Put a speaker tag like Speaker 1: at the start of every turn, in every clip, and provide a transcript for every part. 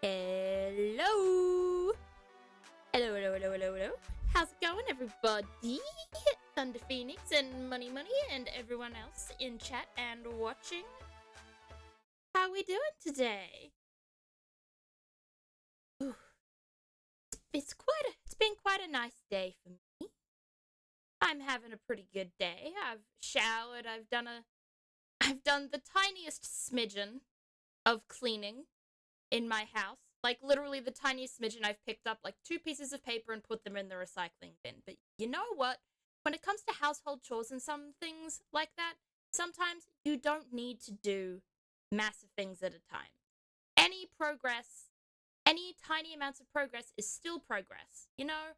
Speaker 1: Hello! Hello. How's it going, everybody? Thunder Phoenix and Money and everyone else in chat and watching. How we doing today? Ooh. It's been quite a nice day for me. I'm having a pretty good day. I've showered, I've done the tiniest smidgen of cleaning in my house. Like, literally the tiniest smidgen. I've picked up, like, 2 pieces of paper and put them in the recycling bin. But you know what? When it comes to household chores and some things like that, sometimes you don't need to do massive things at a time. Any progress, any tiny amounts of progress is still progress, you know?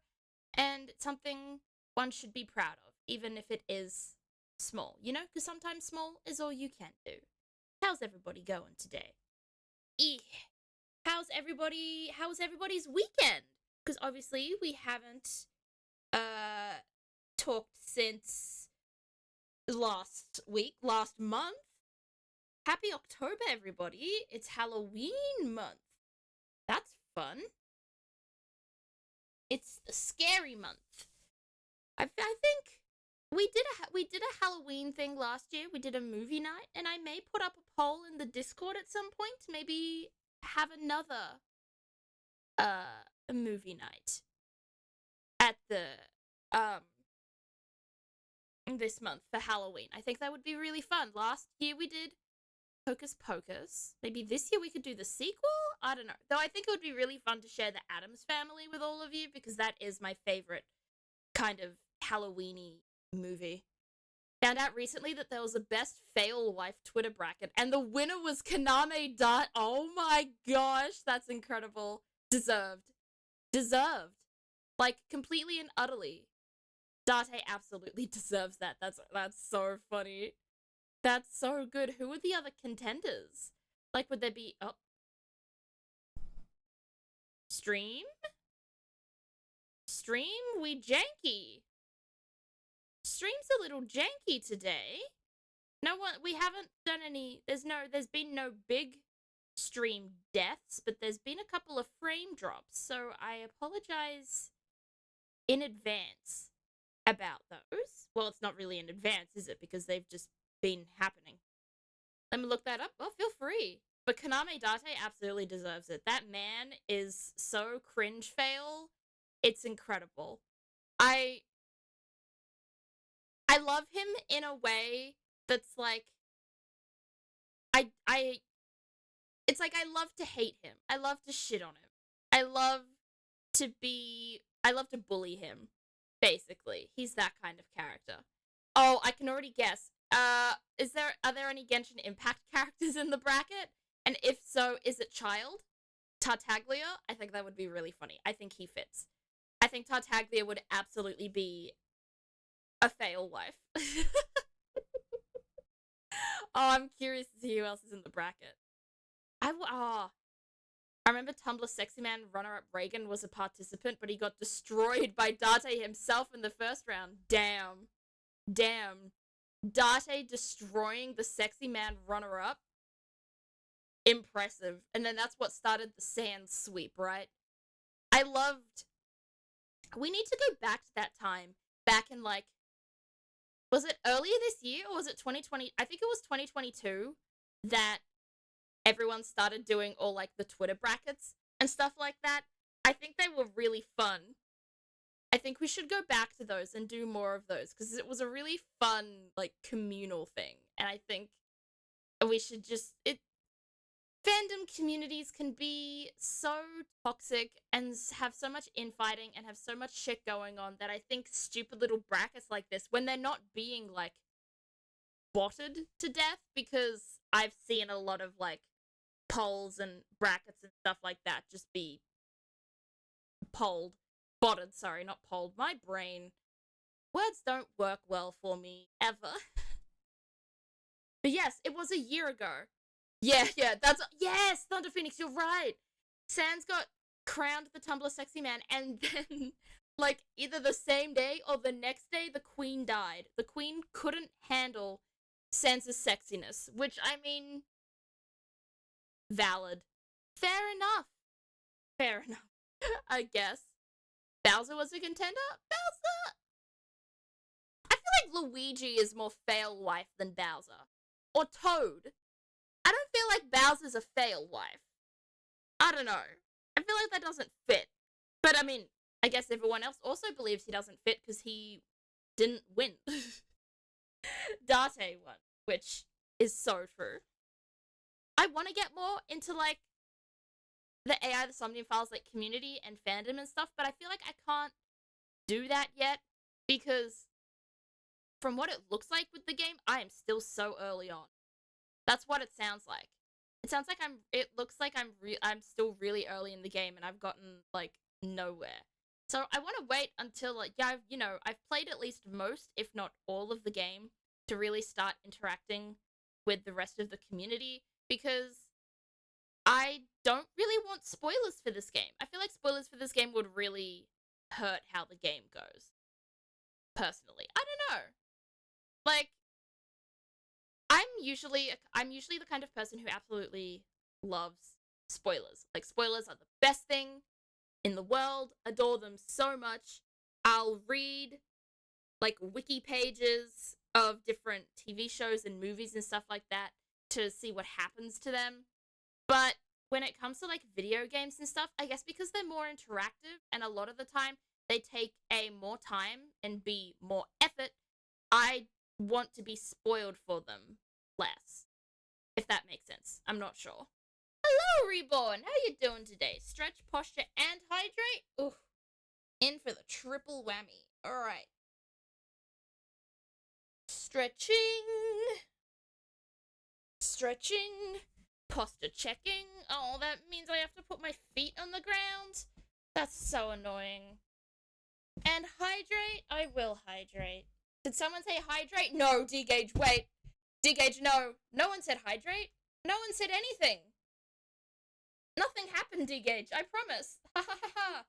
Speaker 1: And it's something one should be proud of, even if it is small, you know? Because sometimes small is all you can do. How's everybody going today? How's everybody's weekend? Because obviously we haven't talked since last month. Happy October, everybody. It's Halloween month. That's fun. It's a scary month. I think we did a Halloween thing last year. We did a movie night, and I may put up a poll in the Discord at some point. Maybe have another a movie night at the this month for Halloween. I think that would be really fun. Last year we did Hocus Pocus. Maybe this year we could do the sequel? I don't know. Though I think it would be really fun to share the Addams Family with all of you, because that is my favorite kind of Halloween-y movie. Found out recently that there was a best fail wife Twitter bracket, and the winner was Kaname Dart. Oh my gosh, that's incredible. Deserved. Like, completely and utterly. Date absolutely deserves that. That's so funny. That's so good. Who are the other contenders? Like, would there be... Oh. Stream? We janky. Stream's a little janky today. We haven't done any... There's been no big stream deaths, but there's been a couple of frame drops, so I apologize in advance about those. Well, it's not really in advance, is it? Because they've just been happening. Let me look that up. Oh, feel free. But Kaname Date absolutely deserves it. That man is so cringe fail. It's incredible. I love him in a way that's like... It's like I love to hate him. I love to shit on him. I love to bully him, basically. He's that kind of character. Oh, I can already guess. Are there any Genshin Impact characters in the bracket? And if so, is it Child? Tartaglia? I think that would be really funny. I think he fits. I think Tartaglia would absolutely be a fail wife. Oh, I'm curious to see who else is in the bracket. I remember Tumblr Sexy Man runner-up Reagan was a participant, but he got destroyed by Date himself in the first round. Damn. Date destroying the Sexy Man runner-up? Impressive. And then that's what started the sand sweep, right? We need to go back to that time. Back in, like... Was it earlier this year, or was it 2020? I think it was 2022 that everyone started doing all, like, the Twitter brackets and stuff like that. I think they were really fun. I think we should go back to those and do more of those, because it was a really fun, like, communal thing. And I think we should just... Fandom communities can be so toxic and have so much infighting and have so much shit going on that I think stupid little brackets like this, when they're not being, like, botted to death, because I've seen a lot of, like, polls and brackets and stuff like that just be botted, sorry, not polled. My brain, words don't work well for me, ever. But yes, it was a year ago. Yeah, yes, Thunder Phoenix, you're right. Sans got crowned the Tumblr Sexy Man, and then, like, either the same day or the next day, the Queen died. The Queen couldn't handle Sans's sexiness, which, I mean, valid. Fair enough. Fair enough. I guess. Bowser was a contender? Bowser? I feel like Luigi is more fail wife than Bowser. Or Toad. I don't feel like Bowser's a fail wife. I don't know. I feel like that doesn't fit. But I mean, I guess everyone else also believes he doesn't fit because he didn't win. Date won, which is so true. I want to get more into like the AI, the Somnium Files, like community and fandom and stuff, but I feel like I can't do that yet because from what it looks like with the game, I am still so early on. That's what it sounds like. It sounds like it looks like I'm still really early in the game and I've gotten like nowhere. So I want to wait until like I've played at least most, if not all, of the game to really start interacting with the rest of the community because I don't really want spoilers for this game. I feel like spoilers for this game would really hurt how the game goes. Personally, I don't know. Like, I'm usually the kind of person who absolutely loves spoilers. Like, spoilers are the best thing in the world. Adore them so much. I'll read like wiki pages of different TV shows and movies and stuff like that to see what happens to them. But when it comes to like video games and stuff, I guess because they're more interactive and a lot of the time they take A, more time and B, more effort, I want to be spoiled for them less. If that makes sense. I'm not sure. Hello, Reborn! How you doing today? Stretch, posture, and hydrate? Ooh. In for the triple whammy. Alright. Stretching. Stretching. Posture checking. Oh, that means I have to put my feet on the ground. That's so annoying. And hydrate? I will hydrate. Did someone say hydrate? No, D-Gage, wait. D-Gage, no. No one said hydrate. No one said anything. Nothing happened, D-Gage, I promise. Ha ha ha ha.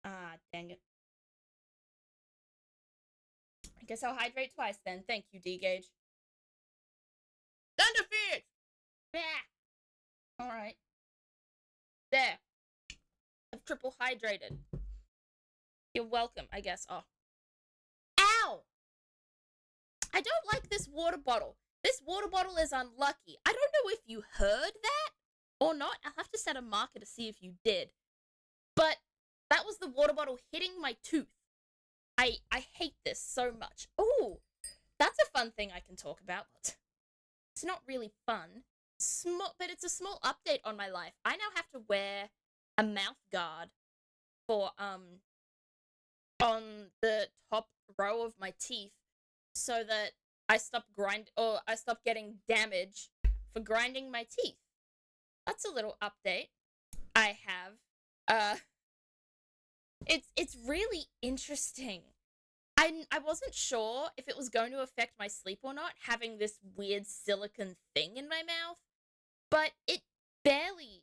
Speaker 1: Ah, dang it. I guess I'll hydrate twice then. Thank you, D-Gage. Thunderfist! Yeah. Alright. There. I've triple hydrated. You're welcome, I guess. Oh. Ow! I don't like this water bottle. This water bottle is unlucky. I don't know if you heard that or not. I'll have to set a marker to see if you did. But that was the water bottle hitting my tooth. I hate this so much. Oh, that's a fun thing I can talk about. It's not really fun. But it's a small update on my life. I now have to wear a mouth guard for on the top row of my teeth so that I stop getting damage for grinding my teeth. That's a little update I have. It's really interesting. I wasn't sure if it was going to affect my sleep or not, having this weird silicone thing in my mouth, but it barely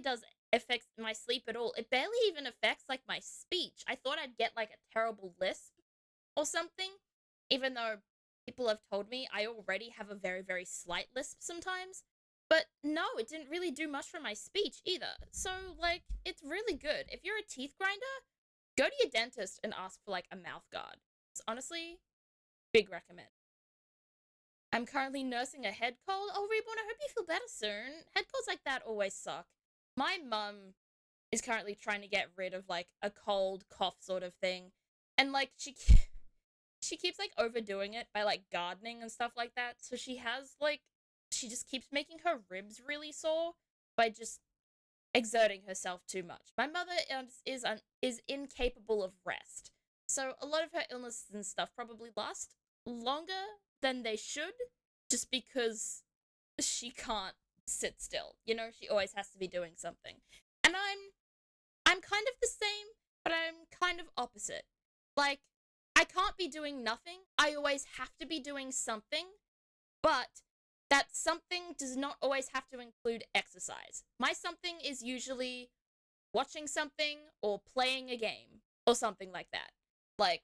Speaker 1: does affect my sleep at all. It barely even affects like my speech. I thought I'd get like a terrible lisp or something, even though people have told me I already have a very, very slight lisp sometimes. But no, it didn't really do much for my speech either. So, like, it's really good. If you're a teeth grinder, go to your dentist and ask for, like, a mouth guard. It's honestly, big recommend. I'm currently nursing a head cold. Oh, Reborn, I hope you feel better soon. Head colds like that always suck. My mum is currently trying to get rid of, like, a cold cough sort of thing. And, like, she keeps, like, overdoing it by, like, gardening and stuff like that. So she has, like, she just keeps making her ribs really sore by just exerting herself too much. My mother is incapable of rest. So a lot of her illnesses and stuff probably last longer than they should just because she can't sit still. You know, she always has to be doing something. And I'm kind of the same, but I'm kind of opposite. Like, I can't be doing nothing. I always have to be doing something, but that something does not always have to include exercise. My something is usually watching something or playing a game or something like that. Like,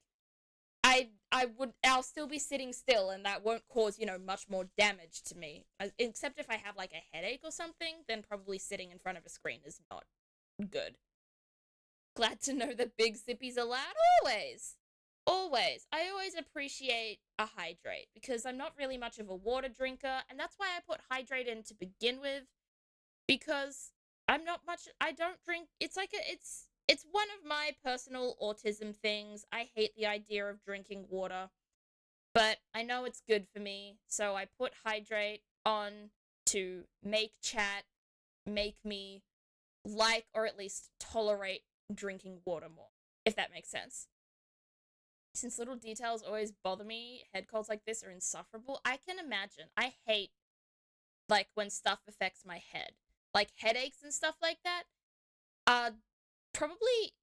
Speaker 1: I'll still be sitting still and that won't cause, you know, much more damage to me. Except if I have like a headache or something, then probably sitting in front of a screen is not good. Glad to know that big sippies allowed. Always. Always. I always appreciate a hydrate because I'm not really much of a water drinker, and that's why I put hydrate in to begin with, because I don't drink. It's one of my personal autism things. I hate the idea of drinking water, but I know it's good for me, so I put hydrate on to make chat, make me like or at least tolerate drinking water more, if that makes sense. Since little details always bother me, head colds like this are insufferable. I can imagine. I hate, like, when stuff affects my head. Like, headaches and stuff like that are probably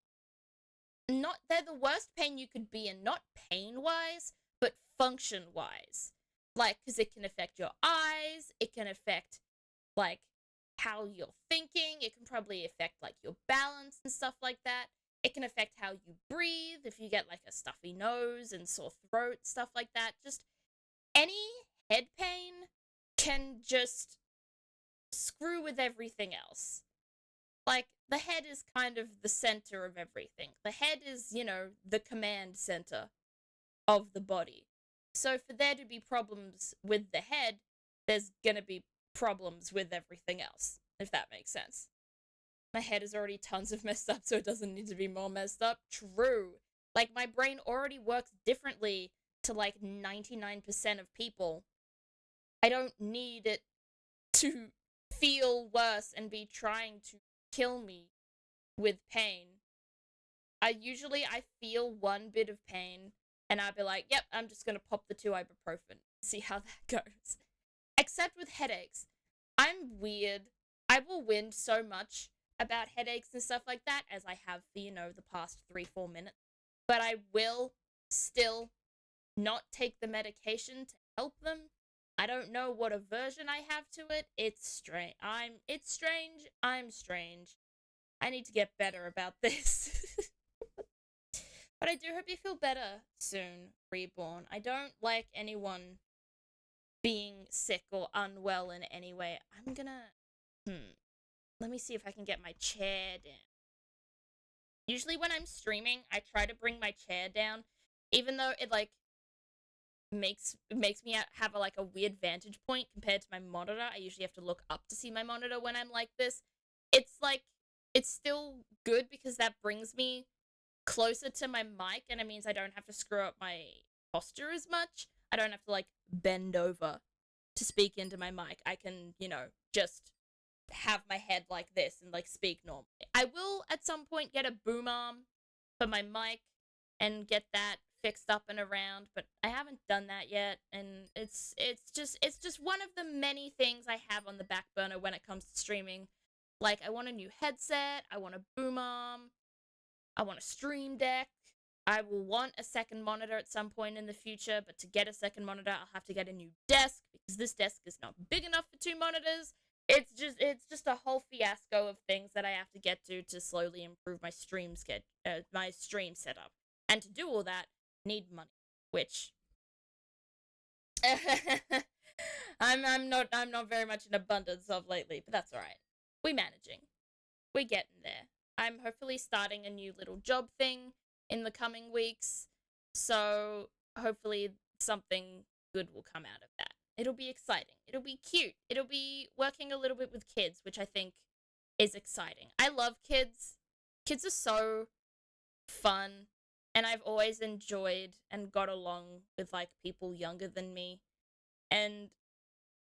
Speaker 1: not, they're the worst pain you could be in, not pain-wise, but function-wise. Like, because it can affect your eyes, it can affect, like, how you're thinking, it can probably affect, like, your balance and stuff like that. It can affect how you breathe, if you get, like, a stuffy nose and sore throat, stuff like that. Just any head pain can just screw with everything else. Like, the head is kind of the center of everything. The head is, you know, the command center of the body. So for there to be problems with the head, there's gonna be problems with everything else, if that makes sense. My head is already tons of messed up, so it doesn't need to be more messed up. True. Like, my brain already works differently to, like, 99% of people. I don't need it to feel worse and be trying to kill me with pain. I feel one bit of pain, and I'd be like, yep, I'm just gonna pop the 2 ibuprofen, see how that goes. Except with headaches. I'm weird. I will whinge so much about headaches and stuff like that, as I have for, you know, the past 3-4 minutes. But I will still not take the medication to help them. I don't know what aversion I have to it. It's strange. I'm strange. I need to get better about this. But I do hope you feel better soon, Reborn. I don't like anyone being sick or unwell in any way. I'm gonna... Let me see if I can get my chair down. Usually when I'm streaming, I try to bring my chair down, even though it, like, makes me have a weird vantage point compared to my monitor. I usually have to look up to see my monitor when I'm like this. It's like, it's still good because that brings me closer to my mic, and it means I don't have to screw up my posture as much. I don't have to, like, bend over to speak into my mic. I can, you know, just have my head like this and, like, speak normally. I will at some point get a boom arm for my mic and get that fixed up and around, but I haven't done that yet, and it's just one of the many things I have on the back burner when it comes to streaming. Like, I want a new headset, I want a boom arm, I want a stream deck. I will want a second monitor at some point in the future, but to get a second monitor, I'll have to get a new desk, because this desk is not big enough for 2 monitors. It's just a whole fiasco of things that I have to get to slowly improve my stream setup. And to do all that, need money, which I'm not very much in abundance of lately, but that's alright. We're managing. We're getting there. I'm hopefully starting a new little job thing in the coming weeks, so hopefully something good will come out of that. It'll be exciting. It'll be cute. It'll be working a little bit with kids, which I think is exciting. I love kids. Kids are so fun, and I've always enjoyed and got along with, like, people younger than me, and,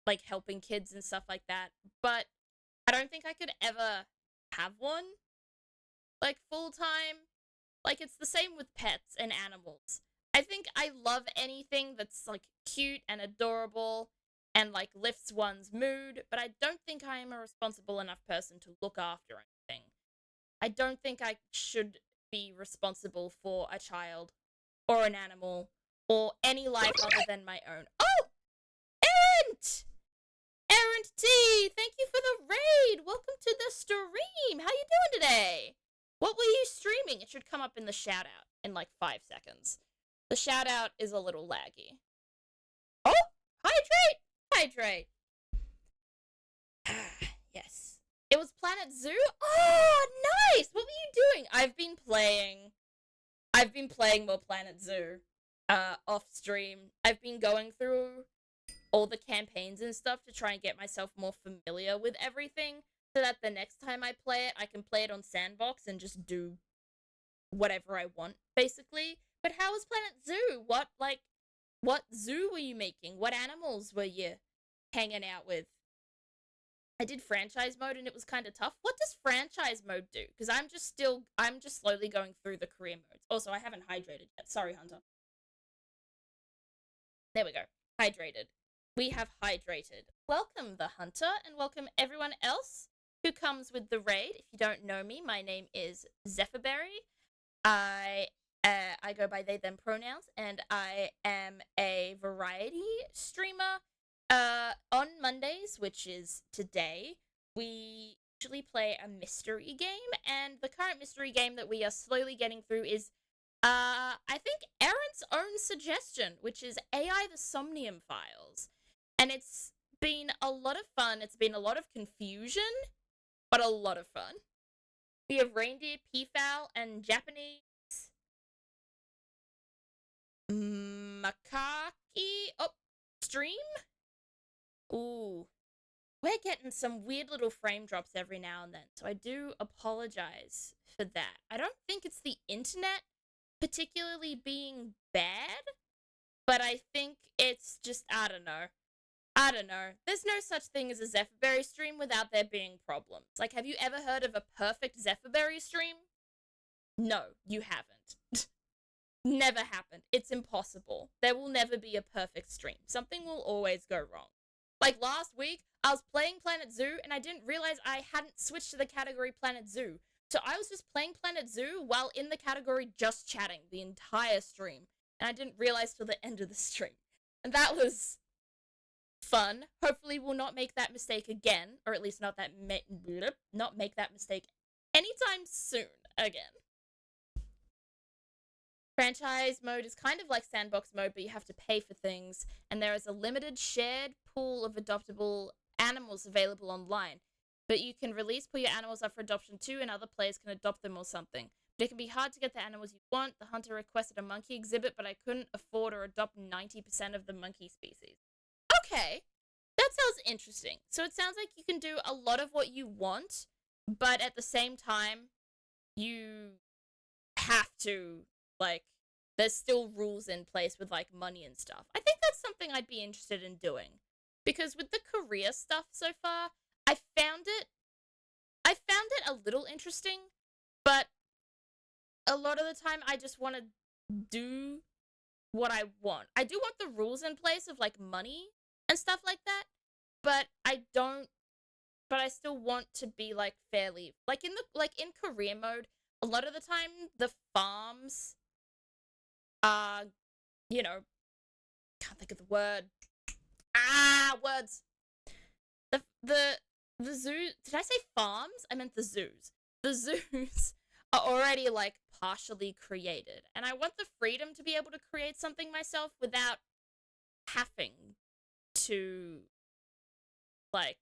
Speaker 1: like, helping kids and stuff like that, but I don't think I could ever have one, like, full-time. Like, it's the same with pets and animals. I think I love anything that's, like, cute and adorable and, like, lifts one's mood, but I don't think I am a responsible enough person to look after anything. I don't think I should be responsible for a child or an animal or any life other than my own. Oh! Errant! Errant T! Thank you for the raid! Welcome to the stream! How you doing today? What were you streaming? It should come up in the shout-out in, like, 5 seconds. The shout-out is a little laggy. Oh! Hydrate! Hydrate! Yes. It was Planet Zoo? Oh, I've been playing more Planet Zoo off stream. I've been going through all the campaigns and stuff to try and get myself more familiar with everything so that the next time I play it, I can play it on Sandbox and just do whatever I want, basically. But how was Planet Zoo? What zoo were you making? What animals were you hanging out with? I did franchise mode and it was kind of tough. What does franchise mode do? Because I'm just slowly going through the career modes. Also, I haven't hydrated yet. Sorry, Hunter. There we go. Hydrated. We have hydrated. Welcome, the Hunter, and welcome everyone else who comes with the raid. If you don't know me, my name is Zephyrberry. I go by they them pronouns, and I am a variety streamer. On Mondays, which is today, we usually play a mystery game, and the current mystery game that we are slowly getting through is, I think Aaron's own suggestion, which is AI the Somnium Files. And it's been a lot of fun. It's been a lot of confusion, but a lot of fun. We have reindeer, peafowl, and Japanese macaque. Oh, stream? Ooh. We're getting some weird little frame drops every now and then, so I do apologize for that. I don't think it's the internet particularly being bad, but I think it's just, I don't know. There's no such thing as a Zephyrberry stream without there being problems. Like, have you ever heard of a perfect Zephyrberry stream? No, you haven't. Never happened. It's impossible. There will never be a perfect stream. Something will always go wrong. Like last week, I was playing Planet Zoo and I didn't realize I hadn't switched to the category Planet Zoo. So I was just playing Planet Zoo while in the category just chatting the entire stream. And I didn't realize till the end of the stream. And that was fun. Hopefully we'll not make that mistake again, or at least not make that mistake anytime soon again. Franchise mode is kind of like sandbox mode, but you have to pay for things, and there is a limited shared pool of adoptable animals available online. But you can put your animals up for adoption too, and other players can adopt them or something. But it can be hard to get the animals you want. The hunter requested a monkey exhibit, but I couldn't afford or adopt 90% of the monkey species. Okay, that sounds interesting. So it sounds like you can do a lot of what you want, but at the same time, you have to, like, there's still rules in place with, like, money and stuff. I think that's something I'd be interested in doing. Because with the career stuff so far, I found it a little interesting, but a lot of the time I just want to do what I want. I do want the rules in place of, like, money and stuff like that, but I still want to be, like, fairly, like, in career mode, a lot of the time the farms are, you know, can't think of the word. Words. The zoo, did I say farms? I meant the zoos. The zoos are already, like, partially created, and I want the freedom to be able to create something myself without having to, like,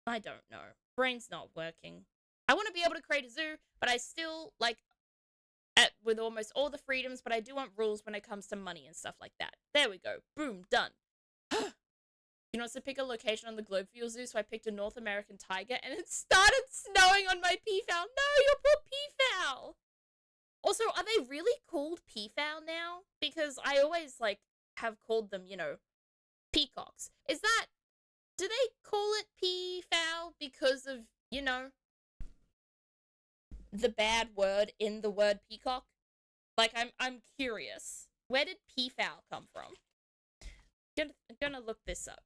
Speaker 1: I don't know. Brain's not working. I want to be able to create a zoo, but I still, like, with almost all the freedoms, but I do want rules when it comes to money and stuff like that. There we go. Boom, done. You know, to pick a location on the globe for your zoo, so I picked a North American tiger, and it started snowing on my peafowl. No, your poor peafowl! Also, are they really called peafowl now? Because I always, like, have called them, you know, peacocks. Do they call it peafowl because of, you know, the bad word in the word peacock? Like, I'm curious. Where did peafowl come from? I'm gonna look this up.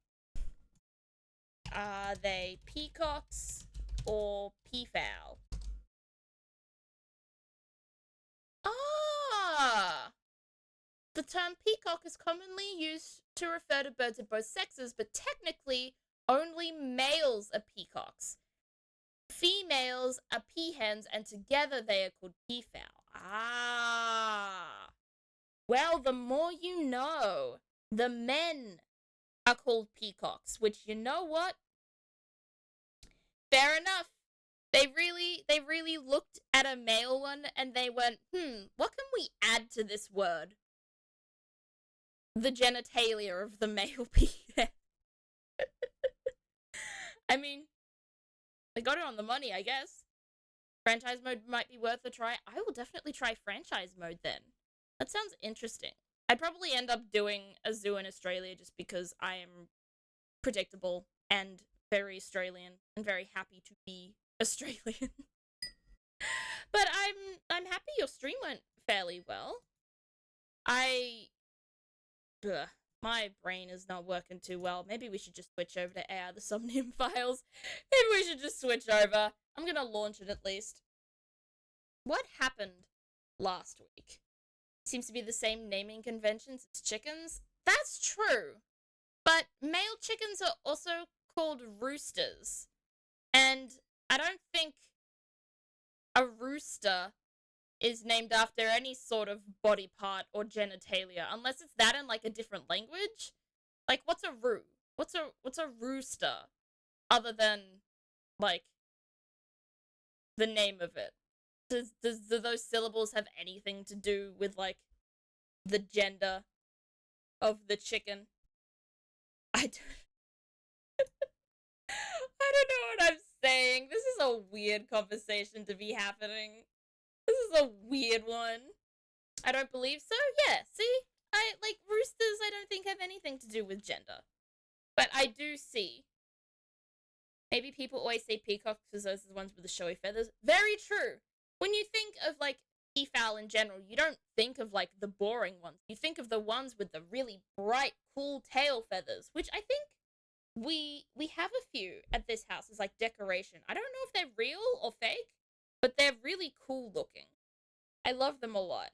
Speaker 1: Are they peacocks or peafowl? Ah! The term peacock is commonly used to refer to birds of both sexes, but technically only males are peacocks. Females are peahens, and together they are called peafowl. Ah! Well, the more you know. The men are called peacocks, which, you know what? Fair enough. They really looked at had a male one, and they went, what can we add to this word? The genitalia of the male penis. I mean, they got it on the money, I guess. Franchise mode might be worth a try. I will definitely try franchise mode then. That sounds interesting. I'd probably end up doing a zoo in Australia just because I am predictable and very Australian and very happy to be Australian. But I'm happy your stream went fairly well. My brain is not working too well. Maybe we should just switch over to AI the Somnium files. Maybe we should just switch over. I'm gonna launch it at least. What happened last week? Seems to be the same naming conventions as chickens. That's true. But male chickens are also called roosters. And I don't think a rooster is named after any sort of body part or genitalia, unless it's that in like a different language. Like, what's a roo? What's a rooster? Other than like the name of it. Do those syllables have anything to do with like the gender of the chicken? I don't know what I'm saying. This is a weird conversation to be happening. This is a weird one. I don't believe so. Yeah, see? Roosters I don't think have anything to do with gender. But I do see. Maybe people always say peacocks because those are the ones with the showy feathers. Very true. When you think of, like, peafowl in general, you don't think of, like, the boring ones. You think of the ones with the really bright, cool tail feathers, which I think we have a few at this house as, like, decoration. I don't know if they're real or fake, but they're really cool looking. I love them a lot.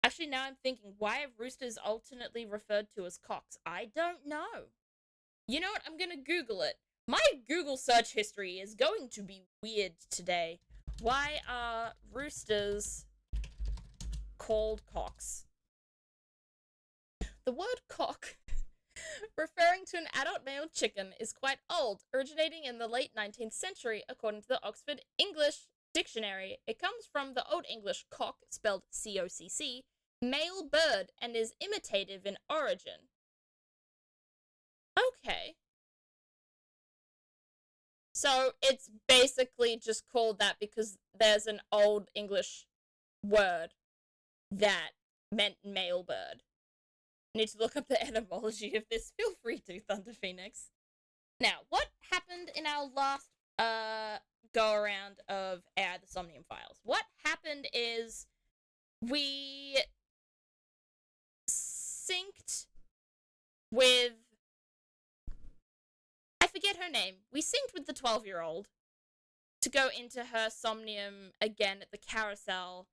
Speaker 1: Actually, now I'm thinking, why are roosters alternately referred to as cocks? I don't know. You know what? I'm gonna Google it. My Google search history is going to be weird today. Why are roosters called cocks? The word cock, referring to an adult male chicken, is quite old, originating in the late 19th century, according to the Oxford English Dictionary. It comes from the Old English cock, spelled C-O-C-C, male bird, and is imitative in origin. Okay. So it's basically just called that because there's an Old English word that meant male bird. I need to look up the etymology of this. Feel free to, Thunder Phoenix. Now, what happened in our last go around of AI the Somnium files? What happened is we synced with, I forget her name. We synced with the 12-year-old to go into her somnium again at the carousel,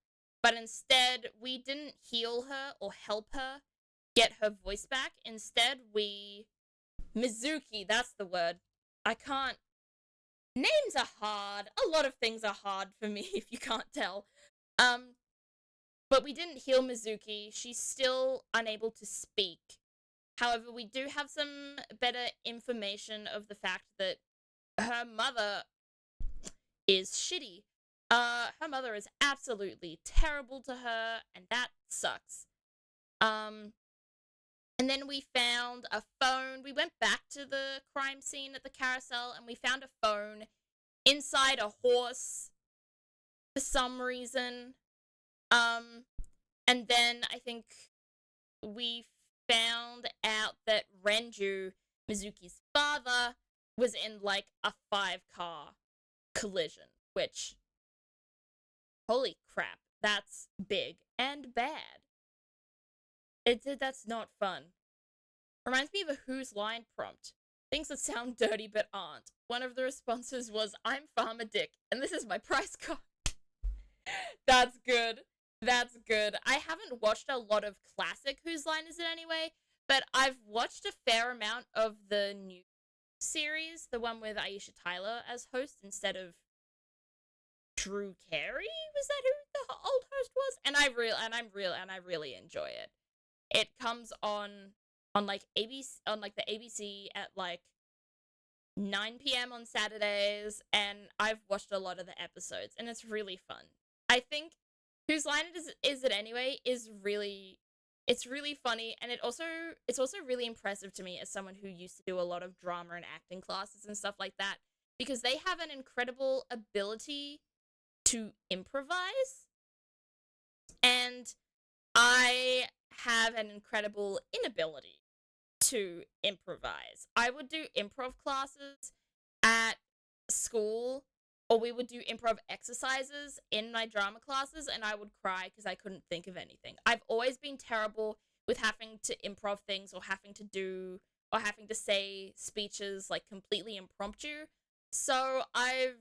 Speaker 1: but instead we didn't heal her or help her get her voice back. Instead, Mizuki, that's the word. I can't. Names are hard. A lot of things are hard for me, if you can't tell. But we didn't heal Mizuki. She's still unable to speak. However, we do have some better information of the fact that her mother is shitty. Her mother is absolutely terrible to her, and that sucks. And then we found a phone. We went back to the crime scene at the carousel, and we found a phone inside a horse for some reason. And then I think we found out that Renju, Mizuki's father, was in, like, a 5-car collision, which, holy crap, that's big and bad. That's not fun. Reminds me of a Who's Line prompt. Things that sound dirty but aren't. One of the responses was, I'm Farmer Dick, and this is my price card. That's good. That's good. I haven't watched a lot of classic Whose Line Is It Anyway, but I've watched a fair amount of the new series, the one with Aisha Tyler as host instead of Drew Carey. Was that who the old host was? And I really enjoy it. It comes on like ABC, on like the ABC at like 9 p.m. on Saturdays, and I've watched a lot of the episodes, and it's really fun. I think Whose Line Is It Anyway is really it's really funny, and it's also really impressive to me as someone who used to do a lot of drama and acting classes and stuff like that, because they have an incredible ability to improvise, and I have an incredible inability to improvise. I would do improv classes at school, or we would do improv exercises in my drama classes, and I would cry because I couldn't think of anything. I've always been terrible with having to improv things, or having to say speeches like completely impromptu. So I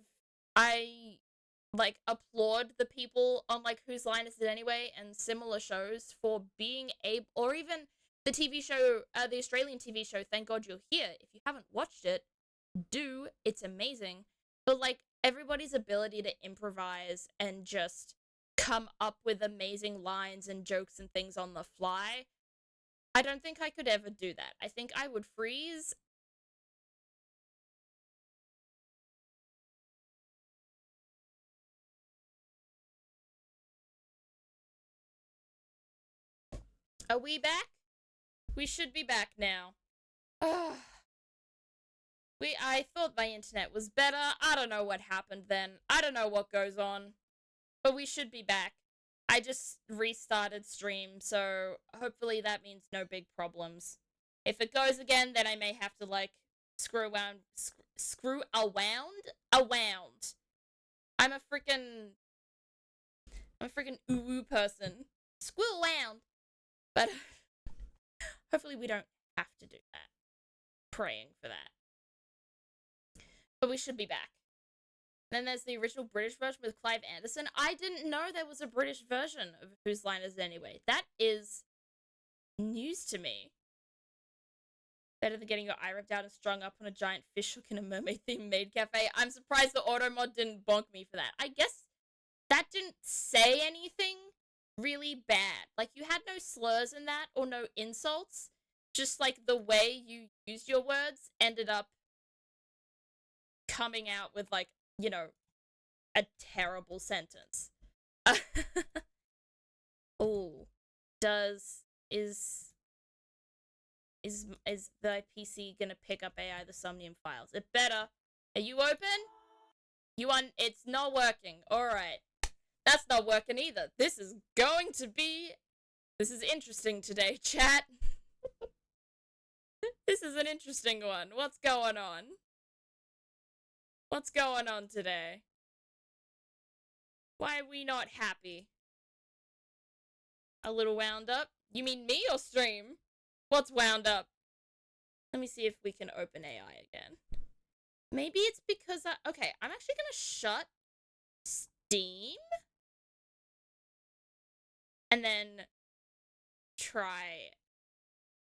Speaker 1: like applaud the people on like Whose Line Is It Anyway and similar shows for being able, or even the TV show, the Australian TV show, Thank God You're Here. If you haven't watched it, do. It's amazing. But like everybody's ability to improvise and just come up with amazing lines and jokes and things on the fly, I don't think I could ever do that. I think I would freeze. Are we back? We should be back now. I thought my internet was better. I don't know what happened then. I don't know what goes on. But we should be back. I just restarted stream, so hopefully that means no big problems. If it goes again, then I may have to like screw around. I'm a freaking ooh person. Squirrel around. But hopefully we don't have to do that. Praying for that. But we should be back. Then there's the original British version with Clive Anderson. I didn't know there was a British version of Whose Line Is It Anyway. That is news to me. Better than getting your eye ripped out and strung up on a giant fish hook in a mermaid-themed maid cafe. I'm surprised the auto mod didn't bonk me for that. I guess that didn't say anything really bad. Like, you had no slurs in that or no insults. Just, like, the way you used your words ended up coming out with, like, you know, a terrible sentence. Oh, is the PC gonna pick up AI the Somnium files? It better. Are you open? It's not working. Alright. That's not working either. This is interesting today, chat. This is an interesting one. What's going on? What's going on today? Why are we not happy? A little wound up? You mean me or stream? What's wound up? Let me see if we can open AI again. Maybe it's because okay, I'm actually gonna shut Steam and then try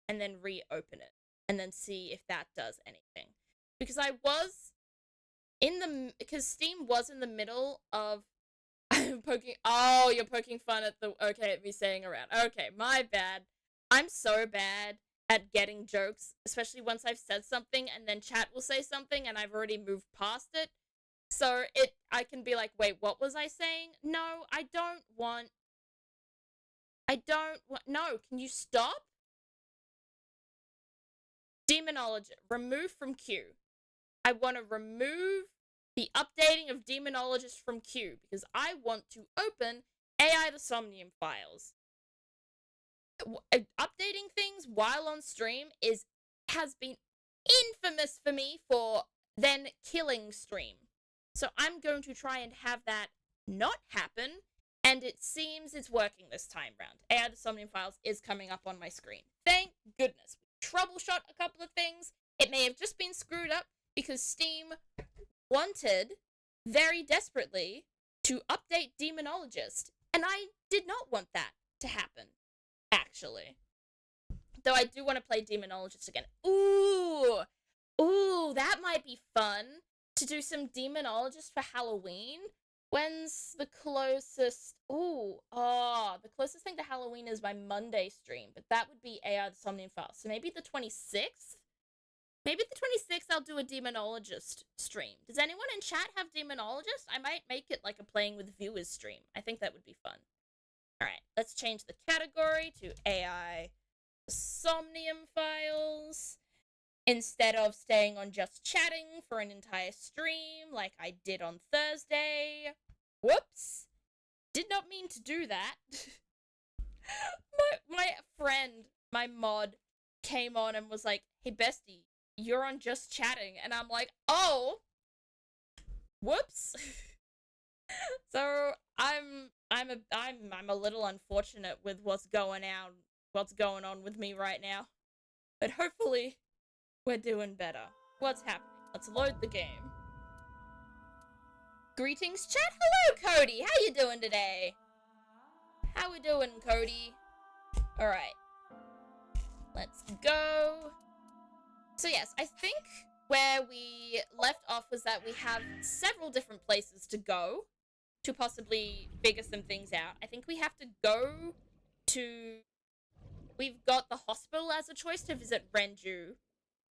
Speaker 1: and then reopen it and then see if that does anything. Because because Steam was in the middle of you're poking fun at me saying around. Okay, my bad. I'm so bad at getting jokes, especially once I've said something and then chat will say something and I've already moved past it. So I can be like, wait, what was I saying? No, no, can you stop? Demonology, remove from queue. I want to remove the updating of Demonologist from queue because I want to open AI the Somnium files. Updating things while on stream has been infamous for me for then killing stream. So I'm going to try and have that not happen, and it seems it's working this time round. AI the Somnium files is coming up on my screen. Thank goodness. We troubleshot a couple of things. It may have just been screwed up because Steam wanted very desperately to update Demonologist, and I did not want that to happen, actually. Though I do want to play Demonologist again. Ooh, that might be fun to do some Demonologist for Halloween. When's the closest? The closest thing to Halloween is my Monday stream, but that would be AI the Somnium Files. So maybe the 26th? Maybe the 26th I'll do a demonologist stream. Does anyone in chat have demonologist? I might make it like a playing with viewers stream. I think that would be fun. Alright, let's change the category to AI somnium files. Instead of staying on just chatting for an entire stream like I did on Thursday. Whoops. Did not mean to do that. my friend, my mod, came on and was like, hey bestie, you're on just chatting. And I'm like, oh, whoops. So I'm a little unfortunate with what's going on with me right now. But hopefully we're doing better. What's happening? Let's load the game. Greetings, chat. Hello, Cody. How you doing today? How we doing, Cody? All right. Let's go. So yes, I think where we left off was that we have several different places to go to possibly figure some things out. I think we have to go to... We've got the hospital as a choice to visit Renju.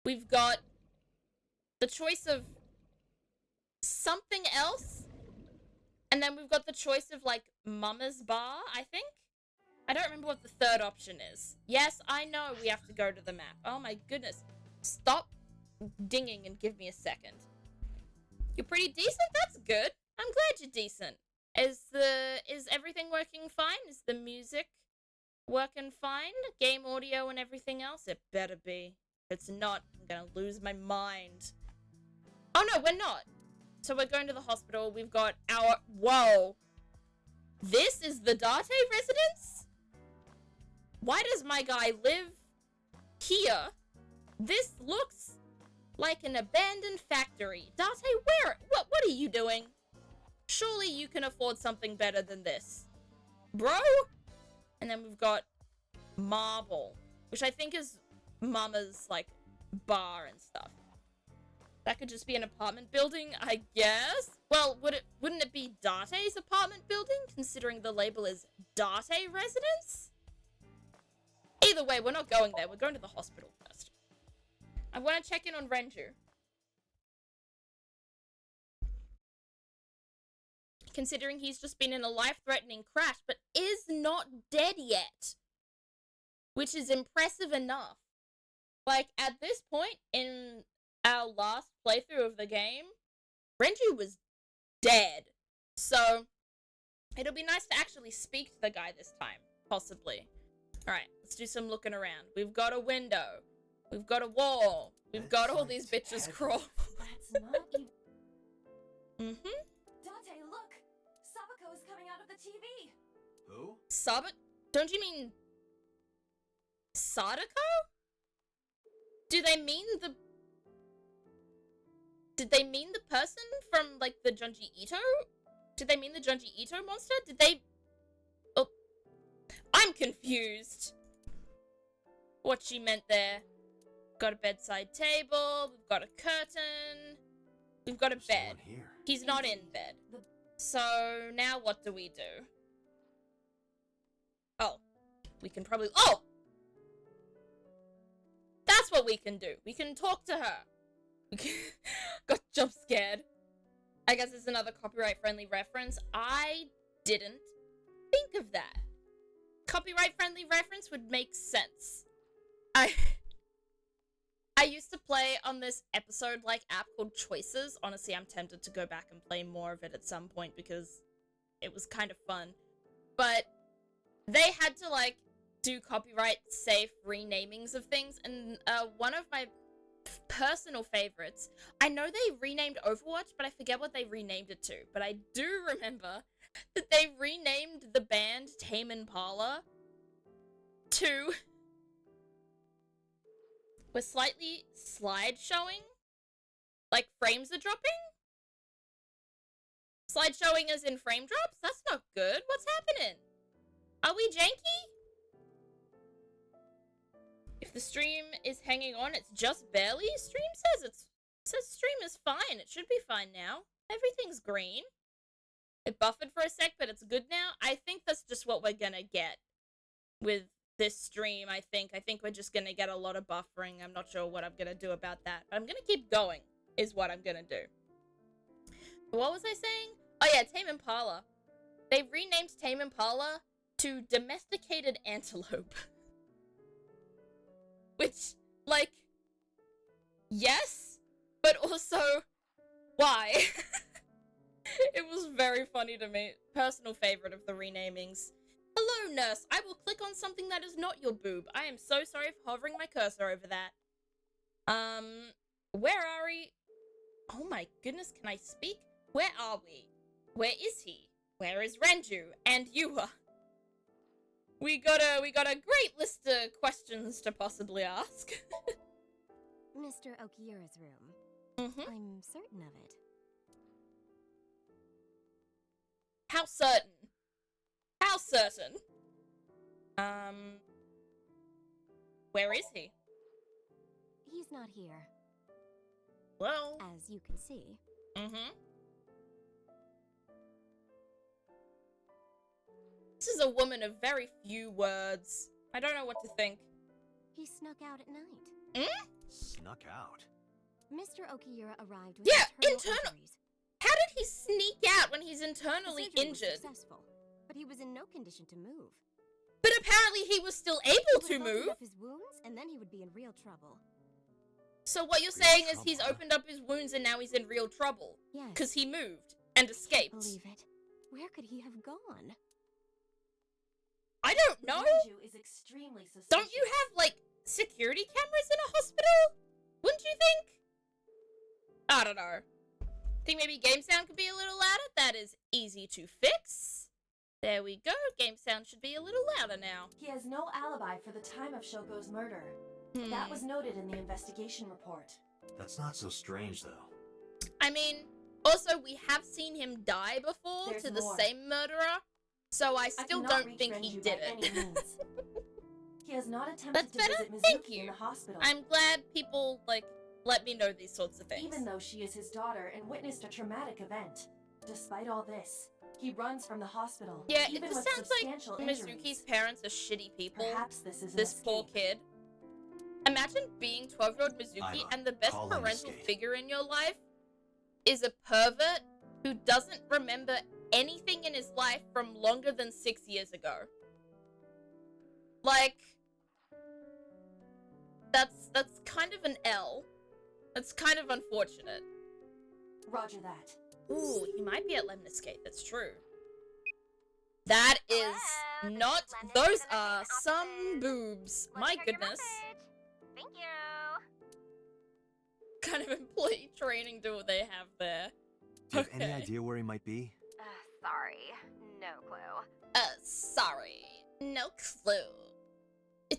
Speaker 1: We've got the choice of something else. And then we've got the choice of, like, Mama's Bar, I think? I don't remember what the third option is. Yes, I know we have to go to the map. Oh my goodness. Stop dinging and give me a second. You're pretty decent? That's good. I'm glad you're decent. Is everything working fine? Is the music working fine? Game audio and everything else? It better be. If it's not, I'm gonna lose my mind. Oh no, we're not. So we're going to the hospital. We've got our... Whoa. This is the Date residence? Why does my guy live here? This looks like an abandoned factory. Date, what are you doing? Surely you can afford something better than this. Bro? And then we've got Marble, which I think is Mama's, like, bar and stuff. That could just be an apartment building, I guess? Well, wouldn't it be Date's apartment building, considering the label is Date residence? Either way, we're not going there. We're going to the hospital first. I want to check in on Renju. Considering he's just been in a life-threatening crash, but is not dead yet. Which is impressive enough. Like, at this point in our last playthrough of the game, Renju was dead. So, it'll be nice to actually speak to the guy this time, possibly. Alright, let's do some looking around. We've got a window. We've got a wall. We've got all these bitches crawl.
Speaker 2: That's not even...
Speaker 1: Mm-hmm.
Speaker 2: Date, look! Sabako is coming out of the TV!
Speaker 3: Who?
Speaker 1: Don't you mean... Sadako? Did they mean the person from, like, the Junji Ito? Did they mean the Junji Ito monster? Did they... Oh. I'm confused. What she meant there. Got a bedside table. We've got a curtain. We've got a bed. He's not in bed. So, now what do we do? Oh. We can probably... Oh! That's what we can do. We can talk to her. Got jump scared. I guess it's another copyright-friendly reference. I didn't think of that. Copyright-friendly reference would make sense. I used to play on this episode-like app called Choices. Honestly, I'm tempted to go back and play more of it at some point because it was kind of fun. But they had to, like, do copyright-safe renamings of things, and one of my personal favorites, I know they renamed Overwatch, but I forget what they renamed it to, but I do remember that they renamed the band Tame Impala to... We're slightly slide showing? Like, frames are dropping? Slide showing as in frame drops? That's not good. What's happening? Are we janky? If the stream is hanging on, it's just barely. Stream says stream is fine. It should be fine now. Everything's green. It buffered for a sec, but it's good now. I think that's just what we're gonna get with this stream, I think. I think we're just gonna get a lot of buffering. I'm not sure what I'm gonna do about that. But I'm gonna keep going, is what I'm gonna do. What was I saying? Oh yeah, Tame Impala. They renamed Tame Impala to Domesticated Antelope. Which, like, yes, but also, why? It was very funny to me. Personal favorite of the renamings. Hello, nurse. I will click on something that is not your boob. I am so sorry for hovering my cursor over that. Where are we? Oh my goodness, can I speak? Where are we? Where is he? Where is Renju? And Yua? We got a great list of questions to possibly ask.
Speaker 3: Mr. Okira's room. I'm certain of it.
Speaker 1: How certain? How certain? Where is he?
Speaker 3: He's not here,
Speaker 1: Well,
Speaker 3: as you can see.
Speaker 1: This is a woman of very few words. I don't know what to think.
Speaker 3: He snuck out at night.
Speaker 4: Snuck out?
Speaker 3: Mr. Okira arrived with
Speaker 1: Yeah,
Speaker 3: internal injuries.
Speaker 1: How did he sneak out when he's
Speaker 3: The
Speaker 1: internally
Speaker 3: surgery was
Speaker 1: injured?
Speaker 3: successful, but he was in no condition to move.
Speaker 1: But apparently he was still able
Speaker 3: He
Speaker 1: to
Speaker 3: would open
Speaker 1: move.
Speaker 3: up his wounds, and then he would be in real trouble.
Speaker 1: So what you're
Speaker 4: Real
Speaker 1: saying is
Speaker 4: trouble,
Speaker 1: he's
Speaker 4: huh?
Speaker 1: opened up his wounds and now he's in real trouble.
Speaker 3: Yes.
Speaker 1: Because he moved and escaped.
Speaker 3: Believe it. Where could he have gone?
Speaker 1: I don't know.
Speaker 2: Renju is extremely suspicious.
Speaker 1: Don't you have, like, security cameras in a hospital? Wouldn't you think? I don't know. Think maybe game sound could be a little louder? That is easy to fix. There we go. Game sound should be a little louder now.
Speaker 2: He has no alibi for the time of Shoko's murder. That was noted in the investigation report.
Speaker 4: That's not so strange, though.
Speaker 1: I mean, also, we have seen him die before
Speaker 2: There's
Speaker 1: to the
Speaker 2: more.
Speaker 1: same murderer, so I still
Speaker 2: cannot
Speaker 1: don't
Speaker 2: reach
Speaker 1: think he
Speaker 2: Renju
Speaker 1: did
Speaker 2: by
Speaker 1: it.
Speaker 2: any means. He has not attempted
Speaker 1: That's
Speaker 2: to
Speaker 1: better?
Speaker 2: visit
Speaker 1: Thank
Speaker 2: Mizuki in
Speaker 1: you.
Speaker 2: the hospital.
Speaker 1: I'm glad people, like, let me know these sorts of things.
Speaker 2: Even though she is his daughter and witnessed a traumatic event. Despite all this, he runs from the hospital.
Speaker 1: Yeah,
Speaker 2: even
Speaker 1: it just
Speaker 2: with
Speaker 1: sounds like
Speaker 2: substantial
Speaker 1: Mizuki's
Speaker 2: injuries.
Speaker 1: parents are shitty people.
Speaker 2: Perhaps this is an
Speaker 1: This poor
Speaker 2: escape.
Speaker 1: kid. Imagine being 12-year-old Mizuki
Speaker 4: Iva,
Speaker 1: and the best
Speaker 4: call in
Speaker 1: parental
Speaker 4: escape.
Speaker 1: figure in your life is a pervert who doesn't remember anything in his life from longer than 6 years ago. Like, that's kind of an L. That's kind of unfortunate.
Speaker 2: Roger that.
Speaker 1: Ooh, he might be at Lemniscate, that's true. That is
Speaker 5: Hello,
Speaker 1: not,
Speaker 5: this is Lemniscate
Speaker 1: those
Speaker 5: in the
Speaker 1: are
Speaker 5: kitchen
Speaker 1: some
Speaker 5: offices.
Speaker 1: boobs.
Speaker 5: Let's
Speaker 1: My
Speaker 5: check your
Speaker 1: goodness.
Speaker 5: message. Thank you.
Speaker 1: Kind of employee training do they have there?
Speaker 4: Do you have any
Speaker 1: Okay.
Speaker 4: idea where he might be?
Speaker 5: Sorry, no clue.
Speaker 1: Sorry. No clue. She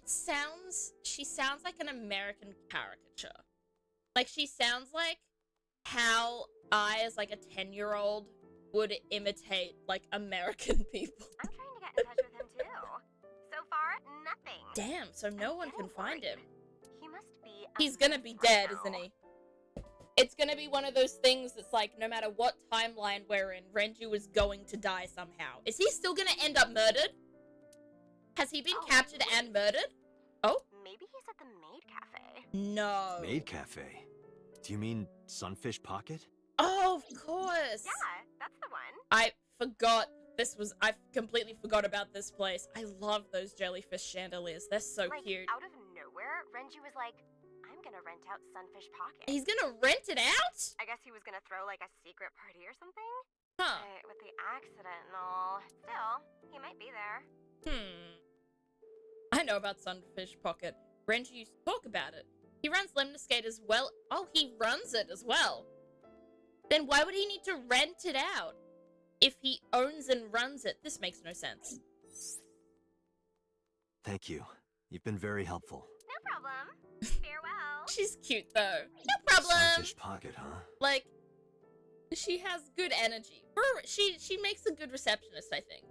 Speaker 1: sounds like an American caricature. Like, she sounds like how I, as like a 10-year-old, would imitate, like, American people.
Speaker 5: I'm trying to get in touch with him too. So far, nothing.
Speaker 1: Damn, so no one can find him.
Speaker 5: He must be.
Speaker 1: He's gonna be dead, isn't he? It's gonna be one of those things that's like, no matter what timeline we're in, Renju is going to die somehow. Is he still gonna end up murdered? Has he been
Speaker 5: Oh,
Speaker 1: captured and murdered? Oh?
Speaker 5: Maybe he's at the Maid Cafe.
Speaker 1: No.
Speaker 4: Maid Cafe. Do you mean Sunfish Pocket?
Speaker 1: Oh, of course.
Speaker 5: Yeah, that's the one.
Speaker 1: I forgot I completely forgot about this place. I love those jellyfish chandeliers. They're so
Speaker 5: Like,
Speaker 1: cute.
Speaker 5: out of nowhere, Renju was like, I'm gonna rent out Sunfish Pocket.
Speaker 1: He's gonna rent it out?
Speaker 5: I guess he was gonna throw like a secret party or something?
Speaker 1: Huh.
Speaker 5: But with the accident and all, still, he might be there.
Speaker 1: I know about Sunfish Pocket. Renju used to talk about it. He runs Lemniscate as well. Oh, he runs it as well. Then why would he need to rent it out? If he owns and runs it, this makes no sense.
Speaker 4: Thank you. You've been very helpful.
Speaker 5: No problem. Farewell.
Speaker 1: She's cute though. No problem.
Speaker 4: Sunfish Pocket, huh?
Speaker 1: Like, she has good energy. She makes a good receptionist, I think.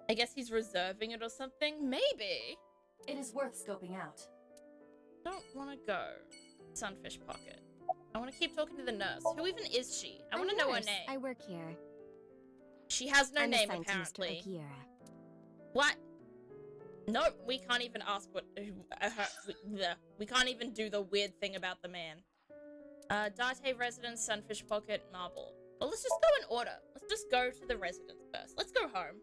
Speaker 1: I guess he's reserving it or something? Maybe.
Speaker 2: It is worth scoping out.
Speaker 1: Don't want to go. Sunfish Pocket. I want to keep talking to the nurse. Who even is she? I want to know her
Speaker 3: nurse.
Speaker 1: name.
Speaker 3: I work here.
Speaker 1: She has no
Speaker 3: I'm
Speaker 1: name,
Speaker 3: assigned to Mr.
Speaker 1: apparently.
Speaker 3: Okira.
Speaker 1: What? No, we can't even ask what... we can't even do the weird thing about the man. Date residence, Sunfish Pocket, Marble. Well, let's just go in order. Let's just go to the residence first. Let's go home.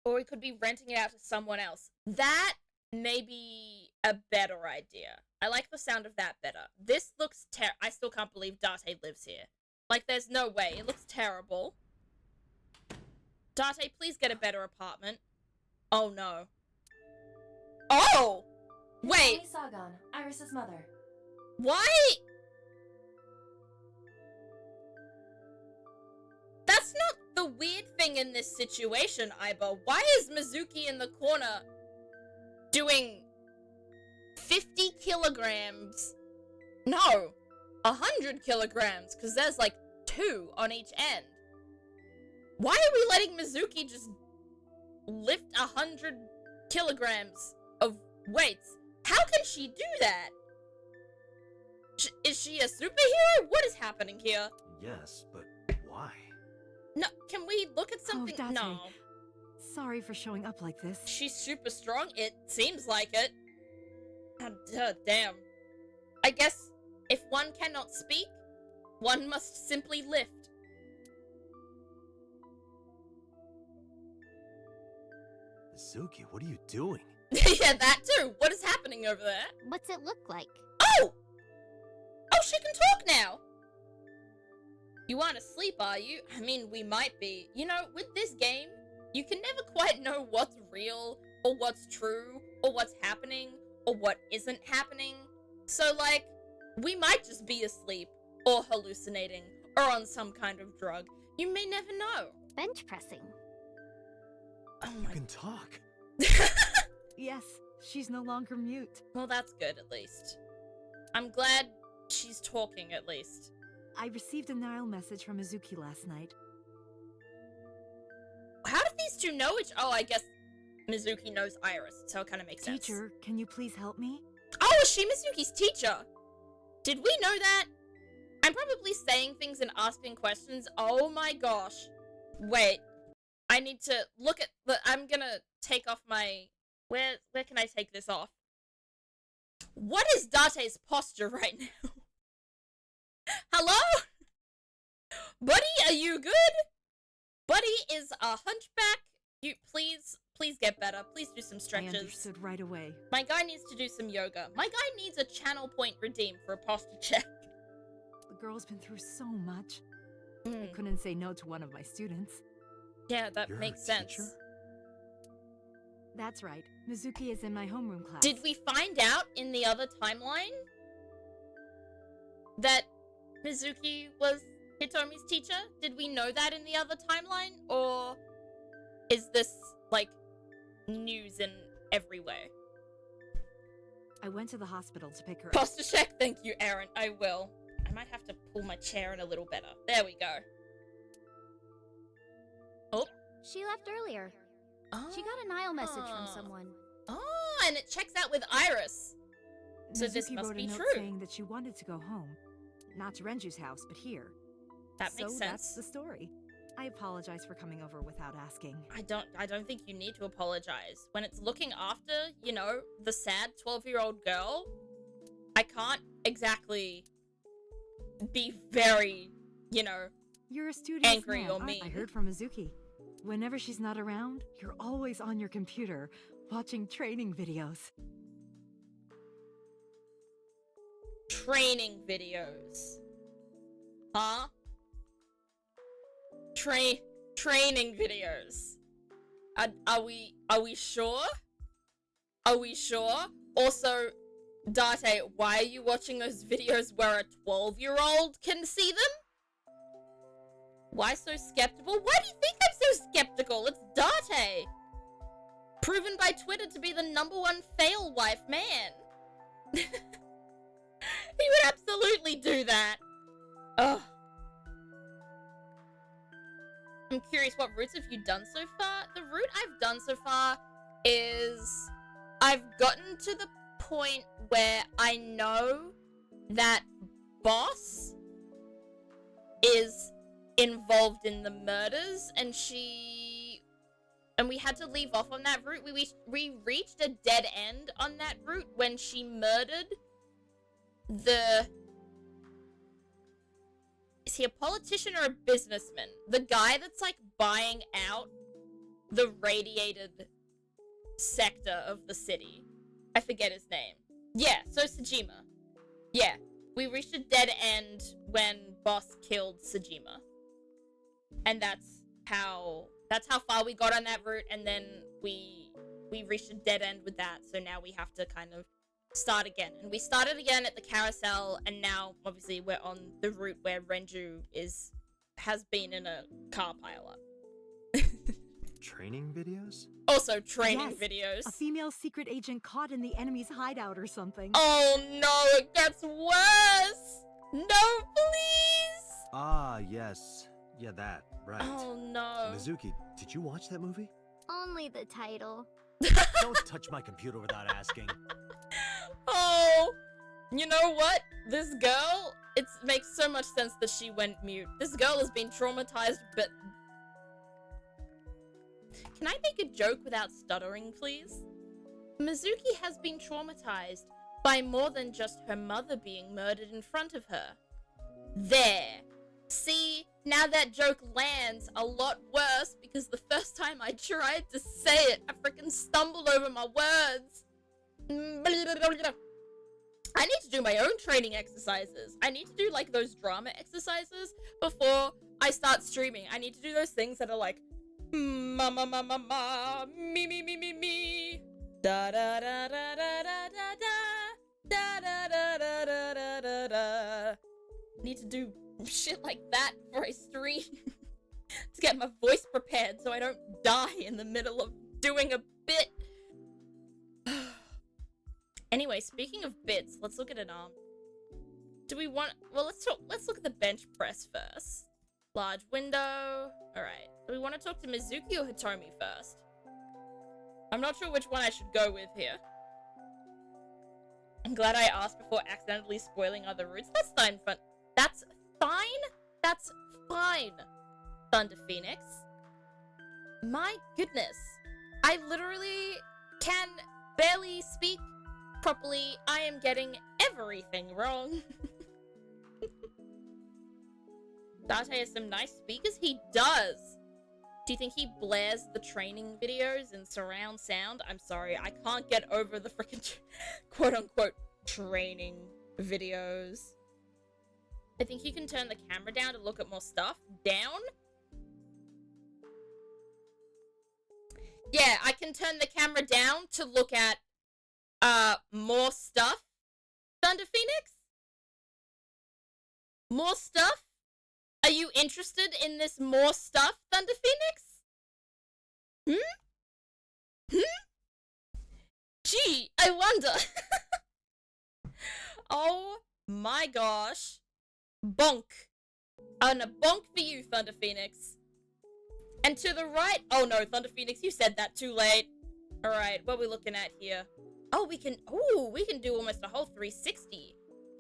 Speaker 1: Or we could be renting it out to someone else. That may be a better idea. I like the sound of that better. This looks I still can't believe Date lives here. Like, there's no way. It looks terrible. Date, please get a better apartment. Oh, no. Oh! Wait!
Speaker 2: It's Amy Sagan, Iris's mother.
Speaker 1: Why? That's not the weird thing in this situation, Aiba. Why is Mizuki in the corner doing 50 kilograms? No, 100 kilograms, because there's like 2 on each end. Why are we letting Mizuki just lift 100 kilograms of weights? How can she do that? Is she a superhero? What is happening here?
Speaker 4: Yes, but why?
Speaker 1: No, can we look at something?
Speaker 6: Date.
Speaker 1: No.
Speaker 6: Sorry for showing up like this.
Speaker 1: She's super strong. It seems like it. Damn. I guess if one cannot speak, one must simply lift.
Speaker 4: Mizuki, what are you doing?
Speaker 1: Yeah, that too. What is happening over there?
Speaker 3: What's it look like?
Speaker 1: Oh! Oh, she can talk now! You aren't asleep, are you? I mean, we might be. You know, with this game, you can never quite know what's real, or what's true, or what's happening, or what isn't happening. So, like, we might just be asleep, or hallucinating, or on some kind of drug. You may never know.
Speaker 3: Bench pressing.
Speaker 1: Oh
Speaker 4: You
Speaker 1: my...
Speaker 4: can talk.
Speaker 6: Yes, she's no longer mute.
Speaker 1: Well, that's good, at least. I'm glad she's talking, at least.
Speaker 6: I received a Nile message from Mizuki last night.
Speaker 1: How did these two know each... Oh, I guess Mizuki knows Iris, so it kind of makes sense.
Speaker 6: Teacher, can you please help me?
Speaker 1: Oh, is she Mizuki's teacher? Did we know that? I'm probably saying things and asking questions. Oh my gosh. Wait. I need to look at the... I'm gonna take off my... Where can I take this off? What is Date's posture right now? Hello? Buddy, are you good? Buddy is a hunchback. You please get better. Please do some
Speaker 6: I
Speaker 1: stretches.
Speaker 6: understood right away.
Speaker 1: My guy needs to do some yoga. My guy needs a channel point redeem for a posture check.
Speaker 6: The girl's been through so much. I
Speaker 1: Mm,
Speaker 6: couldn't say no to one of my students.
Speaker 1: yeah, that
Speaker 4: You're her
Speaker 1: makes sense.
Speaker 4: teacher?
Speaker 6: That's right. Mizuki is in my homeroom class.
Speaker 1: Did we find out in the other timeline that Mizuki was Hitomi's teacher? Did we know that in the other timeline? Or is this, like, news in every way?
Speaker 6: I went to the hospital to pick her up.
Speaker 1: Posture check, thank you, Aaron. I will. I might have to pull my chair in a little better. There we go. Oh.
Speaker 3: She left earlier. She got a Nile message from someone.
Speaker 1: Oh, and it checks out with Iris. So this
Speaker 6: Mizuki
Speaker 1: must
Speaker 6: wrote
Speaker 1: be
Speaker 6: a note
Speaker 1: true.
Speaker 6: saying that she wanted to go home. Not to Renju's house, but here.
Speaker 1: That makes
Speaker 6: So
Speaker 1: sense.
Speaker 6: that's the story. I apologize for coming over without asking.
Speaker 1: I don't think you need to apologize. When it's looking after, you know, the sad 12-year-old girl, I can't exactly be very, you know,
Speaker 6: You're a studious
Speaker 1: angry
Speaker 6: man,
Speaker 1: or
Speaker 6: aren't
Speaker 1: mean.
Speaker 6: I heard from Mizuki. Whenever she's not around, you're always on your computer, watching training videos.
Speaker 1: training videos. Huh? Training videos. Are we sure? Are we sure? Also, Date, why are you watching those videos where a 12-year-old can see them? Why so skeptical? Why do you think I'm so skeptical? It's Date! Proven by Twitter to be the #1 fail wife man. He would absolutely do that. Ugh. I'm curious, what routes have you done so far? The route I've done so far is I've gotten to the point where I know that boss is involved in the murders, and we had to leave off on that route. We reached a dead end on that route when she murdered is he a politician or a businessman? The guy that's like buying out the radiated sector of the city. I forget his name. Yeah, so Sejima. Yeah, we reached a dead end when Boss killed Sejima. And that's how far we got on that route, and then we reached a dead end with that, so now we have to kind of start again. And we started again at the carousel, and now obviously we're on the route where Renju has been in a car pileup.
Speaker 4: Training videos?
Speaker 1: Also training
Speaker 6: Yes,
Speaker 1: videos.
Speaker 6: A female secret agent caught in the enemy's hideout or something.
Speaker 1: Oh no, it gets worse! No, please!
Speaker 4: Ah, yes. Yeah, that. Right.
Speaker 1: Oh no.
Speaker 4: Mizuki, did you watch that movie?
Speaker 3: Only the title.
Speaker 4: Don't touch my computer without asking.
Speaker 1: Oh, you know what? This girl, it makes so much sense that she went mute. This girl has been traumatized, but... Can I make a joke without stuttering, please? Mizuki has been traumatized by more than just her mother being murdered in front of her. There. See, now that joke lands a lot worse because the first time I tried to say it, I freaking stumbled over my words. I need to do my own training exercises. I need to do like those drama exercises before I start streaming. I need to do those things that are like ma ma ma ma ma me me me me me da da da da da da da da da da da da da da. Need to do shit like that before I stream to get my voice prepared so I don't die in the middle of doing a bit. Anyway, speaking of bits, let's look at an arm. Do we want... Well, let's look at the bench press first. Large window. Alright. Do we want to talk to Mizuki or Hitomi first? I'm not sure which one I should go with here. I'm glad I asked before accidentally spoiling other routes. That's fine. That's fine? That's fine, Thunder Phoenix. My goodness. I literally can barely speak properly. I am getting everything wrong. Date has some nice speakers. He does. Do you think he blares the training videos in surround sound? I'm sorry, I can't get over the freaking quote-unquote training videos. I think you can turn the camera down to look at more stuff. Down? Yeah, I can turn the camera down to look at more stuff. Thunder Phoenix? More stuff? Are you interested in this more stuff, Thunder Phoenix? Gee, I wonder. Oh my gosh. Bonk. And a bonk for you, Thunder Phoenix. And to the right... Oh no, Thunder Phoenix, you said that too late. Alright, what are we looking at here? Oh, we can do almost a whole 360.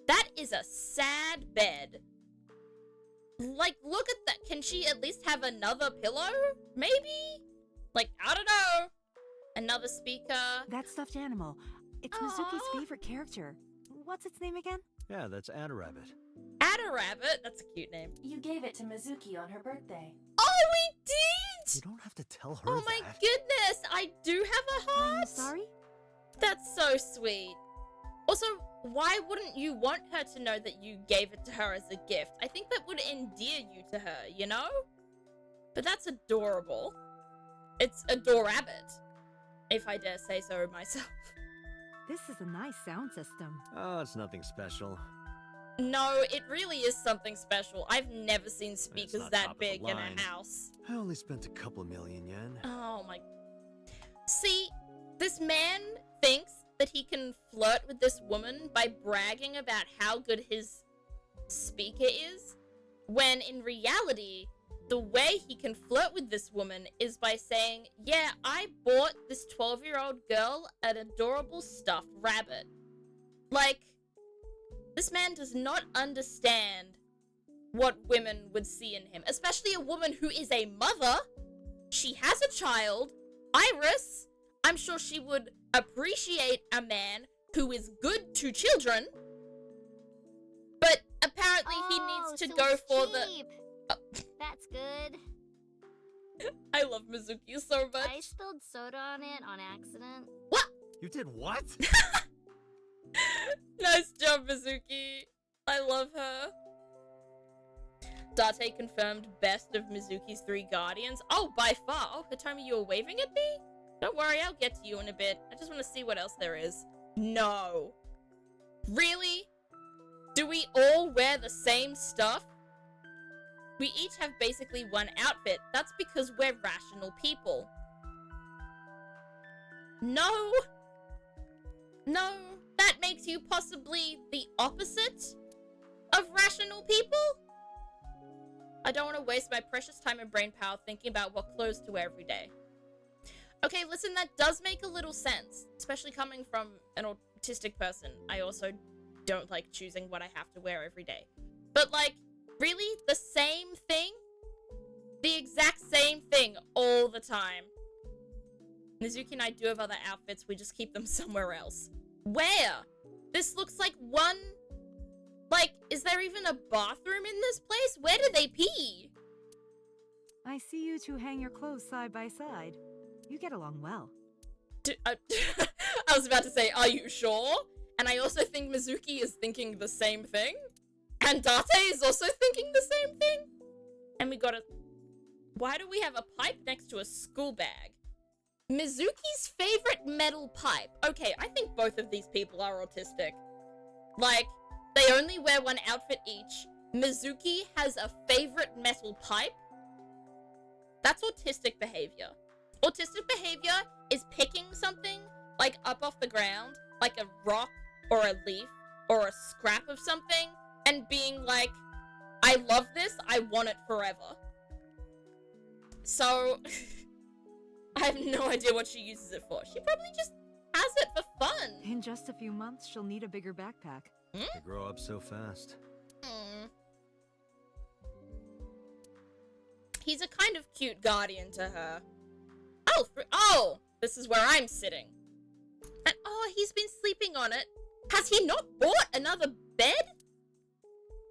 Speaker 1: That is a sad bed. Like, look at that. Can she at least have another pillow? Maybe? Like, I don't know. Another speaker.
Speaker 6: That stuffed animal. It's Mizuki's favorite character. What's its name again?
Speaker 4: Yeah, that's Adarabbit.
Speaker 1: Adarabbit? That's a cute name.
Speaker 2: You gave it to Mizuki on her birthday.
Speaker 1: Oh, we did!
Speaker 4: You don't have to tell her
Speaker 1: Oh my
Speaker 4: that.
Speaker 1: goodness, I do have a heart.
Speaker 6: I'm sorry?
Speaker 1: That's so sweet. Also, why wouldn't you want her to know that you gave it to her as a gift? I think that would endear you to her, you know? But that's adorable. It's adorabbit, if I dare say so myself.
Speaker 6: This is a nice sound system.
Speaker 4: Oh, it's nothing special.
Speaker 1: No, it really is something special. I've never seen speakers
Speaker 4: not
Speaker 1: that
Speaker 4: top of the
Speaker 1: big in
Speaker 4: line.
Speaker 1: a house.
Speaker 4: I only spent a couple million yen.
Speaker 1: Oh my... See, this man thinks that he can flirt with this woman by bragging about how good his speaker is, when in reality, the way he can flirt with this woman is by saying, yeah, I bought this 12-year-old girl an adorable stuffed rabbit. Like, this man does not understand what women would see in him, especially a woman who is a mother. She has a child, Iris. I'm sure she would appreciate a man who is good to children. But apparently he needs to
Speaker 3: so
Speaker 1: go
Speaker 3: it's
Speaker 1: for
Speaker 3: cheap. That's good.
Speaker 1: I love Mizuki so much.
Speaker 3: I spilled soda on it on accident.
Speaker 1: What?
Speaker 4: You did what?
Speaker 1: Nice job, Mizuki. I love her. Date confirmed best of Mizuki's 3 guardians. Oh, by far. Oh, Hitomi, you were waving at me? Don't worry, I'll get to you in a bit. I just want to see what else there is. No. Really? Do we all wear the same stuff? We each have basically one outfit. That's because we're rational people. No. No, that makes you possibly the opposite of rational people? I don't want to waste my precious time and brain power thinking about what clothes to wear every day. Okay, listen, that does make a little sense, especially coming from an autistic person. I also don't like choosing what I have to wear every day. But, like, really? The same thing? The exact same thing all the time. Mizuki and I do have other outfits, we just keep them somewhere else. Where? This looks like one... Like, is there even a bathroom in this place? Where do they pee?
Speaker 6: I see you two hang your clothes side by side. You get along well.
Speaker 1: I was about to say, are you sure? And I also think Mizuki is thinking the same thing. And Date is also thinking the same thing. And we got a... Why do we have a pipe next to a school bag? Mizuki's favorite metal pipe. Okay, I think both of these people are autistic. Like, they only wear one outfit each. Mizuki has a favorite metal pipe. That's autistic behavior. Autistic behavior is picking something, like, up off the ground, like a rock or a leaf or a scrap of something, and being like, I love this, I want it forever. So, I have no idea what she uses it for. She probably just has it for fun.
Speaker 6: In just a few months, she'll need a bigger backpack.
Speaker 4: They grow up so fast.
Speaker 1: He's a kind of cute guardian to her. Oh, this is where I'm sitting. And oh, he's been sleeping on it. Has he not bought another bed?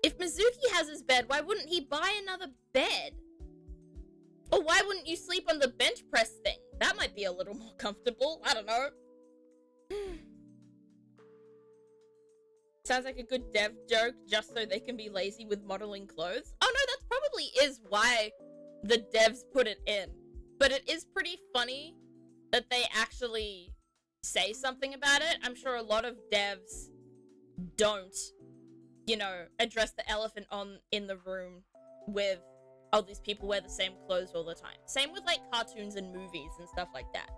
Speaker 1: If Mizuki has his bed, why wouldn't he buy another bed? Or why wouldn't you sleep on the bench press thing? That might be a little more comfortable. I don't know. Sounds like a good dev joke, just so they can be lazy with modeling clothes. Oh no, that probably is why the devs put it in. But it is pretty funny that they actually say something about it. I'm sure a lot of devs don't, you know, address the elephant in the room with, oh, these people wear the same clothes all the time. Same with, like, cartoons and movies and stuff like that.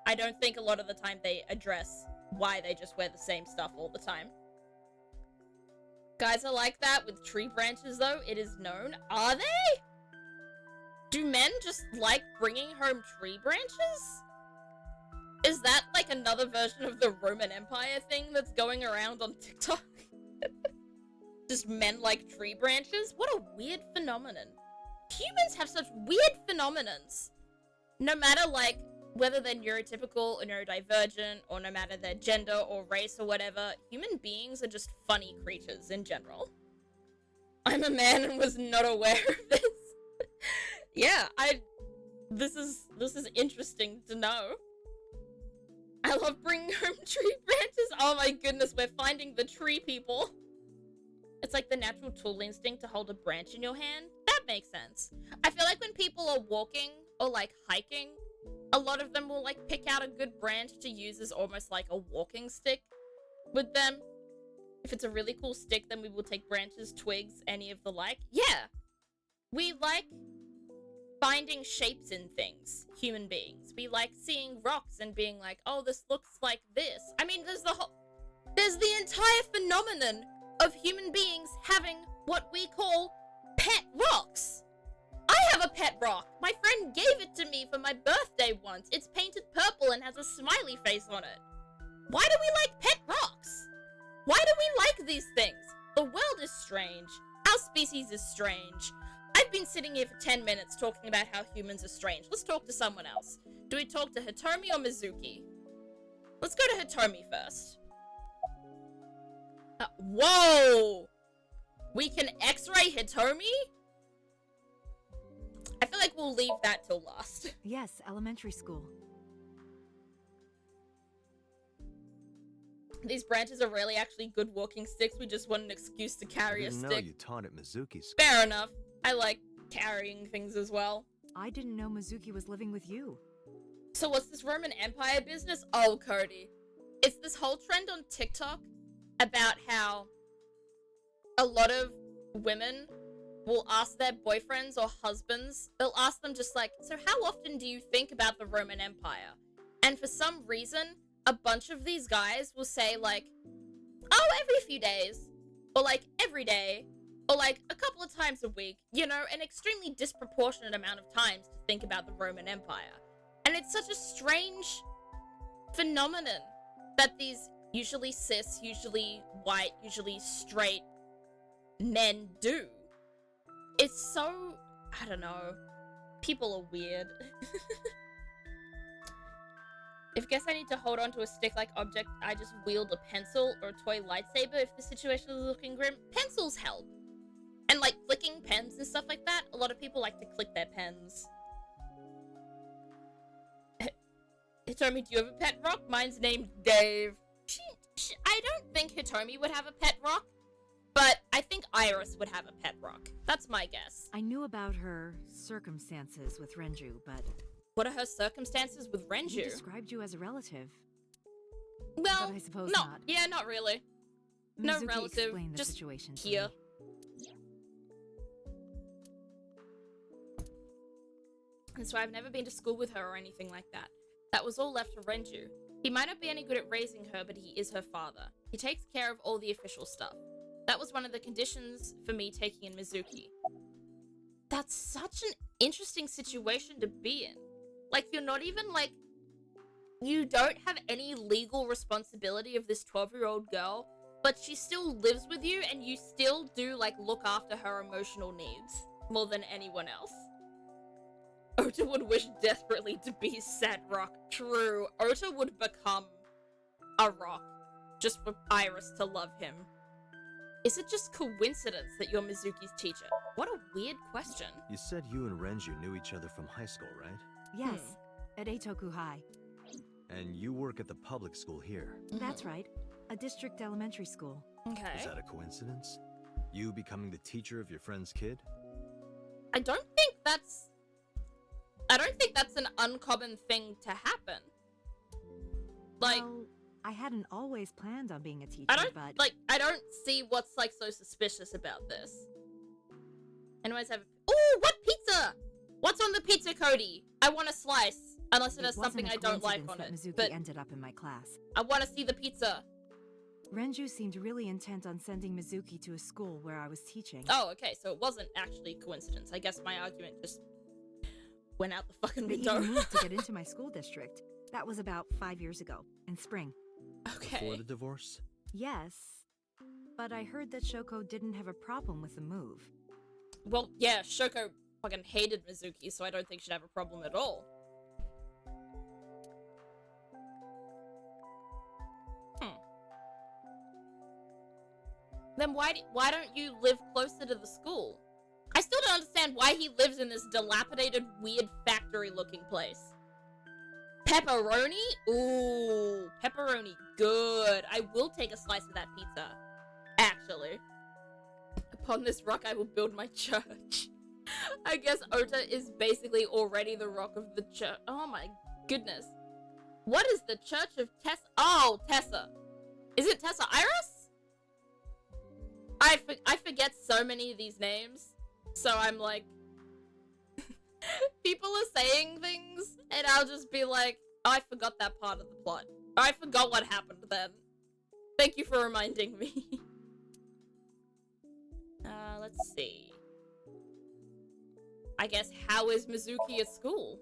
Speaker 1: I don't think a lot of the time they address why they just wear the same stuff all the time. Guys are like that with tree branches, though. It is known. Are they? Do men just like bringing home tree branches? Is that like another version of the Roman Empire thing that's going around on TikTok? Just men like tree branches? What a weird phenomenon. Humans have such weird phenomenons. No matter, like, whether they're neurotypical or neurodivergent, or no matter their gender or race or whatever, human beings are just funny creatures in general. I'm a man and was not aware of this. Yeah, this is interesting to know. I love bringing home tree branches. Oh my goodness, we're finding the tree people. It's like the natural tool instinct to hold a branch in your hand. That makes sense. I feel like when people are walking or like hiking, a lot of them will like pick out a good branch to use as almost like a walking stick with them. If it's a really cool stick, then we will take branches, twigs, any of the like. Yeah. We like finding shapes in things, human beings. We like seeing rocks and being like, oh, this looks like this. I mean, there's the entire phenomenon of human beings having what we call pet rocks. I have a pet rock. My friend gave it to me for my birthday once. It's painted purple and has a smiley face on it. Why do we like pet rocks? Why do we like these things? The world is strange. Our species is strange. I've been sitting here for 10 minutes talking about how humans are strange. Let's talk to someone else. Do we talk to Hitomi or Mizuki? Let's go to Hitomi first. Whoa! We can X-ray Hitomi? I feel like we'll leave that till last.
Speaker 6: Yes, elementary school.
Speaker 1: These branches are really actually good walking sticks. We just want an excuse to carry a
Speaker 4: Didn't know
Speaker 1: stick.
Speaker 4: you taught at Mizuki's.
Speaker 1: Fair enough. I like carrying things as well.
Speaker 6: I didn't know Mizuki was living with you.
Speaker 1: So what's this Roman Empire business? Oh, Cody. It's this whole trend on TikTok about how a lot of women will ask their boyfriends or husbands, they'll ask them just like, so how often do you think about the Roman Empire? And for some reason, a bunch of these guys will say like, oh, every few days, or like every day, or like a couple of times a week, you know, an extremely disproportionate amount of times to think about the Roman Empire. And it's such a strange phenomenon that these usually cis, usually white, usually straight men do. It's so, I don't know, people are weird. If guess I need to hold on to a stick-like object, I just wield a pencil or a toy lightsaber if the situation is looking grim. Pencils help. And like clicking pens and stuff like that, a lot of people like to click their pens. Hitomi, do you have a pet rock? Mine's named Dave. I don't think Hitomi would have a pet rock, but I think Iris would have a pet rock. That's my guess.
Speaker 6: I knew about her circumstances with Renju, but
Speaker 1: What are her circumstances with
Speaker 6: he
Speaker 1: Renju?
Speaker 6: described you as a relative.
Speaker 1: Well,
Speaker 6: But I suppose
Speaker 1: no,
Speaker 6: not.
Speaker 1: yeah, not really. No
Speaker 6: Mizuki
Speaker 1: relative,
Speaker 6: explained the
Speaker 1: just
Speaker 6: situation to
Speaker 1: here.
Speaker 6: me.
Speaker 1: And so I've never been to school with her or anything like that. That was all left to Renju. He might not be any good at raising her, but he is her father. He takes care of all the official stuff. That was one of the conditions for me taking in Mizuki. That's such an interesting situation to be in. Like, you're not even, like... You don't have any legal responsibility of this 12-year-old girl, but she still lives with you, and you still do, like, look after her emotional needs more than anyone else. Ota would wish desperately to be said rock. True. Ota would become a rock just for Iris to love him. Is it just coincidence that you're Mizuki's teacher? What a weird question.
Speaker 4: You said you and Renju knew each other from high school, right?
Speaker 6: Yes, at Eitoku High.
Speaker 4: And you work at the public school here.
Speaker 6: That's right. A district elementary school.
Speaker 1: Okay.
Speaker 4: Is that a coincidence? You becoming the teacher of your friend's kid?
Speaker 1: I don't think that's an uncommon thing to happen. Like,
Speaker 6: Well, I hadn't always planned on being a teacher, but
Speaker 1: I don't see what's, like, so suspicious about this. Anyways, ooh, what pizza? What's on the pizza, Cody? I want a slice. Unless it has something I don't like on it.
Speaker 6: Mizuki
Speaker 1: But
Speaker 6: ended up in my class.
Speaker 1: I want to see the pizza.
Speaker 6: Renju seemed really intent on sending Mizuki to a school where I was teaching.
Speaker 1: Oh, okay, so it wasn't actually coincidence. I guess my argument just went out the fucking
Speaker 6: They
Speaker 1: window.
Speaker 6: even moved to get into my school district. That was about 5 years ago, in spring.
Speaker 1: Okay.
Speaker 4: Before the divorce?
Speaker 6: Yes, but I heard that Shoko didn't have a problem with the move.
Speaker 1: Well, yeah, Shoko fucking hated Mizuki, so I don't think she'd have a problem at all. Then why don't you live closer to the school? I still don't understand why he lives in this dilapidated, weird factory-looking place. Pepperoni? Ooh, pepperoni, good. I will take a slice of that pizza, actually. Upon this rock, I will build my church. I guess Ota is basically already the rock of the church. Oh my goodness. What is the Church of Tessa? Oh, Tessa. Is it Tessa Iris? I forget so many of these names, so I'm like, people are saying things, and I'll just be like, oh, I forgot that part of the plot. Or I forgot what happened then. Thank you for reminding me. Let's see. I guess, how is Mizuki at school?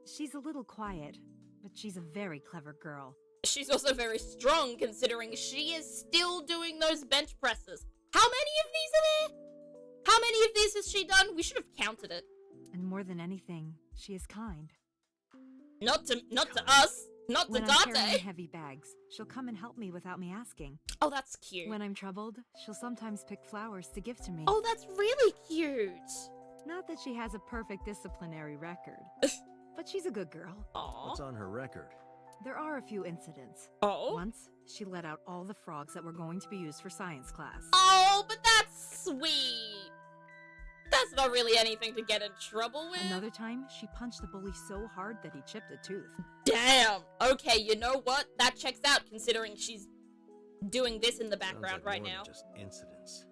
Speaker 6: She's a little quiet, but she's a very clever girl.
Speaker 1: She's also very strong, considering she is still doing those bench presses. How many of these are there? of these has she done? We should have counted it.
Speaker 6: And more than anything, she is kind.
Speaker 1: Not to us. Not to
Speaker 6: When I'm carrying
Speaker 1: Dante.
Speaker 6: heavy bags, she'll come and help me without me asking.
Speaker 1: Oh, that's cute.
Speaker 6: When I'm troubled, she'll sometimes pick flowers to give to me.
Speaker 1: Oh, that's really cute.
Speaker 6: Not that she has a perfect disciplinary record, but she's a good girl.
Speaker 1: Aw.
Speaker 4: What's on her record?
Speaker 6: There are a few incidents.
Speaker 1: Oh.
Speaker 6: Once, she let out all the frogs that were going to be used for science class.
Speaker 1: Oh, but that's sweet. That's not really anything to get in trouble with.
Speaker 6: Another time, she punched a bully so hard that he chipped a tooth.
Speaker 1: Damn. Okay, you know what? That checks out considering she's doing this in the
Speaker 4: Sounds
Speaker 1: background
Speaker 4: like
Speaker 1: right
Speaker 4: more than
Speaker 1: now.
Speaker 4: just incidents.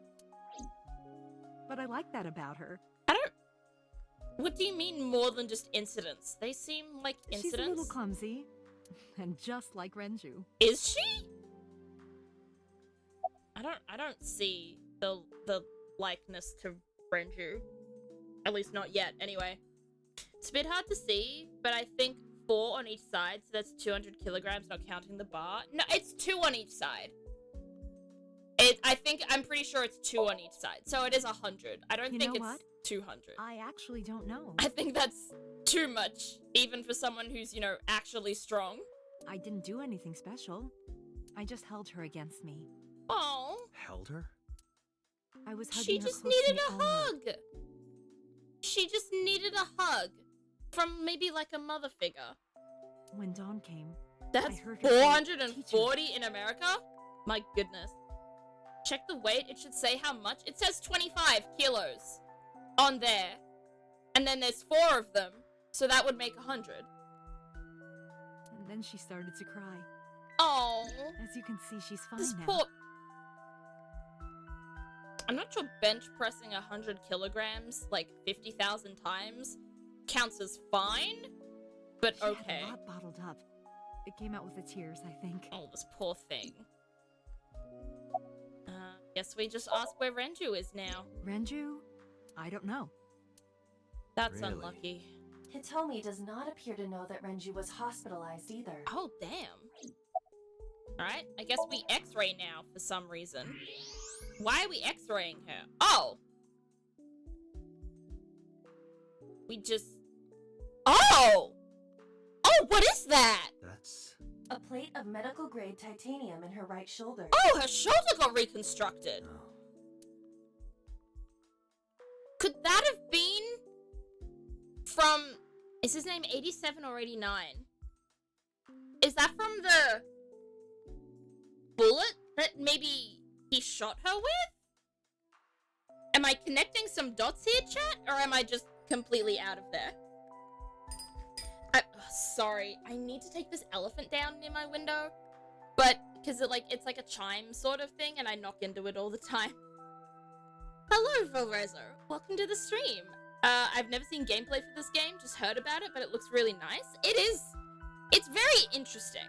Speaker 6: But I like that about her.
Speaker 1: I don't... What do you mean more than just incidents? They seem like
Speaker 6: She's
Speaker 1: incidents.
Speaker 6: a little clumsy, and just like Renju.
Speaker 1: Is she? I don't see the likeness to Renju. At least not yet, anyway. It's a bit hard to see, but I think 4 on each side, so that's 200 kilograms, not counting the bar. No, it's 2 on each side. I'm pretty sure it's 2 on each side, so it is 100. I don't
Speaker 6: You
Speaker 1: think
Speaker 6: know
Speaker 1: it's
Speaker 6: what?
Speaker 1: 200.
Speaker 6: I actually don't know.
Speaker 1: I think that's too much, even for someone who's, you know, actually strong.
Speaker 6: I didn't do anything special. I just held her against me.
Speaker 1: Oh,
Speaker 4: Held her?
Speaker 6: I was hugging
Speaker 1: she
Speaker 6: her
Speaker 1: just
Speaker 6: close to
Speaker 1: needed
Speaker 6: me
Speaker 1: a
Speaker 6: all night.
Speaker 1: hug. She just needed a hug from maybe like a mother figure.
Speaker 6: When dawn came,
Speaker 1: That's
Speaker 6: heard her say,
Speaker 1: 440 in America? My goodness. Check the weight. It should say how much. It says 25 kilos on there. And then there's 4 of them. So that would make 100.
Speaker 6: and then she started to cry.
Speaker 1: Oh,
Speaker 6: As you can see, she's fine
Speaker 1: this
Speaker 6: now.
Speaker 1: poor... I'm not sure bench pressing 100 kilograms, like 50,000 times, counts as fine, but
Speaker 6: She
Speaker 1: okay.
Speaker 6: had a lot bottled up. It came out with the tears, I think.
Speaker 1: Oh, this poor thing. Guess we just ask where Renju is now.
Speaker 6: Renju? I don't know.
Speaker 1: That's
Speaker 4: Really?
Speaker 1: unlucky.
Speaker 2: Hitomi does not appear to know that Renju was hospitalized either.
Speaker 1: Oh, damn. Alright, I guess we x-ray now for some reason. Why are we x-raying her? Oh! We just... Oh! Oh, what is that?
Speaker 4: That's...
Speaker 2: A plate of medical grade titanium in her right shoulder.
Speaker 1: Oh, her shoulder got reconstructed.
Speaker 4: Oh.
Speaker 1: Could that have been from... Is his name 87 or 89? Is that from the bullet that maybe he shot her with? Am I connecting some dots here, chat? Or am I just completely out of there? Sorry, I need to take this elephant down near my window. But, because it's like a chime sort of thing, and I knock into it all the time. Hello, Valrezo. Welcome to the stream. I've never seen gameplay for this game, just heard about it, but it looks really nice. It's very interesting.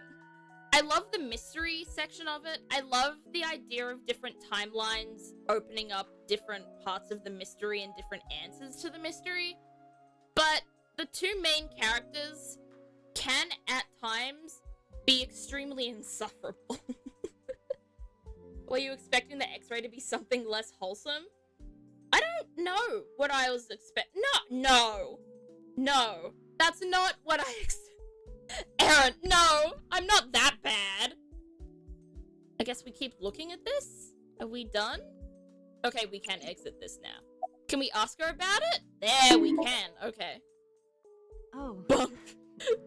Speaker 1: I love the mystery section of it. I love the idea of different timelines opening up different parts of the mystery and different answers to the mystery. But the 2 main characters can, at times, be extremely insufferable. Were you expecting the X-ray to be something less wholesome? I don't know what I was expecting. No. That's not what I Aaron, no! I'm not that bad! I guess we keep looking at this? Are we done? Okay, we can exit this now. Can we ask her about it? There, we can. Okay.
Speaker 6: Oh,
Speaker 1: Bump.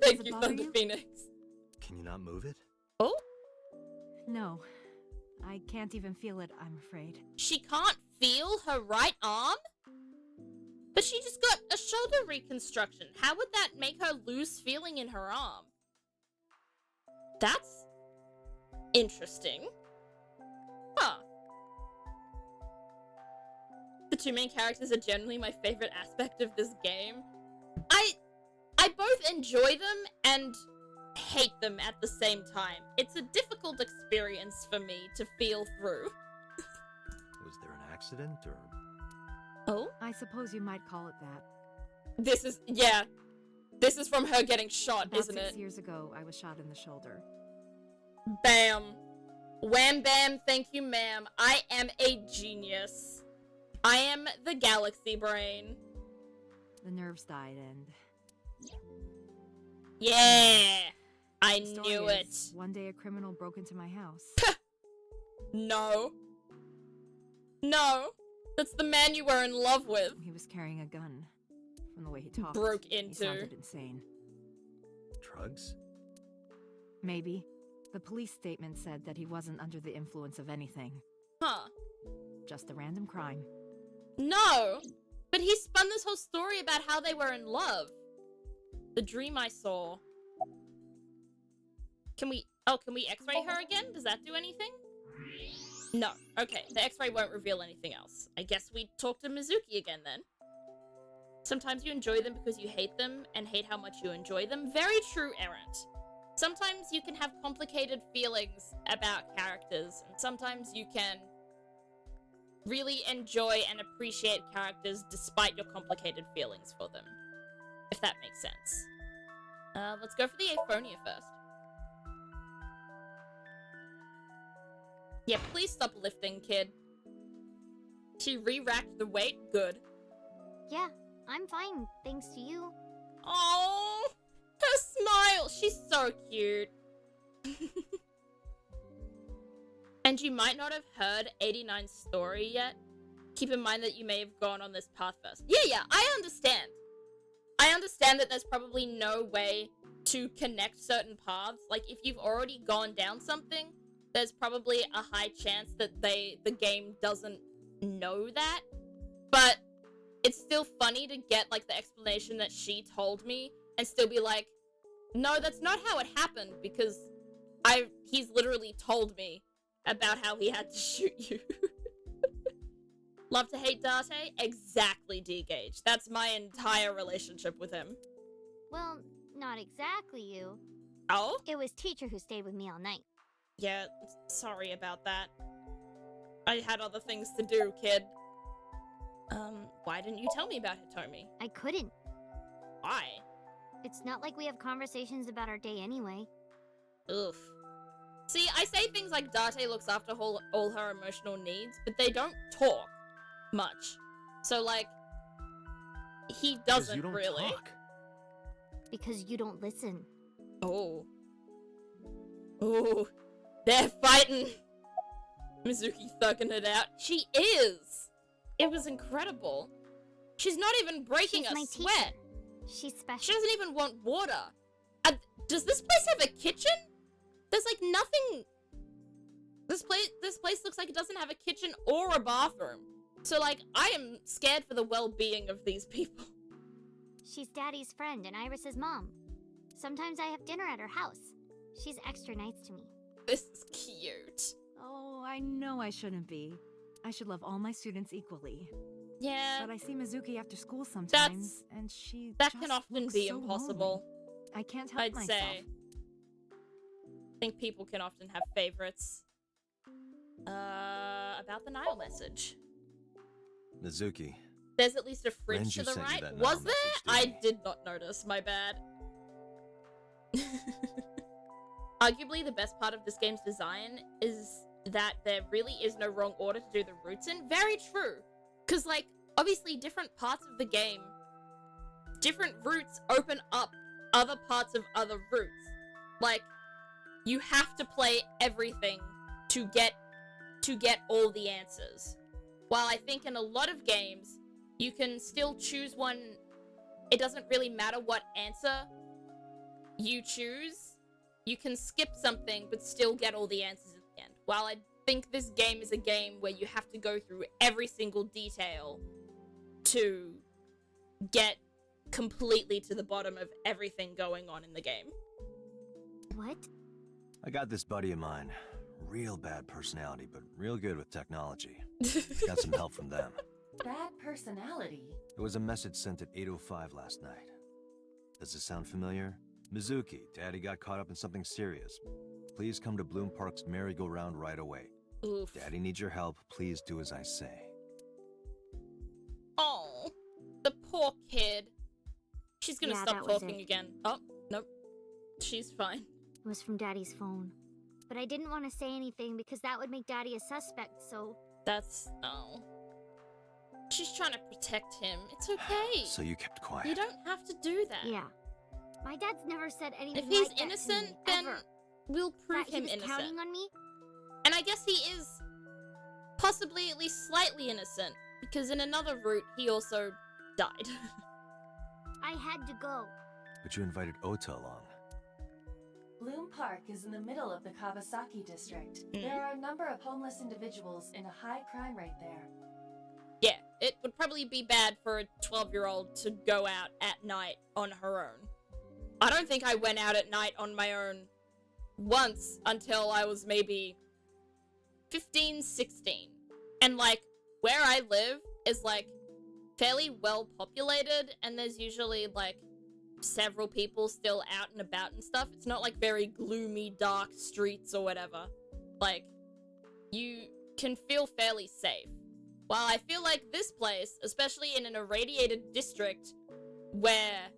Speaker 1: Thank
Speaker 6: it
Speaker 1: you,
Speaker 6: bother
Speaker 1: Thunder
Speaker 6: you?
Speaker 1: Phoenix.
Speaker 4: Can you not move it?
Speaker 1: Oh?
Speaker 6: no. I can't even feel it, I'm afraid.
Speaker 1: She can't feel her right arm? But she just got a shoulder reconstruction. How would that make her lose feeling in her arm? That's interesting. Huh. The 2 main characters are generally my favorite aspect of this game. I both enjoy them and hate them at the same time. It's a difficult experience for me to feel through.
Speaker 4: Was there an accident, or...
Speaker 1: Oh?
Speaker 6: I suppose you might call it that.
Speaker 1: This is from her getting shot,
Speaker 6: About
Speaker 1: isn't
Speaker 6: 6
Speaker 1: it?
Speaker 6: years ago, I was shot in the shoulder.
Speaker 1: Bam. Wham bam, thank you ma'am. I am a genius. I am the galaxy brain.
Speaker 6: The nerves died, and
Speaker 1: Yeah! I
Speaker 6: the story
Speaker 1: knew it.
Speaker 6: is, one day a criminal broke into my house.
Speaker 1: No. No. That's the man you were in love with.
Speaker 6: He was carrying a gun. From the way he talked,
Speaker 1: Broke
Speaker 6: he
Speaker 1: into.
Speaker 6: sounded insane.
Speaker 4: Drugs?
Speaker 6: Maybe. The police statement said that he wasn't under the influence of anything.
Speaker 1: Huh.
Speaker 6: Just a random crime.
Speaker 1: No! But he spun this whole story about how they were in love. The dream I saw. Can we x-ray her again? Does that do anything? No. Okay, the x-ray won't reveal anything else. I guess we talk to Mizuki again then. Sometimes you enjoy them because you hate them, and hate how much you enjoy them. Very true, Errant. Sometimes you can have complicated feelings about characters, and sometimes you can really enjoy and appreciate characters despite your complicated feelings for them. If that makes sense. Let's go for the Aphonia first. Yeah, please stop lifting, kid. She re-racked the weight. Good.
Speaker 3: Yeah, I'm fine, thanks to you.
Speaker 1: Oh, her smile. She's so cute. And you might not have heard 89's story yet. Keep in mind that you may have gone on this path first. Yeah, I understand. I understand that there's probably no way to connect certain paths. Like, if you've already gone down something, there's probably a high chance that the game doesn't know that. But it's still funny to get, like, the explanation that she told me and still be like, no, that's not how it happened, because he's literally told me about how he had to shoot you. Love to hate Date? Exactly, D-Gage. That's my entire relationship with him.
Speaker 3: Well, not exactly you.
Speaker 1: Oh?
Speaker 3: It was teacher who stayed with me all night.
Speaker 1: Yeah, sorry about that. I had other things to do, kid. Why didn't you tell me about Hitomi?
Speaker 3: I couldn't.
Speaker 1: Why?
Speaker 3: It's not like we have conversations about our day anyway.
Speaker 1: Oof. See, I say things like Date looks after all her emotional needs, but they don't talk much. So, like, he doesn't
Speaker 4: you don't
Speaker 1: really.
Speaker 4: Talk.
Speaker 3: Because you don't listen.
Speaker 1: Oh. Oh. They're fighting. Mizuki thugging it out. She is. It was incredible. She's not even breaking
Speaker 3: She's
Speaker 1: a
Speaker 3: my
Speaker 1: sweat.
Speaker 3: teacher. She's special.
Speaker 1: She doesn't even want water. Does this place have a kitchen? There's like nothing. This place looks like it doesn't have a kitchen or a bathroom. So like, I am scared for the well-being of these people.
Speaker 3: She's Daddy's friend and Iris's mom. Sometimes I have dinner at her house. She's extra nice to me.
Speaker 1: This is cute.
Speaker 6: Oh, I know I shouldn't be. I should love all my students equally.
Speaker 1: Yeah.
Speaker 6: But I see Mizuki after school sometimes, and
Speaker 1: That
Speaker 6: just
Speaker 1: can often
Speaker 6: looks
Speaker 1: be
Speaker 6: so
Speaker 1: impossible.
Speaker 6: lonely. I can't help
Speaker 1: I'd
Speaker 6: myself.
Speaker 1: say. I think people can often have favorites. About the Nile message.
Speaker 4: Mizuki.
Speaker 1: There's at least a fridge
Speaker 4: Renju
Speaker 1: to the
Speaker 4: sent you
Speaker 1: right.
Speaker 4: that
Speaker 1: Was
Speaker 4: Nile
Speaker 1: there?
Speaker 4: message, didn't
Speaker 1: I did not notice. My bad. Arguably, the best part of this game's design is that there really is no wrong order to do the routes in. Very true. Because, like, obviously different parts of the game, different routes open up other parts of other routes. Like, you have to play everything to get all the answers. While I think in a lot of games, you can still choose one. It doesn't really matter what answer you choose. You can skip something, but still get all the answers at the end. While I think this game is a game where you have to go through every single detail to get completely to the bottom of everything going on in the game.
Speaker 3: What?
Speaker 4: I got this buddy of mine. Real bad personality, but real good with technology. Got some help from them.
Speaker 2: Bad personality.
Speaker 4: There was a message sent at 8:05 last night. Does this sound familiar? Mizuki, Daddy got caught up in something serious. Please come to Bloom Park's merry-go-round right away.
Speaker 1: Oof.
Speaker 4: Daddy needs your help. Please do as I say.
Speaker 1: Oh, the poor kid. She's gonna
Speaker 3: Yeah,
Speaker 1: stop
Speaker 3: that was
Speaker 1: talking
Speaker 3: it.
Speaker 1: again. Oh, nope. She's fine.
Speaker 3: It was from Daddy's phone. But I didn't want to say anything because that would make Daddy a suspect, so...
Speaker 1: That's... oh. She's trying to protect him. It's okay.
Speaker 4: So you kept quiet.
Speaker 1: You don't have to do that.
Speaker 3: Yeah. My dad's never said anything
Speaker 1: If he's
Speaker 3: like that
Speaker 1: innocent,
Speaker 3: to me,
Speaker 1: then
Speaker 3: ever.
Speaker 1: we'll prove
Speaker 3: That he
Speaker 1: him
Speaker 3: was
Speaker 1: innocent.
Speaker 3: counting on me?
Speaker 1: And I guess he is possibly at least slightly innocent, because in another route, he also died.
Speaker 3: I had to go.
Speaker 4: But you invited Ota along.
Speaker 2: Bloom Park is in the middle of the Kawasaki district.
Speaker 1: Mhm.
Speaker 2: There are a number of homeless individuals in a high crime rate there.
Speaker 1: Yeah, it would probably be bad for a 12-year-old to go out at night on her own. I don't think I went out at night on my own once until I was maybe 15, 16. And, like, where I live is, like, fairly well populated, and there's usually, like, several people still out and about and stuff. It's not, like, very gloomy, dark streets or whatever. Like, you can feel fairly safe. While I feel like this place, especially in an irradiated district where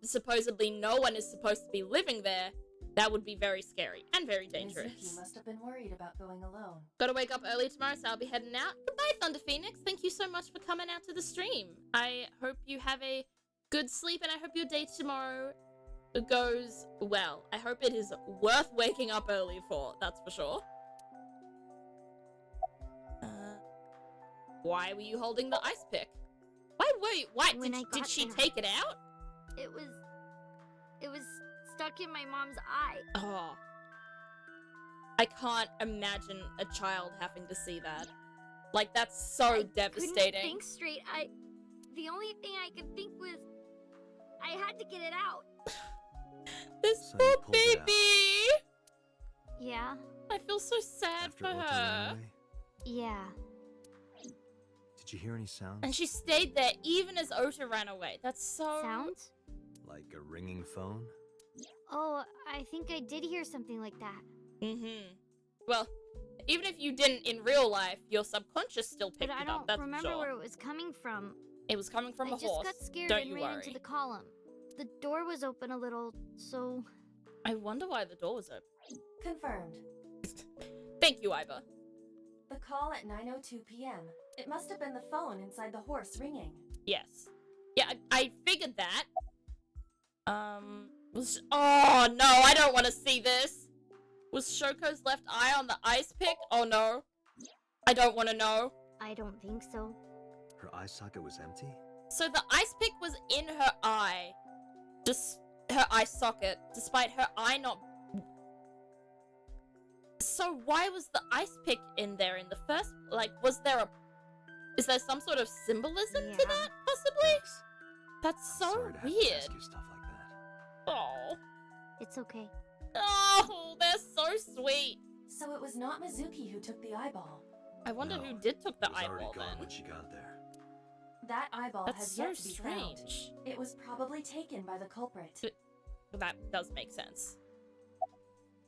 Speaker 1: supposedly no one is supposed to be living there, that would be very scary and very dangerous.
Speaker 2: Mizuki must have been worried about going alone.
Speaker 1: Gotta wake up early tomorrow, so I'll be heading out. Goodbye, Thunder Phoenix. Thank you so much for coming out to the stream. I hope you have a good sleep, and I hope your day tomorrow goes well. I hope it is worth waking up early for, that's for sure. Why were you holding the ice pick? Why
Speaker 3: When I
Speaker 1: did
Speaker 3: got
Speaker 1: she
Speaker 3: there.
Speaker 1: take it out?
Speaker 3: It was stuck in my mom's eye.
Speaker 1: Oh. I can't imagine a child having to see that. Like, that's so
Speaker 3: I
Speaker 1: devastating.
Speaker 3: couldn't think straight. The only thing I could think was I had to get it out.
Speaker 1: This
Speaker 4: So you
Speaker 1: poor
Speaker 4: pulled it out.
Speaker 1: baby!
Speaker 3: Yeah.
Speaker 1: I feel so sad
Speaker 4: After
Speaker 1: for
Speaker 4: Ota
Speaker 1: her.
Speaker 4: ran away?
Speaker 3: Yeah.
Speaker 4: Did you hear any sounds?
Speaker 1: And she stayed there even as Ota ran away. That's so...
Speaker 3: Sounds?
Speaker 4: Like a ringing phone?
Speaker 3: Oh, I think I did hear something like that.
Speaker 1: Mm-hmm. Well, even if you didn't in real life, your subconscious still picked
Speaker 3: But I
Speaker 1: it up,
Speaker 3: don't
Speaker 1: that's for
Speaker 3: remember
Speaker 1: sure.
Speaker 3: where it was coming from.
Speaker 1: It was coming from
Speaker 3: I
Speaker 1: a
Speaker 3: just
Speaker 1: horse.
Speaker 3: got scared
Speaker 1: Don't
Speaker 3: and
Speaker 1: you
Speaker 3: ran
Speaker 1: worry.
Speaker 3: into the column. The door was open a little, so...
Speaker 1: I wonder why the door was open.
Speaker 2: Confirmed.
Speaker 1: Thank you, Iva.
Speaker 2: The call at 9:02 p.m. It must have been the phone inside the horse ringing.
Speaker 1: Yes. Yeah, I figured that. Oh no, I don't want to see this. Was Shoko's left eye on the ice pick? Oh no. I don't want to know.
Speaker 3: I don't think so.
Speaker 4: Her eye socket was empty?
Speaker 1: So the ice pick was in her eye. Her eye socket, despite her eye not... So why was the ice pick in there in the first... Like, was there a... Is there some sort of symbolism to
Speaker 3: Yeah.
Speaker 1: that, possibly?
Speaker 4: Thanks.
Speaker 1: That's
Speaker 4: I'm
Speaker 1: so
Speaker 4: sorry to have to
Speaker 1: weird.
Speaker 4: ask you stuff like that.
Speaker 1: Oh.
Speaker 3: It's okay.
Speaker 1: Oh, they're so sweet.
Speaker 2: So it was not Mizuki who took the eyeball.
Speaker 1: I wonder
Speaker 4: No,
Speaker 1: who did took the
Speaker 4: It was already
Speaker 1: eyeball
Speaker 4: gone
Speaker 1: then.
Speaker 4: when she got there.
Speaker 2: That eyeball
Speaker 1: That's
Speaker 2: has
Speaker 1: so
Speaker 2: yet to be found.
Speaker 1: strange.
Speaker 2: It was probably taken by the culprit.
Speaker 1: That does make sense.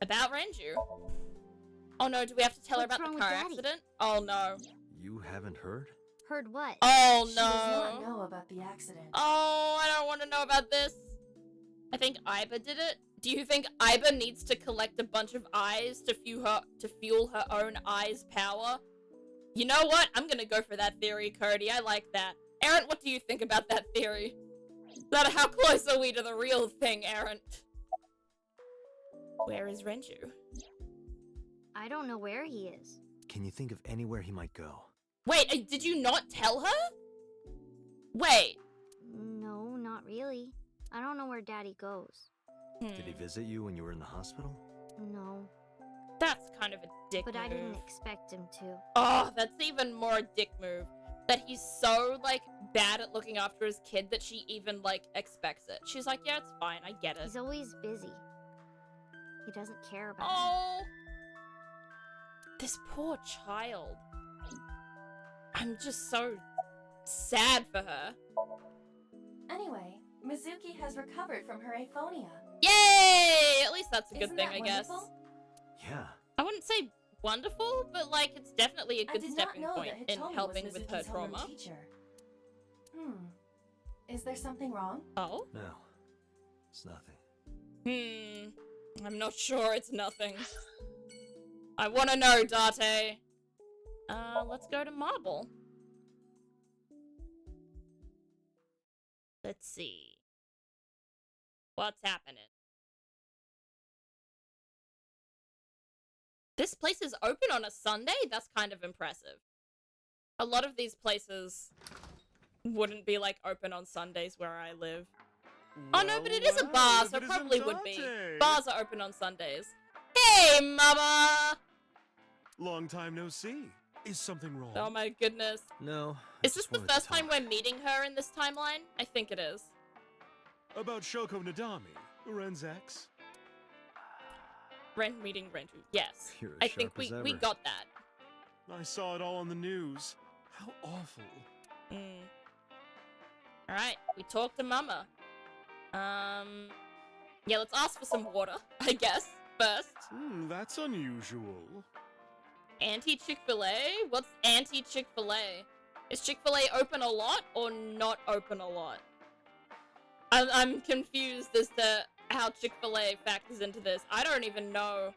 Speaker 1: About Renju. Oh no, do we have to tell her
Speaker 3: What's
Speaker 1: about
Speaker 3: wrong
Speaker 1: the
Speaker 3: with
Speaker 1: car
Speaker 3: Daddy?
Speaker 1: accident? Oh no.
Speaker 4: You haven't heard?
Speaker 3: Heard what?
Speaker 1: Oh
Speaker 2: She does not
Speaker 1: no.
Speaker 2: know about the accident.
Speaker 1: Oh, I don't want to know about this. I think Iba did it. Do you think Iba needs to collect a bunch of eyes to fuel her own eyes' power? You know what? I'm gonna go for that theory, Cody. I like that. Aaron, what do you think about that theory? How close are we to the real thing, Aaron? Where is Renju?
Speaker 3: I don't know where he is.
Speaker 4: Can you think of anywhere he might go?
Speaker 1: Wait, did you not tell her? Wait.
Speaker 3: No, not really. I don't know where Daddy goes.
Speaker 4: Did he visit you when you were in the hospital?
Speaker 3: No,
Speaker 1: That's kind of a dick
Speaker 3: but
Speaker 1: move.
Speaker 3: I didn't expect him to.
Speaker 1: Oh, that's even more a dick move. That he's so, like, bad at looking after his kid that she even, like, expects it. She's like, yeah, it's fine, I get it.
Speaker 3: He's always busy. He doesn't care about me.
Speaker 1: Oh! This poor child. I'm just so sad for her.
Speaker 2: Anyway, Mizuki has recovered from her aphonia.
Speaker 1: Yay! At least that's a good
Speaker 2: Isn't
Speaker 1: thing,
Speaker 2: that
Speaker 1: I guess.
Speaker 2: wonderful?
Speaker 4: Yeah.
Speaker 1: I wouldn't say wonderful, but, like, it's definitely a
Speaker 2: I
Speaker 1: good
Speaker 2: did not
Speaker 1: stepping
Speaker 2: know
Speaker 1: point
Speaker 2: that
Speaker 1: in
Speaker 2: Hitomi
Speaker 1: helping
Speaker 2: was
Speaker 1: with her
Speaker 2: Mizuki's homeroom
Speaker 1: trauma.
Speaker 2: teacher. Is there something wrong?
Speaker 1: Oh?
Speaker 4: No. It's nothing.
Speaker 1: I'm not sure it's nothing. I wanna know, Date. Let's go to Marble. Let's see. What's happening? This place is open on a Sunday? That's kind of impressive. A lot of these places wouldn't be like open on Sundays where I live. Oh no, but it is a bar, so it probably would be. Bars are open on Sundays. Hey, mama!
Speaker 7: Long time no see. Is something wrong?
Speaker 1: Oh my goodness.
Speaker 4: No.
Speaker 1: Is this the first time we're meeting her in this timeline? I think it is.
Speaker 7: About Shoko Nadami, Ren's ex?
Speaker 1: Ren meeting Renju. Yes.
Speaker 4: You're
Speaker 1: I
Speaker 4: as
Speaker 1: think
Speaker 4: sharp as
Speaker 1: we
Speaker 4: ever.
Speaker 1: got that.
Speaker 7: I saw it all on the news. How awful.
Speaker 1: Alright, we talked to mama. Yeah, let's ask for some water, I guess, first.
Speaker 7: That's unusual.
Speaker 1: Anti-Chick-fil-A? What's anti-Chick-fil-A? Is Chick-fil-A open a lot or not open a lot? I'm confused as to how Chick-fil-A factors into this. I don't even know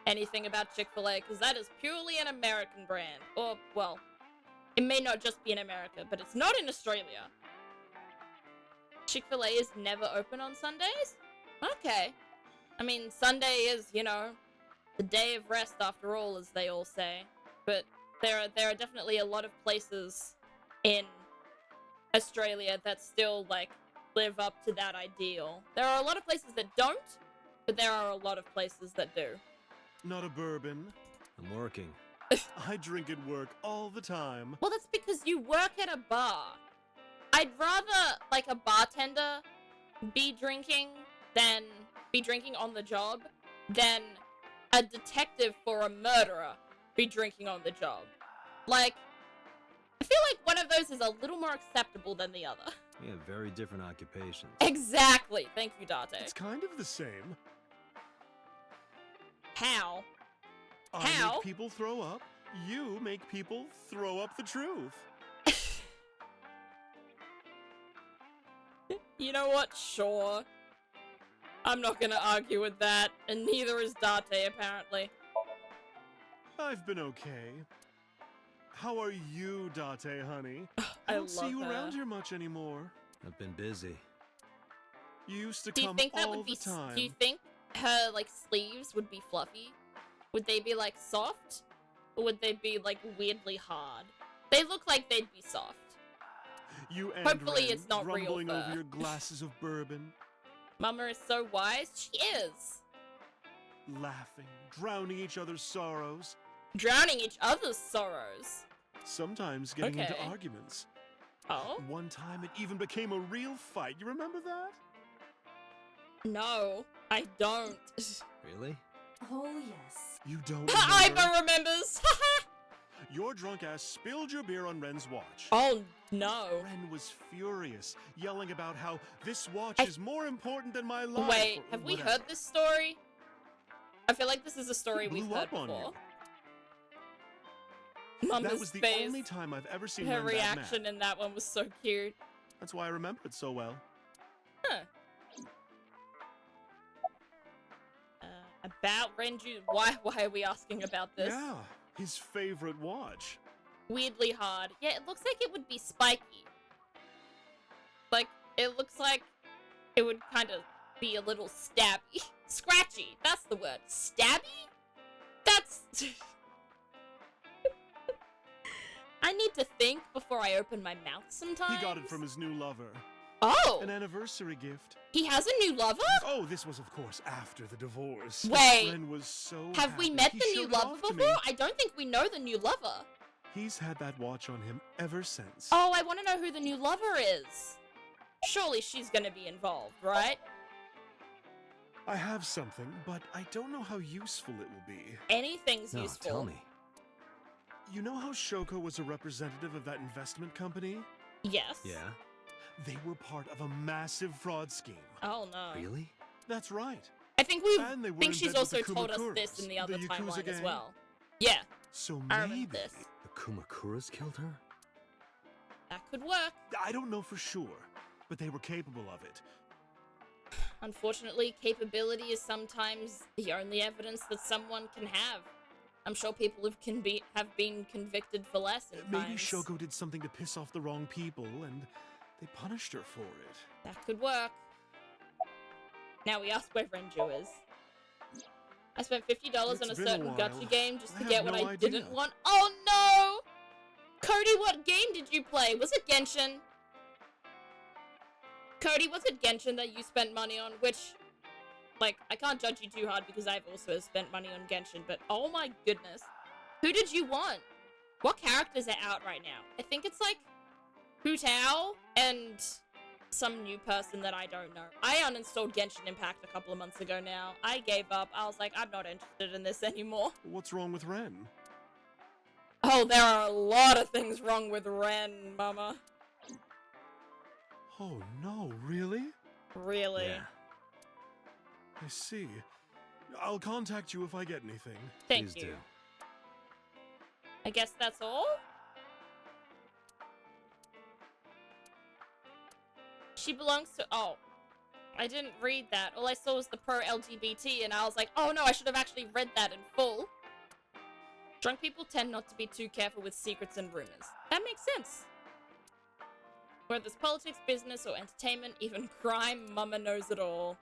Speaker 1: anything about Chick-fil-A because that is purely an American brand. Or, well, it may not just be in America, but it's not in Australia. Chick-fil-A is never open on Sundays? Okay. I mean, Sunday is, you know, the day of rest after all, as they all say. But there are definitely a lot of places in Australia that still, like, live up to that ideal. There are a lot of places that don't, but there are a lot of places that do.
Speaker 7: Not a bourbon.
Speaker 4: I'm working.
Speaker 7: I drink at work all the time.
Speaker 1: Well, that's because you work at a bar. I'd rather, like, a bartender be drinking on the job than a detective for a murderer be drinking on the job. Like, I feel like one of those is a little more acceptable than the other.
Speaker 4: We have very different occupations.
Speaker 1: Exactly. Thank you, Date.
Speaker 7: It's kind of the same.
Speaker 1: How?
Speaker 7: I
Speaker 1: How?
Speaker 7: make people throw up. You make people throw up the truth.
Speaker 1: You know what? Sure. I'm not gonna argue with that, and neither is Date, apparently.
Speaker 7: I've been okay. How are you, Date, honey?
Speaker 1: I
Speaker 7: don't see
Speaker 1: love
Speaker 7: you
Speaker 1: her.
Speaker 7: around here much anymore.
Speaker 4: I've been busy.
Speaker 7: You used to
Speaker 1: Do you
Speaker 7: come
Speaker 1: think that
Speaker 7: all
Speaker 1: would be?
Speaker 7: the time.
Speaker 1: Do you think her like sleeves would be fluffy? Would they be like soft, or would they be like weirdly hard? They look like they'd be soft.
Speaker 7: You and
Speaker 1: Hopefully
Speaker 7: Ren
Speaker 1: it's not real
Speaker 7: grumbling
Speaker 1: fur.
Speaker 7: over your glasses of bourbon,
Speaker 1: Mama is so wise. She is.
Speaker 7: laughing, drowning each other's sorrows,
Speaker 1: Drowning each other's sorrows.
Speaker 7: sometimes getting into
Speaker 1: Okay.
Speaker 7: arguments.
Speaker 1: Oh?
Speaker 7: One time it even became a real fight. You remember that?
Speaker 1: No, I don't.
Speaker 4: Really?
Speaker 2: Oh, yes.
Speaker 7: You don't remember?
Speaker 1: Iva remembers.
Speaker 7: Your drunk ass spilled your beer on Ren's watch.
Speaker 1: Oh no.
Speaker 7: Ren was furious, yelling about how this watch
Speaker 1: I-
Speaker 7: is more important than my life.
Speaker 1: Wait,
Speaker 7: or
Speaker 1: have we
Speaker 7: whatever.
Speaker 1: heard this story? I feel like this is a story
Speaker 7: It
Speaker 1: we've
Speaker 7: blew
Speaker 1: heard
Speaker 7: up on
Speaker 1: before.
Speaker 7: you.
Speaker 1: Mama's
Speaker 7: That was the
Speaker 1: face,
Speaker 7: only time I've ever seen
Speaker 1: her
Speaker 7: Ren that
Speaker 1: reaction
Speaker 7: mad.
Speaker 1: in that one was so cute.
Speaker 7: That's why I remember it so well.
Speaker 1: Huh. About Renju, why are we asking about this?
Speaker 7: Yeah, his favorite watch.
Speaker 1: Weirdly hard. Yeah, it looks like it would be spiky. Like, it looks like it would kind of be a little stabby. Scratchy, that's the word. Stabby? That's... I need to think before I open my mouth sometimes.
Speaker 7: He got it from his new lover.
Speaker 1: Oh!
Speaker 7: An anniversary gift.
Speaker 1: He has a new lover?
Speaker 7: Oh, this was, of course, after the divorce.
Speaker 1: Wait.
Speaker 7: Ren was so
Speaker 1: Have we
Speaker 7: happy.
Speaker 1: met
Speaker 7: He
Speaker 1: the new
Speaker 7: showed it
Speaker 1: lover
Speaker 7: off to
Speaker 1: before?
Speaker 7: me.
Speaker 1: I don't think we know the new lover.
Speaker 7: He's had that watch on him ever since.
Speaker 1: Oh, I want to know who the new lover is. Surely she's gonna be involved, right?
Speaker 7: I have something, but I don't know how useful it will be.
Speaker 1: Anything's
Speaker 4: No,
Speaker 1: useful.
Speaker 4: tell me.
Speaker 7: You know how Shoko was a representative of that investment company?
Speaker 1: Yes.
Speaker 4: Yeah?
Speaker 7: They were part of a massive fraud scheme.
Speaker 1: Oh no.
Speaker 4: Really?
Speaker 7: That's right.
Speaker 1: I think we
Speaker 7: And they were
Speaker 1: think
Speaker 7: in
Speaker 1: she's
Speaker 7: bed with
Speaker 1: also
Speaker 7: the
Speaker 1: told us
Speaker 7: Kumakuras,
Speaker 1: this in the other
Speaker 7: Yakuza
Speaker 1: timeline as
Speaker 7: gang.
Speaker 1: well. Yeah,
Speaker 7: So
Speaker 1: I remember
Speaker 7: maybe...
Speaker 1: this.
Speaker 4: The Kumakuras killed her?
Speaker 1: That could work.
Speaker 7: I don't know for sure, but they were capable of it.
Speaker 1: Unfortunately, capability is sometimes the only evidence that someone can have. I'm sure people have been convicted for less in
Speaker 7: Maybe
Speaker 1: times.
Speaker 7: Shoko did something to piss off the wrong people, and They punished her for it.
Speaker 1: That could work. Now we ask where Renju is. I spent $50 on a
Speaker 7: It's been a
Speaker 1: certain
Speaker 7: while.
Speaker 1: gacha game just
Speaker 7: I
Speaker 1: to
Speaker 7: have
Speaker 1: get what
Speaker 7: no
Speaker 1: I
Speaker 7: idea.
Speaker 1: didn't want. Oh no! Cody, what game did you play? Was it Genshin? Cody, was it Genshin that you spent money on? Which, like, I can't judge you too hard because I've also spent money on Genshin, but oh my goodness. Who did you want? What characters are out right now? I think it's like Hu Tao and some new person that I don't know. I uninstalled Genshin Impact a couple of months ago now. I gave up. I was like, I'm not interested in this anymore.
Speaker 7: What's wrong with Ren?
Speaker 1: Oh, there are a lot of things wrong with Ren, mama.
Speaker 7: Oh no, really?
Speaker 1: Really?
Speaker 4: Yeah.
Speaker 7: I see. I'll contact you if I get anything.
Speaker 1: Thank
Speaker 4: Please
Speaker 1: you.
Speaker 4: do.
Speaker 1: I guess that's all? She belongs to... Oh. I didn't read that. All I saw was the pro-LGBT, and I was like, oh no, I should have actually read that in full. Drunk people tend not to be too careful with secrets and rumors. That makes sense. Whether it's politics, business, or entertainment, even crime, mama knows it all.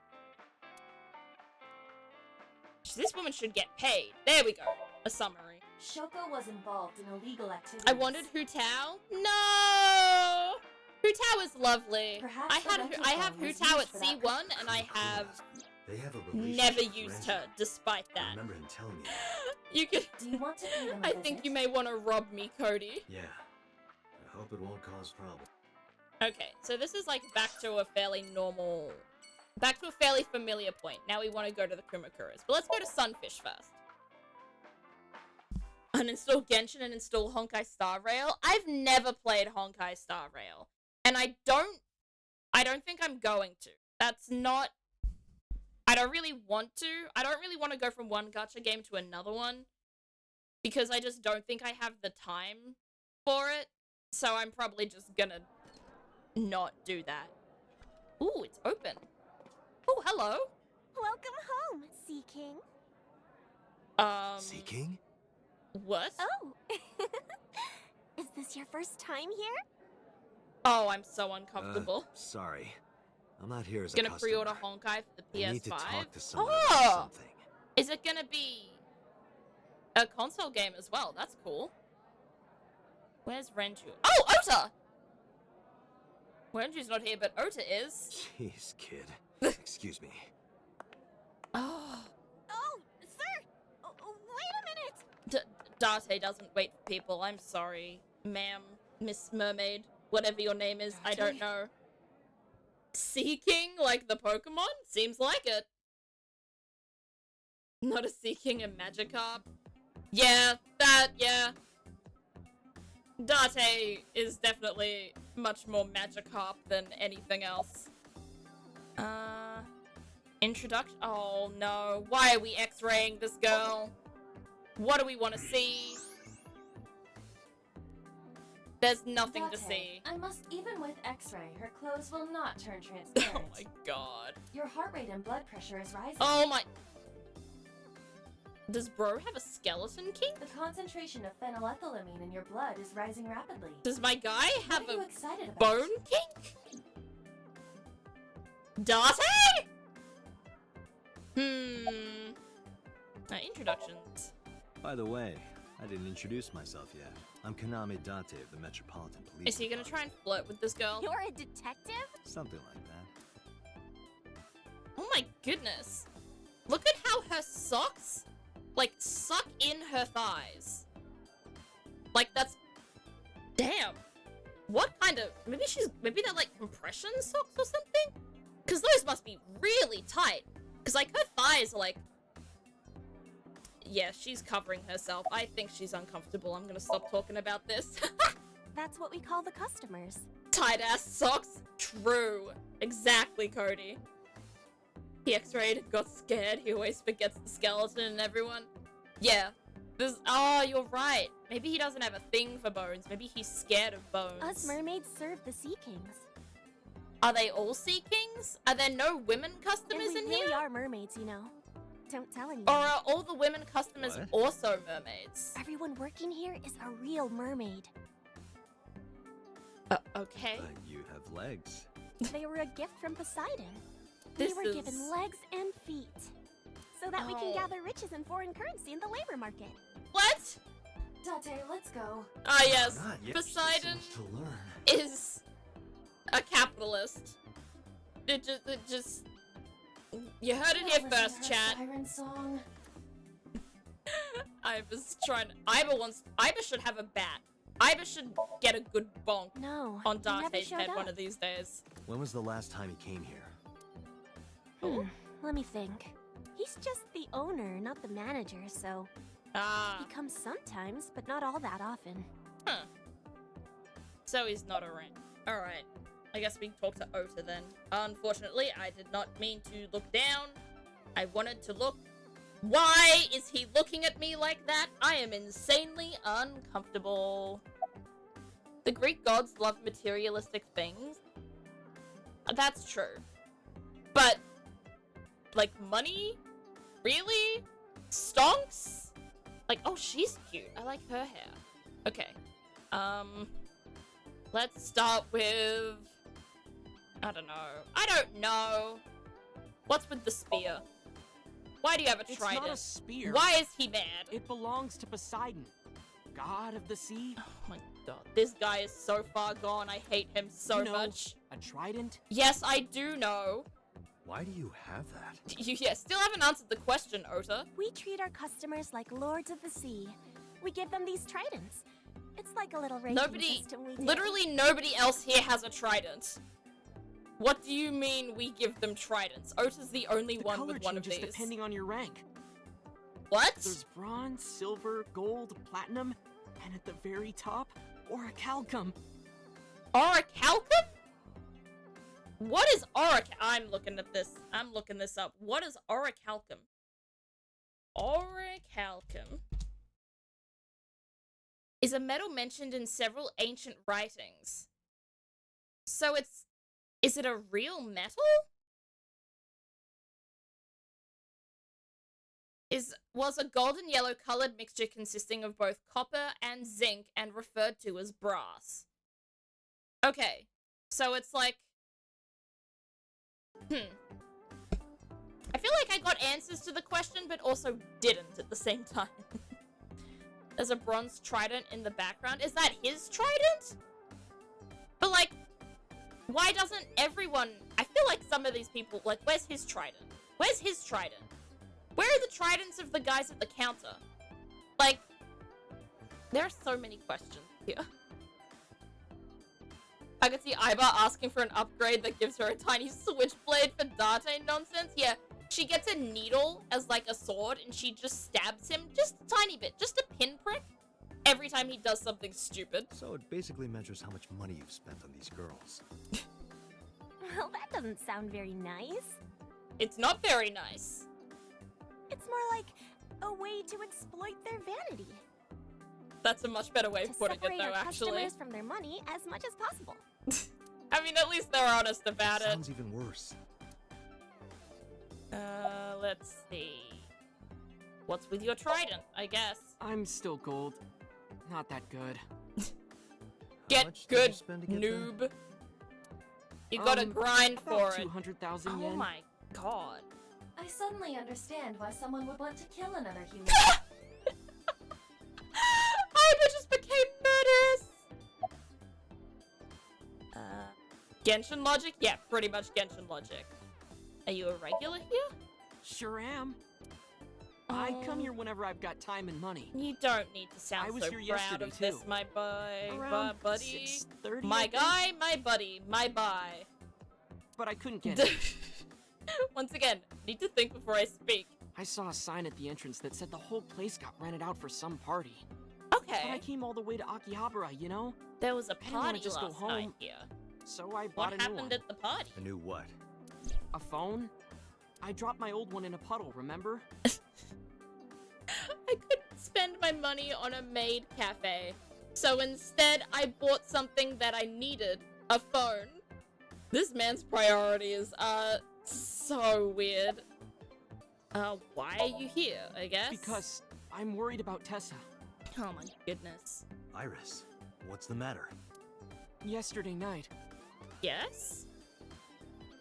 Speaker 1: This woman should get paid. There we go. A summary.
Speaker 2: Shoko was involved in illegal activities.
Speaker 1: I wanted Hu Tao. No! Hu Tao is lovely.
Speaker 2: Perhaps
Speaker 1: I
Speaker 2: the rental
Speaker 1: have
Speaker 2: phone
Speaker 1: Hu
Speaker 2: was
Speaker 1: Tao
Speaker 2: used
Speaker 1: at
Speaker 2: for that
Speaker 1: C1, and I have
Speaker 4: They have a relationship
Speaker 1: never
Speaker 4: with
Speaker 1: used
Speaker 4: Ren.
Speaker 1: her, despite
Speaker 4: I
Speaker 1: that.
Speaker 4: remember him telling me that.
Speaker 1: You can.
Speaker 2: Do you want to pay them a
Speaker 1: I think
Speaker 2: visit?
Speaker 1: you may want to rob me, Cody.
Speaker 4: Yeah. I hope it won't cause problems.
Speaker 1: Okay, so this is like back to a fairly familiar point. Now we want to go to the Kumakuras. But let's go to Sunfish first. Uninstall Genshin and install Honkai Star Rail. I've never played Honkai Star Rail. And I don't think I'm going to. That's not... I don't really want to. I don't really want to go from one gacha game to another one. Because I just don't think I have the time for it. So I'm probably just gonna not do that. Ooh, it's open. Oh, hello.
Speaker 5: Welcome home, Sea King.
Speaker 4: Sea King?
Speaker 1: What?
Speaker 5: Oh. Is this your first time here?
Speaker 1: Oh, I'm so uncomfortable.
Speaker 4: Sorry. I'm not here as a
Speaker 1: Gonna
Speaker 4: customer.
Speaker 1: pre-order Honkai for the PS5.
Speaker 4: I need to talk to someone
Speaker 1: Oh!
Speaker 4: about something.
Speaker 1: Is it gonna be a console game as well? That's cool. Where's Renju? Oh, Ota! Renju's not here, but Ota is.
Speaker 4: Jeez, kid. Excuse me.
Speaker 1: Oh.
Speaker 5: Oh, sir! Wait a minute!
Speaker 1: Date doesn't wait for people. I'm sorry, ma'am, Miss Mermaid, whatever your name is. I don't know. Sea King, like the Pokemon? Seems like it. Not a Sea King, a Magikarp. Yeah, yeah. Date is definitely much more Magikarp than anything else. Introduction? Oh no, why are we x-raying this girl? What do we want to see? There's nothing to
Speaker 2: Date,
Speaker 1: see.
Speaker 2: I must, even with X-ray, her clothes will not turn
Speaker 1: Oh
Speaker 2: transparent.
Speaker 1: my god.
Speaker 2: Your heart rate and blood pressure is rising.
Speaker 1: Oh my... Does bro have a skeleton kink?
Speaker 2: The concentration of phenylethylamine in your blood is rising rapidly.
Speaker 1: Does my guy have
Speaker 2: What are you
Speaker 1: a
Speaker 2: excited about?
Speaker 1: bone kink? Date? Introductions.
Speaker 4: By the way, I didn't introduce myself yet. I'm Kaname Date of the Metropolitan Police.
Speaker 1: Is he gonna try and flirt with this girl?
Speaker 5: You're a detective?
Speaker 4: Something like that.
Speaker 1: Oh my goodness. Look at how her socks, like, suck in her thighs. Like, that's... Damn. What kind of... Maybe they're, like, compression socks or something? Because those must be really tight. Because, like, her thighs are, like... Yeah, she's covering herself. I think she's uncomfortable. I'm gonna stop talking about this.
Speaker 5: That's what we call the customers.
Speaker 1: Tight-ass socks? True. Exactly, Cody. He x-rayed, got scared, he always forgets the skeleton and everyone. Yeah. Oh, you're right. Maybe he doesn't have a thing for bones. Maybe he's scared of bones.
Speaker 5: Us mermaids serve the Sea Kings.
Speaker 1: Are they all Sea Kings? Are there no women
Speaker 5: And
Speaker 1: customers
Speaker 5: we
Speaker 1: in
Speaker 5: really
Speaker 1: here?
Speaker 5: are mermaids, you know. Don't tell anyone.
Speaker 1: Or are all the women customers
Speaker 4: What?
Speaker 1: also mermaids?
Speaker 5: Everyone working here is a real mermaid.
Speaker 1: Okay.
Speaker 4: But you have legs.
Speaker 8: They were a gift from Poseidon.
Speaker 1: This
Speaker 8: we were
Speaker 1: is-
Speaker 8: given legs and feet. So that we
Speaker 1: Oh.
Speaker 8: can gather riches and foreign currency in the labor market.
Speaker 1: What?
Speaker 2: Date, let's go.
Speaker 1: Ah, yes.
Speaker 4: Not yet.
Speaker 1: Poseidon
Speaker 4: So much to learn.
Speaker 1: is a capitalist. It just. You heard it here
Speaker 2: Listen
Speaker 1: first,
Speaker 2: to her
Speaker 1: chat.
Speaker 2: Siren song.
Speaker 1: Iva's trying. Iva should have a bat. Iva should get a good bonk
Speaker 8: No,
Speaker 1: on
Speaker 8: he never
Speaker 1: Darte's
Speaker 8: showed
Speaker 1: head
Speaker 8: up.
Speaker 1: one of these days.
Speaker 4: When was the last time he came here?
Speaker 8: Let me think. He's just the owner, not the manager, so
Speaker 1: Ah.
Speaker 8: he comes sometimes, but not all that often.
Speaker 1: Huh. So he's not around. Alright. I guess we can talk to Ota then. Unfortunately, I did not mean to look down. I wanted to look. Why is he looking at me like that? I am insanely uncomfortable. The Greek gods love materialistic things. That's true. But, like, money? Really? Stonks? Like, oh, she's cute. I like her hair. Okay. Let's start with... I don't know. What's with the spear? Why do you have a
Speaker 9: It's
Speaker 1: trident?
Speaker 9: not a spear.
Speaker 1: Why is he mad?
Speaker 9: It belongs to Poseidon, god of the sea.
Speaker 1: Oh my god. This guy is so far gone. I hate him so
Speaker 9: You know,
Speaker 1: much.
Speaker 9: A trident?
Speaker 1: Yes, I do know.
Speaker 4: Why do you have that?
Speaker 1: You still haven't answered the question, Ota.
Speaker 8: We treat our customers like lords of the sea. We give them these tridents. It's like a little ranking
Speaker 1: Nobody,
Speaker 8: system we do.
Speaker 1: literally nobody else here has a trident. What do you mean we give them tridents? Ota's the only
Speaker 9: The
Speaker 1: one
Speaker 9: color
Speaker 1: with one of
Speaker 9: changes
Speaker 1: these.
Speaker 9: depending on your rank.
Speaker 1: What?
Speaker 9: There's bronze, silver, gold, platinum, and at the very top, orichalcum.
Speaker 1: Orichalcum? What is I'm looking at this. I'm looking this up. What is orichalcum? Orichalcum is a metal mentioned in several ancient writings. So is it a real metal? Was a golden yellow colored mixture consisting of both copper and zinc and referred to as brass. Okay, so it's like... I feel like I got answers to the question, but also didn't at the same time. There's a bronze trident in the background. Is that his trident? But like, why doesn't everyone... I feel like some of these people... Like, where's his trident? Where's his trident? Where are the tridents of the guys at the counter? Like, there are so many questions here. I could see Iba asking for an upgrade that gives her a tiny switchblade for Date nonsense. Yeah, she gets a needle as like a sword and she just stabs him just a tiny bit, just a pinprick, every time he does something stupid.
Speaker 4: So it basically measures how much money you've spent on these girls.
Speaker 8: Well, that doesn't sound very nice.
Speaker 1: It's not very nice.
Speaker 8: It's more like a way to exploit their vanity.
Speaker 1: That's a much better way
Speaker 8: To
Speaker 1: of putting it
Speaker 8: separate
Speaker 1: though,
Speaker 8: our
Speaker 1: actually.
Speaker 8: customers from their money as much as possible.
Speaker 1: I mean, at least they're honest about it.
Speaker 4: Sounds even worse.
Speaker 1: Let's see. What's with your trident, I guess?
Speaker 9: I'm still gold. Not that good.
Speaker 1: Get
Speaker 4: much did you
Speaker 1: good,
Speaker 4: spend to get there?
Speaker 1: noob. You gotta grind
Speaker 9: about
Speaker 1: for it.
Speaker 9: 200,000
Speaker 1: Oh
Speaker 9: yen.
Speaker 1: my god.
Speaker 2: I suddenly understand why someone would want to kill another human.
Speaker 1: Iba just became murderous! Genshin logic? Yeah, pretty much Genshin logic. Are you a regular here?
Speaker 9: Sure am. I come here whenever I've got time and money.
Speaker 1: You don't need to sound
Speaker 9: I was
Speaker 1: so
Speaker 9: here
Speaker 1: proud
Speaker 9: yesterday,
Speaker 1: of this,
Speaker 9: too.
Speaker 1: my boy.
Speaker 9: Around
Speaker 1: Buddy.
Speaker 9: 6:30, I
Speaker 1: My
Speaker 9: think.
Speaker 1: guy, my buddy, my bye.
Speaker 9: But I couldn't get it.
Speaker 1: Once again, need to think before I speak.
Speaker 9: I saw a sign at the entrance that said the whole place got rented out for some party. But I
Speaker 1: Okay.
Speaker 9: came all the way to Akihabara, you know?
Speaker 1: There was a
Speaker 9: I didn't wanna
Speaker 1: party
Speaker 9: just go
Speaker 1: last night
Speaker 9: home.
Speaker 1: here.
Speaker 9: So I
Speaker 1: What
Speaker 9: bought a new
Speaker 1: happened
Speaker 9: one.
Speaker 1: at the party?
Speaker 4: A new what?
Speaker 9: A phone? I dropped my old one in a puddle, remember?
Speaker 1: I couldn't spend my money on a maid cafe. So instead, I bought something that I needed. A phone. This man's priorities are so weird. Why are you here, I guess?
Speaker 9: Because I'm worried about Tessa.
Speaker 1: Oh my goodness.
Speaker 4: Iris, what's the matter?
Speaker 9: yesterday night.
Speaker 1: Yes?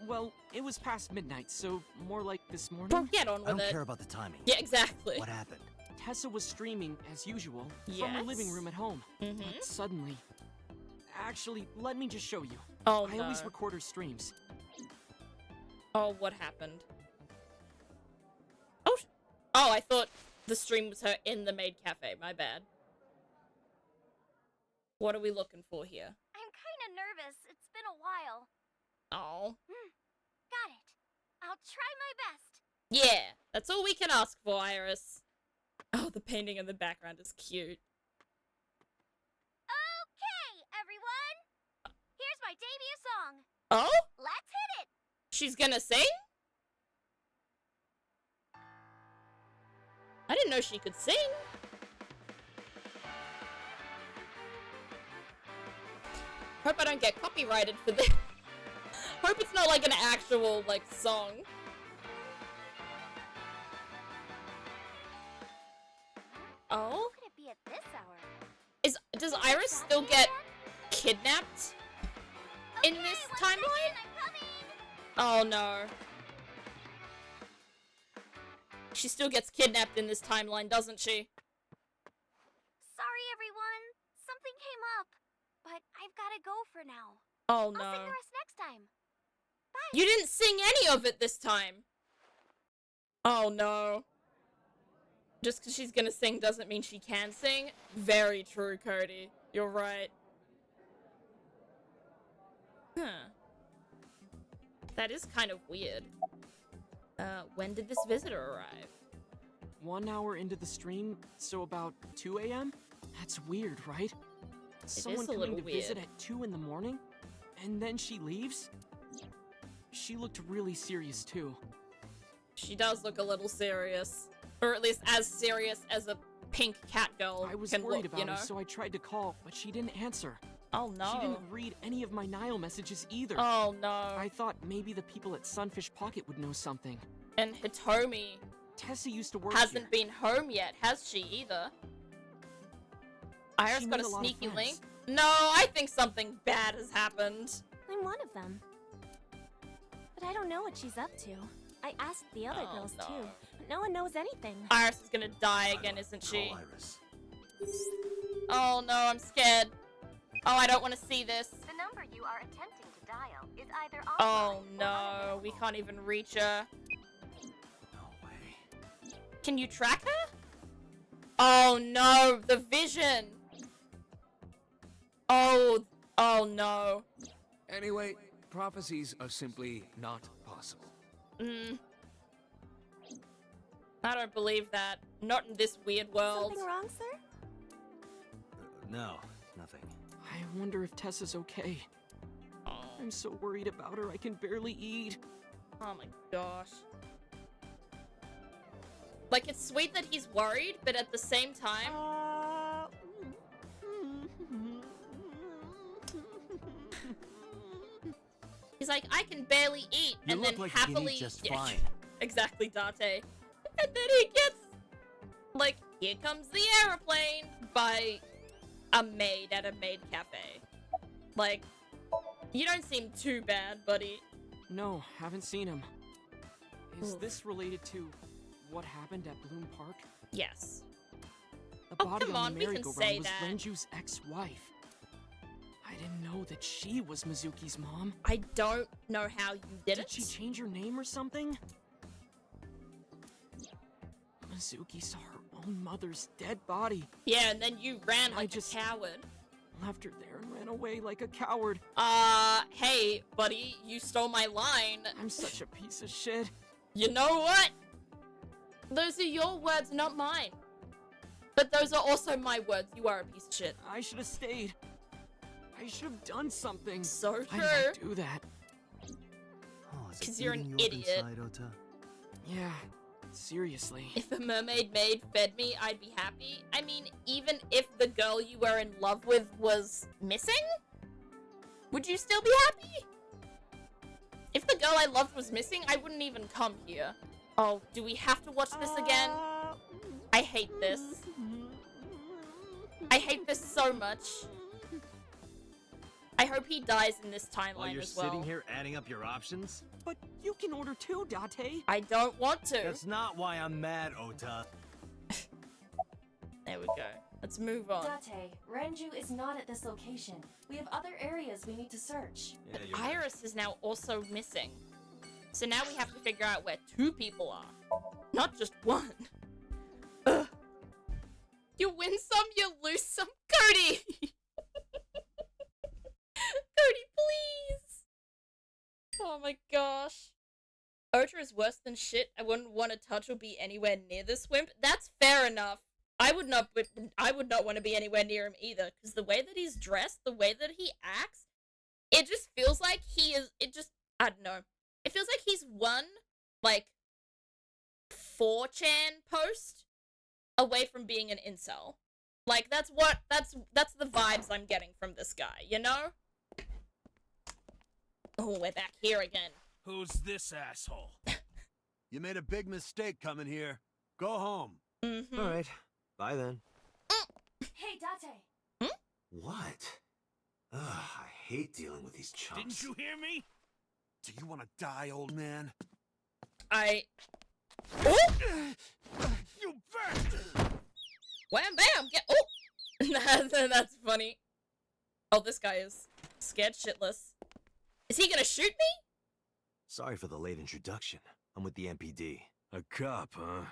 Speaker 9: Well, it was past midnight, so more like this
Speaker 1: Well,
Speaker 9: morning.
Speaker 1: get on
Speaker 4: I
Speaker 1: with
Speaker 4: don't
Speaker 1: it.
Speaker 4: care about the timing.
Speaker 1: Yeah, exactly.
Speaker 4: What happened?
Speaker 9: Tessa was streaming, as usual, from her living
Speaker 1: Yes.
Speaker 9: room at home.
Speaker 1: Mm-hmm.
Speaker 9: But suddenly... Actually, let me just show you.
Speaker 1: Oh,
Speaker 9: I
Speaker 1: no.
Speaker 9: always record her streams.
Speaker 1: Oh, what happened? Oh, oh, I thought the stream was her in the maid cafe. My bad. What are we looking for here?
Speaker 5: I'm kinda nervous. It's been a while.
Speaker 1: Oh.
Speaker 5: Got it. I'll try my best.
Speaker 1: Yeah, that's all we can ask for, Iris. Oh, the painting in the background is cute.
Speaker 5: Okay, everyone. Here's my debut song.
Speaker 1: Oh?
Speaker 5: Let's hit it.
Speaker 1: She's gonna sing? I didn't know she could sing. Hope I don't get copyrighted for this. Hope it's not like an actual, like, song. Oh?
Speaker 5: Who could it be at this hour?
Speaker 1: Does Iris still get kidnapped in this timeline?
Speaker 5: I'm coming.
Speaker 1: Oh no. She still gets kidnapped in this timeline, doesn't she?
Speaker 5: Sorry, everyone. Something came up. But I've gotta go for now.
Speaker 1: Oh
Speaker 5: I'll sing
Speaker 1: no.
Speaker 5: the rest next time.
Speaker 1: You didn't sing any of it this time. Oh no. Just because she's gonna sing doesn't mean she can sing. Very true, Cody. You're right. Huh. That is kind of weird. When did this visitor arrive?
Speaker 9: 1 hour into the stream, so about 2 a.m.? That's weird, right? Someone
Speaker 1: is a
Speaker 9: coming
Speaker 1: little
Speaker 9: to visit
Speaker 1: weird.
Speaker 9: at 2 in the morning? And then she leaves? She looked really serious, too.
Speaker 1: She does look a little serious. Or at least as serious as a pink cat girl
Speaker 9: I was
Speaker 1: can
Speaker 9: worried
Speaker 1: look,
Speaker 9: about
Speaker 1: you know?
Speaker 9: her, so I tried to call, but she didn't answer.
Speaker 1: Oh no.
Speaker 9: She didn't read any of my Nile messages either.
Speaker 1: Oh no.
Speaker 9: I thought maybe the people at Sunfish Pocket would know something.
Speaker 1: And Hitomi
Speaker 9: Tessa used to work
Speaker 1: hasn't
Speaker 9: here.
Speaker 1: been home yet, has she either? Iris
Speaker 9: She
Speaker 1: got
Speaker 9: made
Speaker 1: a
Speaker 9: a lot of
Speaker 1: sneaky
Speaker 9: friends.
Speaker 1: link? No, I think something bad has happened.
Speaker 8: I'm one of them. But I don't know what she's up to. I asked the other
Speaker 1: Oh,
Speaker 8: girls
Speaker 1: no.
Speaker 8: too, but no one knows anything.
Speaker 1: Iris is gonna die again, isn't she?
Speaker 4: Call Iris.
Speaker 1: Oh no, I'm scared. Oh, I don't want to see this.
Speaker 5: The number you are attempting to dial is either
Speaker 1: Oh
Speaker 5: offline or
Speaker 1: no,
Speaker 5: unavailable.
Speaker 1: we can't even reach her.
Speaker 4: No way.
Speaker 1: Can you track her? Oh no, the vision. Oh no.
Speaker 10: Anyway, prophecies are simply not possible.
Speaker 1: I don't believe that. Not in this weird world.
Speaker 8: Something wrong, sir?
Speaker 4: No, nothing.
Speaker 9: I wonder if Tessa's okay.
Speaker 1: Oh,
Speaker 9: I'm so worried about her, I can barely eat.
Speaker 1: oh my gosh. Like, it's sweet that he's worried, but at the same time, he's like, I can barely eat,
Speaker 4: You
Speaker 1: and
Speaker 4: look
Speaker 1: then
Speaker 4: like you can eat
Speaker 1: happily
Speaker 4: just
Speaker 1: Yeah,
Speaker 4: fine.
Speaker 1: exactly, Date. And then he gets like, here comes the aeroplane by a maid at a maid cafe. Like, you don't seem too bad, buddy.
Speaker 9: No, haven't seen him. Is
Speaker 1: Oof.
Speaker 9: this related to what happened at Bloom Park?
Speaker 1: Yes.
Speaker 9: The
Speaker 1: Oh,
Speaker 9: body
Speaker 1: come
Speaker 9: on
Speaker 1: on,
Speaker 9: the
Speaker 1: we can
Speaker 9: merry-go-round
Speaker 1: say
Speaker 9: was
Speaker 1: that.
Speaker 9: Renju's ex-wife. I didn't know that she was Mizuki's mom.
Speaker 1: I don't know how you didn't.
Speaker 9: Did she change her name or something? Mizuki saw her own mother's dead body,
Speaker 1: Yeah, and then you ran
Speaker 9: I
Speaker 1: like
Speaker 9: just-
Speaker 1: a coward.
Speaker 9: left her there and ran away like a coward.
Speaker 1: Hey, buddy, you stole my line.
Speaker 9: I'm such a piece of shit.
Speaker 1: You know what? Those are your words, not mine. But those are also my words. You are a piece of shit.
Speaker 9: I should have stayed. I should have done something.
Speaker 1: So
Speaker 9: I
Speaker 1: true.
Speaker 9: didn't do that.
Speaker 4: Oh, is it
Speaker 1: 'Cause you're an
Speaker 4: eating you up
Speaker 1: idiot.
Speaker 4: inside, Ota?
Speaker 9: Yeah, seriously.
Speaker 1: If a mermaid maid fed me, I'd be happy. I mean, even if the girl you were in love with was missing? Would you still be happy? If the girl I loved was missing, I wouldn't even come here. Oh, do we have to watch this again? I hate this. I hate this so much. I hope he dies in this
Speaker 4: While
Speaker 1: timeline
Speaker 4: you're
Speaker 1: as well.
Speaker 4: sitting here adding up your options?
Speaker 9: But you can order too, Date.
Speaker 1: I don't want to.
Speaker 4: That's not why I'm mad, Ota.
Speaker 1: There we go. Let's move on.
Speaker 2: Date, Renju is not at this location. We have other areas we need to search.
Speaker 4: Yeah,
Speaker 1: But
Speaker 4: you're right.
Speaker 1: Iris is now also missing. So now we have to figure out where 2 people are. Not just 1. Ugh. You win some, you lose some. Cody! Cody, please! Oh my gosh. Ota is worse than shit. I wouldn't want to touch or be anywhere near this wimp. That's fair enough. I would not want to be anywhere near him either, because the way that he's dressed, the way that he acts, it just feels like I don't know. It feels like he's one, like, 4chan post away from being an incel. Like, that's the vibes I'm getting from this guy, you know? Oh, we're back here again.
Speaker 11: Who's this asshole? You made a big mistake coming here. Go home.
Speaker 1: Mm-hmm.
Speaker 4: All right. Bye then.
Speaker 2: Hey, Date.
Speaker 4: What? Ugh, I hate dealing with these chumps.
Speaker 11: Didn't you hear me? Do you want to die, old man?
Speaker 1: Oh!
Speaker 11: You bastard!
Speaker 1: Wham bam! Oh! That's funny. Oh, this guy is scared shitless. Is he gonna shoot me?
Speaker 4: Sorry for the late introduction. I'm with the MPD.
Speaker 11: A cop, huh?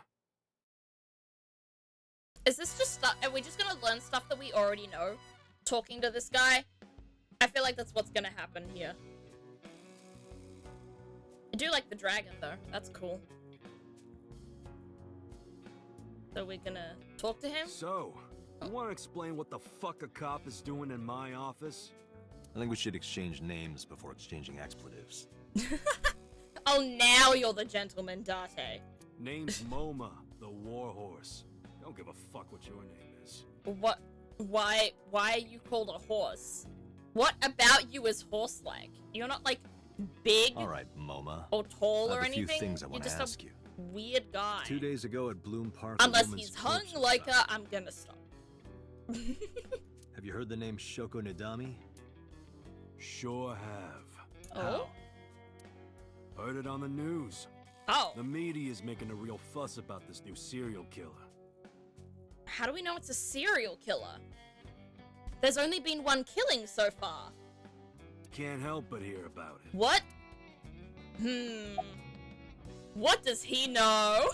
Speaker 1: Is this just stuff? Are we just gonna learn stuff that we already know? Talking to this guy? I feel like that's what's gonna happen here. I do like the dragon, though. That's cool. So we're gonna talk to him?
Speaker 11: So, you want to explain what the fuck a cop is doing in my office?
Speaker 4: I think we should exchange names before exchanging expletives.
Speaker 1: Oh, now you're the gentleman, Date.
Speaker 11: Name's Moma, the warhorse. Don't give a fuck what your name is.
Speaker 1: What? Why are you called a horse? What about you is horse-like? You're not, like, big
Speaker 4: All right, Moma.
Speaker 1: or tall
Speaker 4: I have
Speaker 1: or
Speaker 4: a few
Speaker 1: anything.
Speaker 4: things I
Speaker 1: You're
Speaker 4: want to
Speaker 1: just
Speaker 4: ask
Speaker 1: a
Speaker 4: you.
Speaker 1: weird guy.
Speaker 4: 2 days ago at Bloom Park, a
Speaker 1: Unless
Speaker 4: woman's
Speaker 1: he's hung
Speaker 4: corpse was
Speaker 1: like
Speaker 4: found.
Speaker 1: I'm gonna stop.
Speaker 4: Have you heard the name Shoko Nadami?
Speaker 11: Sure have.
Speaker 1: Oh?
Speaker 11: Heard it on the news.
Speaker 1: Oh.
Speaker 11: The media's making a real fuss about this new serial killer.
Speaker 1: How do we know it's a serial killer? There's only been 1 killing so far.
Speaker 11: Can't help but hear about it.
Speaker 1: What? What does he know?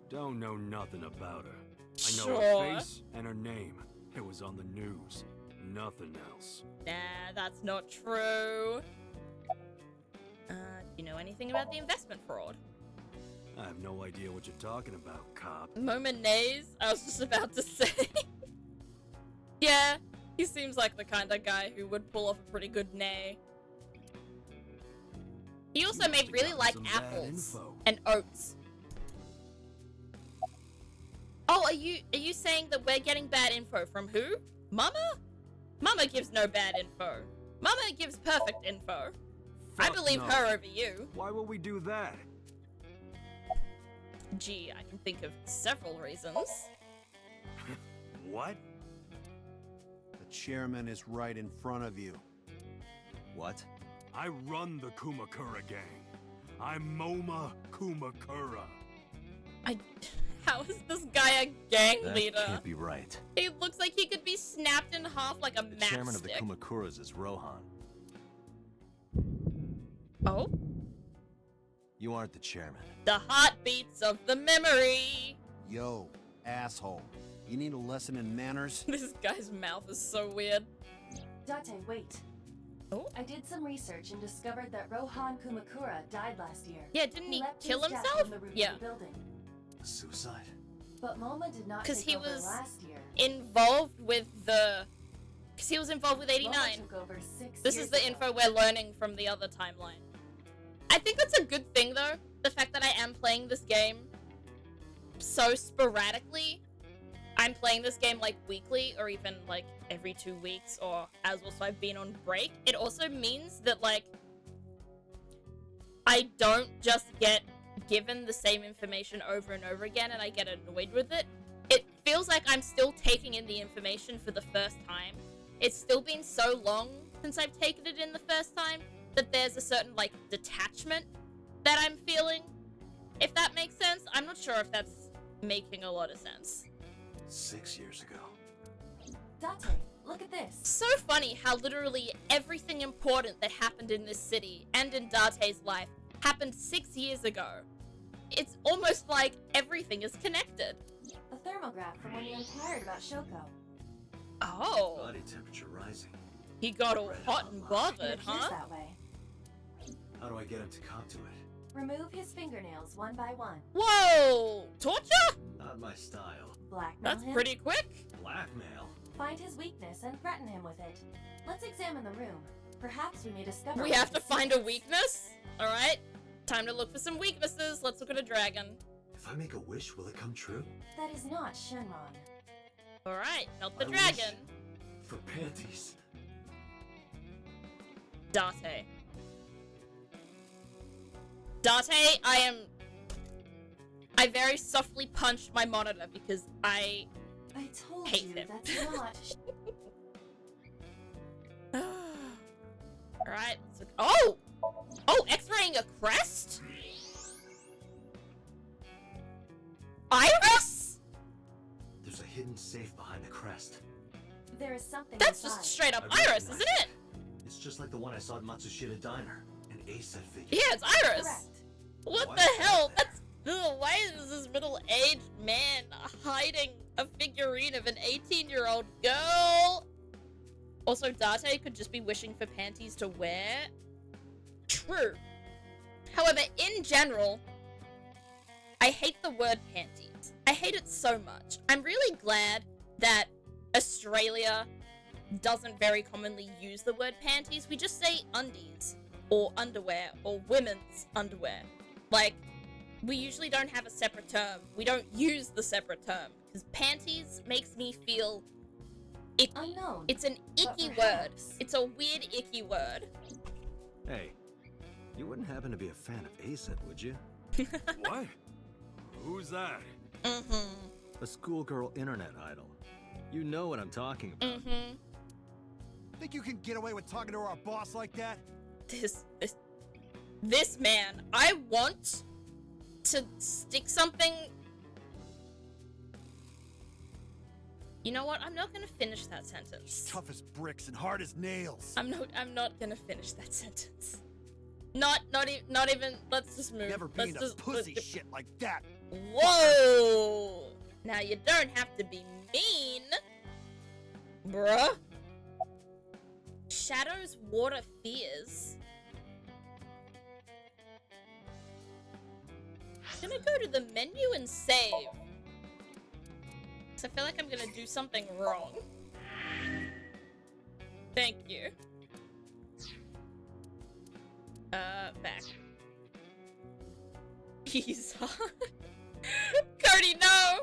Speaker 11: Don't know nothing about her. I know
Speaker 1: Sure.
Speaker 11: her face and her name. It was on the news. Nothing else.
Speaker 1: Nah, that's not true. Do you know anything about the investment fraud?
Speaker 11: I have no idea what you're talking about, cop.
Speaker 1: Moment nays, I was just about to say. Yeah, he seems like the kind of guy who would pull off a pretty good nay. He also
Speaker 11: You
Speaker 1: made
Speaker 11: must've
Speaker 1: really
Speaker 11: gotten
Speaker 1: like
Speaker 11: some bad
Speaker 1: apples
Speaker 11: info.
Speaker 1: and oats. Oh, are you saying that we're getting bad info from who? Mama? Mama gives no bad info. Mama gives perfect info. I
Speaker 11: Fuck
Speaker 1: believe
Speaker 11: no.
Speaker 1: her over you.
Speaker 11: Why would we do that?
Speaker 1: Gee, I can think of several reasons.
Speaker 11: What?
Speaker 12: The chairman is right in front of you.
Speaker 4: What?
Speaker 11: I run the Kumakura gang. I'm Moma Kumakura.
Speaker 1: How is this guy a gang
Speaker 4: That
Speaker 1: leader?
Speaker 4: can't be right.
Speaker 1: He looks like he could be snapped in half like a
Speaker 4: The chairman of the
Speaker 1: matchstick.
Speaker 4: Kumakuras is Rohan.
Speaker 1: Oh?
Speaker 4: You aren't the chairman.
Speaker 1: The heartbeats of the memory.
Speaker 12: Yo, asshole. You need a lesson in manners?
Speaker 1: This guy's mouth is so weird.
Speaker 2: Date, wait.
Speaker 1: Oh?
Speaker 2: I did some research and discovered that Rohan Kumakura died last year.
Speaker 1: Yeah, didn't he
Speaker 2: leapt to
Speaker 1: kill
Speaker 2: his death
Speaker 1: himself?
Speaker 2: from the roof
Speaker 1: Yeah.
Speaker 2: of the building.
Speaker 4: Suicide?
Speaker 2: But Moma did not
Speaker 1: 'Cause
Speaker 2: take
Speaker 1: he
Speaker 2: over
Speaker 1: was
Speaker 2: last year.
Speaker 1: Involved with the... Because he was involved with
Speaker 2: Moma
Speaker 1: 89.
Speaker 2: took over 6
Speaker 1: This
Speaker 2: years
Speaker 1: is the
Speaker 2: ago.
Speaker 1: info we're learning from the other timeline. I think that's a good thing, though. The fact that I am playing this game so sporadically. I'm playing this game, like, weekly, or even, like, every 2 weeks, or as also I've been on break. It also means that, like, I don't just get given the same information over and over again and I get annoyed with it. It feels like I'm still taking in the information for the first time. It's still been so long since I've taken it in the first time, that there's a certain, like, detachment that I'm feeling. If that makes sense. I'm not sure if that's making a lot of sense.
Speaker 4: 6 years ago.
Speaker 2: Date, look at this.
Speaker 1: So funny how literally everything important that happened in this city and in Date's life happened 6 years ago. It's almost like everything is connected.
Speaker 2: A thermograph from when you inquired about Shoko.
Speaker 1: Oh.
Speaker 4: Body temperature rising.
Speaker 1: He got all hot and bothered,
Speaker 2: It appears
Speaker 1: huh?
Speaker 2: that way.
Speaker 4: How do I get him to cop to it?
Speaker 2: Remove his fingernails one by one.
Speaker 1: Whoa! Torture?
Speaker 4: Not my style.
Speaker 2: Blackmail
Speaker 1: That's
Speaker 2: him.
Speaker 1: pretty quick.
Speaker 4: Blackmail?
Speaker 2: Find his weakness and threaten him with it. Let's examine the room. Perhaps we may discover.
Speaker 1: We
Speaker 2: one
Speaker 1: have
Speaker 2: of
Speaker 1: to
Speaker 2: his
Speaker 1: find a
Speaker 2: secrets.
Speaker 1: weakness? Alright. Time to look for some weaknesses. Let's look at a dragon.
Speaker 4: If I make a wish, will it come true?
Speaker 2: That is not Shenron.
Speaker 1: Alright, not the
Speaker 4: I
Speaker 1: dragon.
Speaker 4: For panties.
Speaker 1: Date. I very softly punched my monitor because I
Speaker 2: told
Speaker 1: hate
Speaker 2: you
Speaker 1: him.
Speaker 2: that's not.
Speaker 1: Alright, let's look. Oh! Oh, X-raying a crest? Iris?
Speaker 4: There's a hidden safe behind the crest.
Speaker 2: There is something
Speaker 1: That's
Speaker 2: inside.
Speaker 1: just straight up
Speaker 4: I
Speaker 1: Iris,
Speaker 4: recognize
Speaker 1: isn't it?
Speaker 4: It's just like the one I saw at Matsushita Diner. An A-set figure.
Speaker 1: Yeah, it's Iris.
Speaker 2: Correct.
Speaker 1: What
Speaker 4: Why
Speaker 1: the
Speaker 4: is that
Speaker 1: hell?
Speaker 4: there?
Speaker 1: That's why is this middle-aged man hiding a figurine of an 18-year-old girl? Also, Date could just be wishing for panties to wear. True. However, in general, I hate the word panties. I hate it so much. I'm really glad that Australia doesn't very commonly use the word panties. We just say undies, or underwear, or women's underwear. Like, we usually don't have a separate term. We don't use the separate term, because panties makes me feel icky.
Speaker 2: Unknown.
Speaker 1: It's an icky
Speaker 2: But
Speaker 1: word.
Speaker 2: perhaps-
Speaker 1: It's a weird icky word.
Speaker 4: Hey, you wouldn't happen to be a fan of A-set, would you?
Speaker 11: What? Who's that?
Speaker 1: Mm-hmm.
Speaker 4: A schoolgirl internet idol. You know what I'm talking about.
Speaker 1: Mm-hmm.
Speaker 11: Think you can get away with talking to our boss like that?
Speaker 1: This man, I want to stick something. You know what? I'm not gonna finish that sentence.
Speaker 11: Tough as bricks and hard as nails.
Speaker 1: I'm not gonna finish that sentence. Not even. Let's just move.
Speaker 11: Never being
Speaker 1: Let's
Speaker 11: a pussy
Speaker 1: let's-
Speaker 11: shit like that.
Speaker 1: Whoa! Now you don't have to be mean, bruh. Shadows, water, fears. I'm gonna go to the menu and save. Cause I feel like I'm gonna do something wrong. Thank you. Back. He's hot. Cody, no!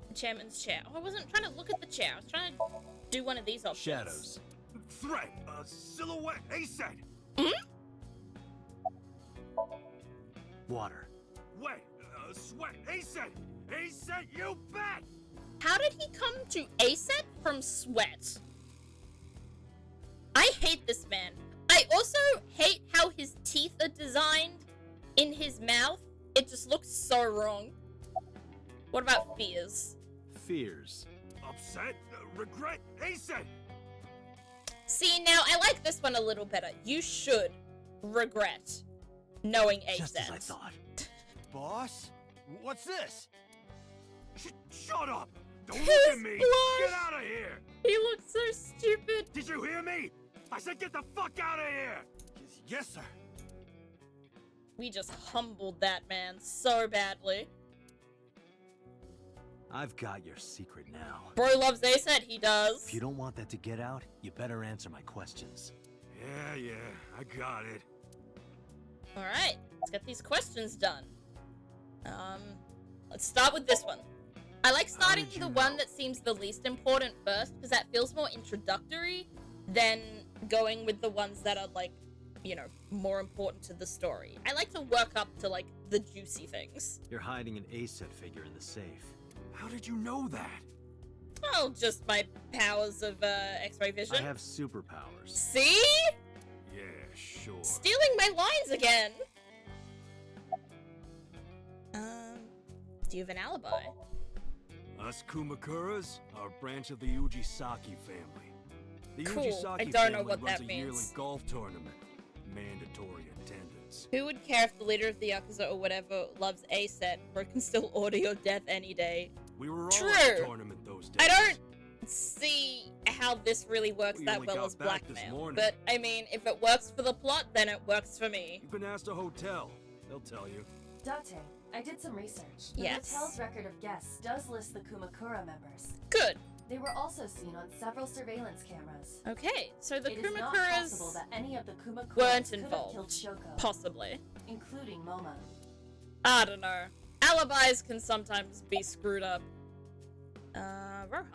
Speaker 1: The chairman's chair. Oh, I wasn't trying to look at the chair. I was trying to do one of these options.
Speaker 4: Shadows.
Speaker 11: Threat, silhouette, A-set.
Speaker 4: Water.
Speaker 11: Wet, sweat, A-set. A-set, you bet!
Speaker 1: How did he come to ASET from sweat? I hate this man. I also hate how his teeth are designed in his mouth. It just looks so wrong. What about fears?
Speaker 4: Fears.
Speaker 11: Upset, regret, A-set.
Speaker 1: See, now I like this one a little better. You should regret knowing
Speaker 4: Just as I
Speaker 1: ASET.
Speaker 4: thought.
Speaker 11: Boss? What's this? Shut up! Don't
Speaker 1: His
Speaker 11: look at me!
Speaker 1: blush.
Speaker 11: Get out of here!
Speaker 1: He looks so stupid.
Speaker 11: Did you hear me? I said get the fuck out of here! Yes, sir.
Speaker 1: We just humbled that man so badly.
Speaker 4: I've got your secret now.
Speaker 1: Bro loves ASET, he does.
Speaker 4: If you don't want that to get out, you better answer my questions.
Speaker 11: Yeah, I got it.
Speaker 1: Alright, let's get these questions done. Let's start with this one. I like starting
Speaker 4: did you
Speaker 1: the one
Speaker 4: know?
Speaker 1: that seems the least important first, because that feels more introductory than going with the ones that are, like, you know, more important to the story. I like to work up to, like, the juicy things.
Speaker 4: You're hiding an A-set figure in the safe.
Speaker 11: How did you know that?
Speaker 1: Well, just my powers of X-ray vision.
Speaker 4: I have superpowers.
Speaker 1: See?
Speaker 11: Yeah, sure.
Speaker 1: Stealing my lines again. Do you have an alibi?
Speaker 11: Us Kumakuras are a branch of the Ujisaki family. The
Speaker 1: Cool.
Speaker 11: Ujisaki
Speaker 1: I don't know
Speaker 11: family
Speaker 1: what
Speaker 11: runs
Speaker 1: that
Speaker 11: a yearly
Speaker 1: means.
Speaker 11: golf tournament. Mandatory attendance.
Speaker 1: Who would care if the leader of the Yakuza or whatever loves a set, or can still order your death any day?
Speaker 11: We were all
Speaker 1: True.
Speaker 11: at the tournament those days.
Speaker 1: I don't see how this really works
Speaker 11: We
Speaker 1: that
Speaker 11: only
Speaker 1: well
Speaker 11: got
Speaker 1: as
Speaker 11: back this
Speaker 1: blackmail.
Speaker 11: morning.
Speaker 1: But, I mean, if it works for the plot, then it works for me.
Speaker 11: You can ask the hotel. They'll tell you.
Speaker 2: Date, I did some research. The
Speaker 1: Yes.
Speaker 2: hotel's record of guests does list the Kumakura members.
Speaker 1: Good.
Speaker 2: They were also seen on several surveillance cameras.
Speaker 1: Okay, so the
Speaker 2: It is not possible
Speaker 1: Kumakuras
Speaker 2: that any of the Kumakuras
Speaker 1: weren't
Speaker 2: could have
Speaker 1: involved.
Speaker 2: killed Shoko,
Speaker 1: Possibly.
Speaker 2: including Moma.
Speaker 1: I don't know. Alibis can sometimes be screwed up. Rohan.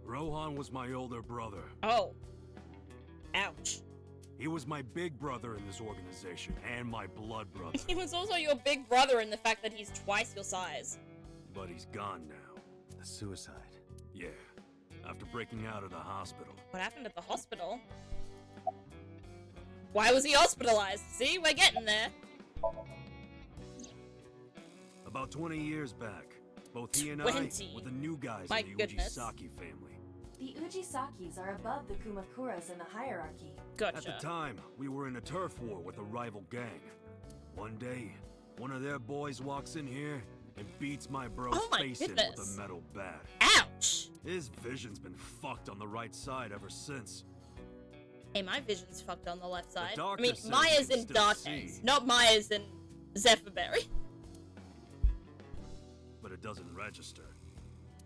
Speaker 11: Rohan was my older brother.
Speaker 1: Oh. Ouch.
Speaker 11: He was my big brother in this organization, and my blood brother.
Speaker 1: He was also your big brother in the fact that he's twice your size.
Speaker 11: But he's gone now.
Speaker 4: The suicide.
Speaker 11: Yeah, after breaking out of the hospital.
Speaker 1: What happened at the hospital? Why was he hospitalized? See, we're getting there.
Speaker 11: About 20 years back, both he and
Speaker 1: 20?
Speaker 11: I were the new guys
Speaker 1: My
Speaker 11: in the
Speaker 1: goodness.
Speaker 11: Ujisaki family.
Speaker 2: The Ujisakis are above the Kumakuras in the hierarchy.
Speaker 1: Gotcha.
Speaker 11: At the time, we were in a turf war with a rival gang. One day, one of their boys walks in here and beats my bro's
Speaker 1: Oh my
Speaker 11: face in
Speaker 1: goodness.
Speaker 11: with a metal bat.
Speaker 1: Ouch!
Speaker 11: His vision's been fucked on the right side ever since.
Speaker 1: Hey, my vision's fucked on the left side. I
Speaker 11: doctor
Speaker 1: mean,
Speaker 11: says
Speaker 1: Maya's
Speaker 11: he can
Speaker 1: in
Speaker 11: still
Speaker 1: Date's,
Speaker 11: see.
Speaker 1: not Maya's in Zephyrberry.
Speaker 11: But it doesn't register.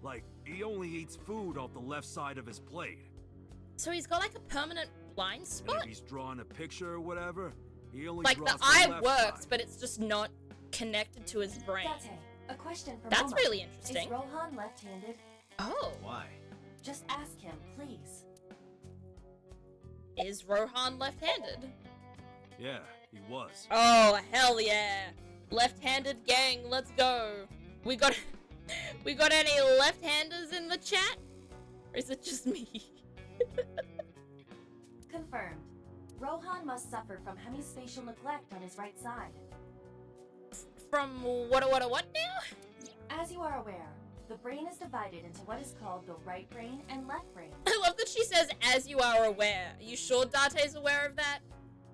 Speaker 11: Like, he only eats food off the left side of his plate.
Speaker 1: So he's got like a permanent blind
Speaker 11: And
Speaker 1: spot?
Speaker 11: if he's drawing a picture or whatever, he only
Speaker 1: Like
Speaker 11: draws
Speaker 1: the eye
Speaker 11: left
Speaker 1: works,
Speaker 11: side.
Speaker 1: but it's just not connected to his brain.
Speaker 2: Date, a question for
Speaker 1: That's
Speaker 2: Moma.
Speaker 1: really interesting.
Speaker 2: Is Rohan left-handed?
Speaker 1: Oh.
Speaker 4: Why?
Speaker 2: Just ask him, please.
Speaker 1: Is Rohan left-handed?
Speaker 11: Yeah, he was.
Speaker 1: Oh, hell yeah. Left-handed gang, let's go. We got any left-handers in the chat? Or is it just me?
Speaker 2: Confirmed. Rohan must suffer from hemispatial neglect on his right side.
Speaker 1: From what now?
Speaker 2: As you are aware, the brain is divided into what is called the right brain and left brain.
Speaker 1: I love that she says, as you are aware. Are you sure Date's aware of that?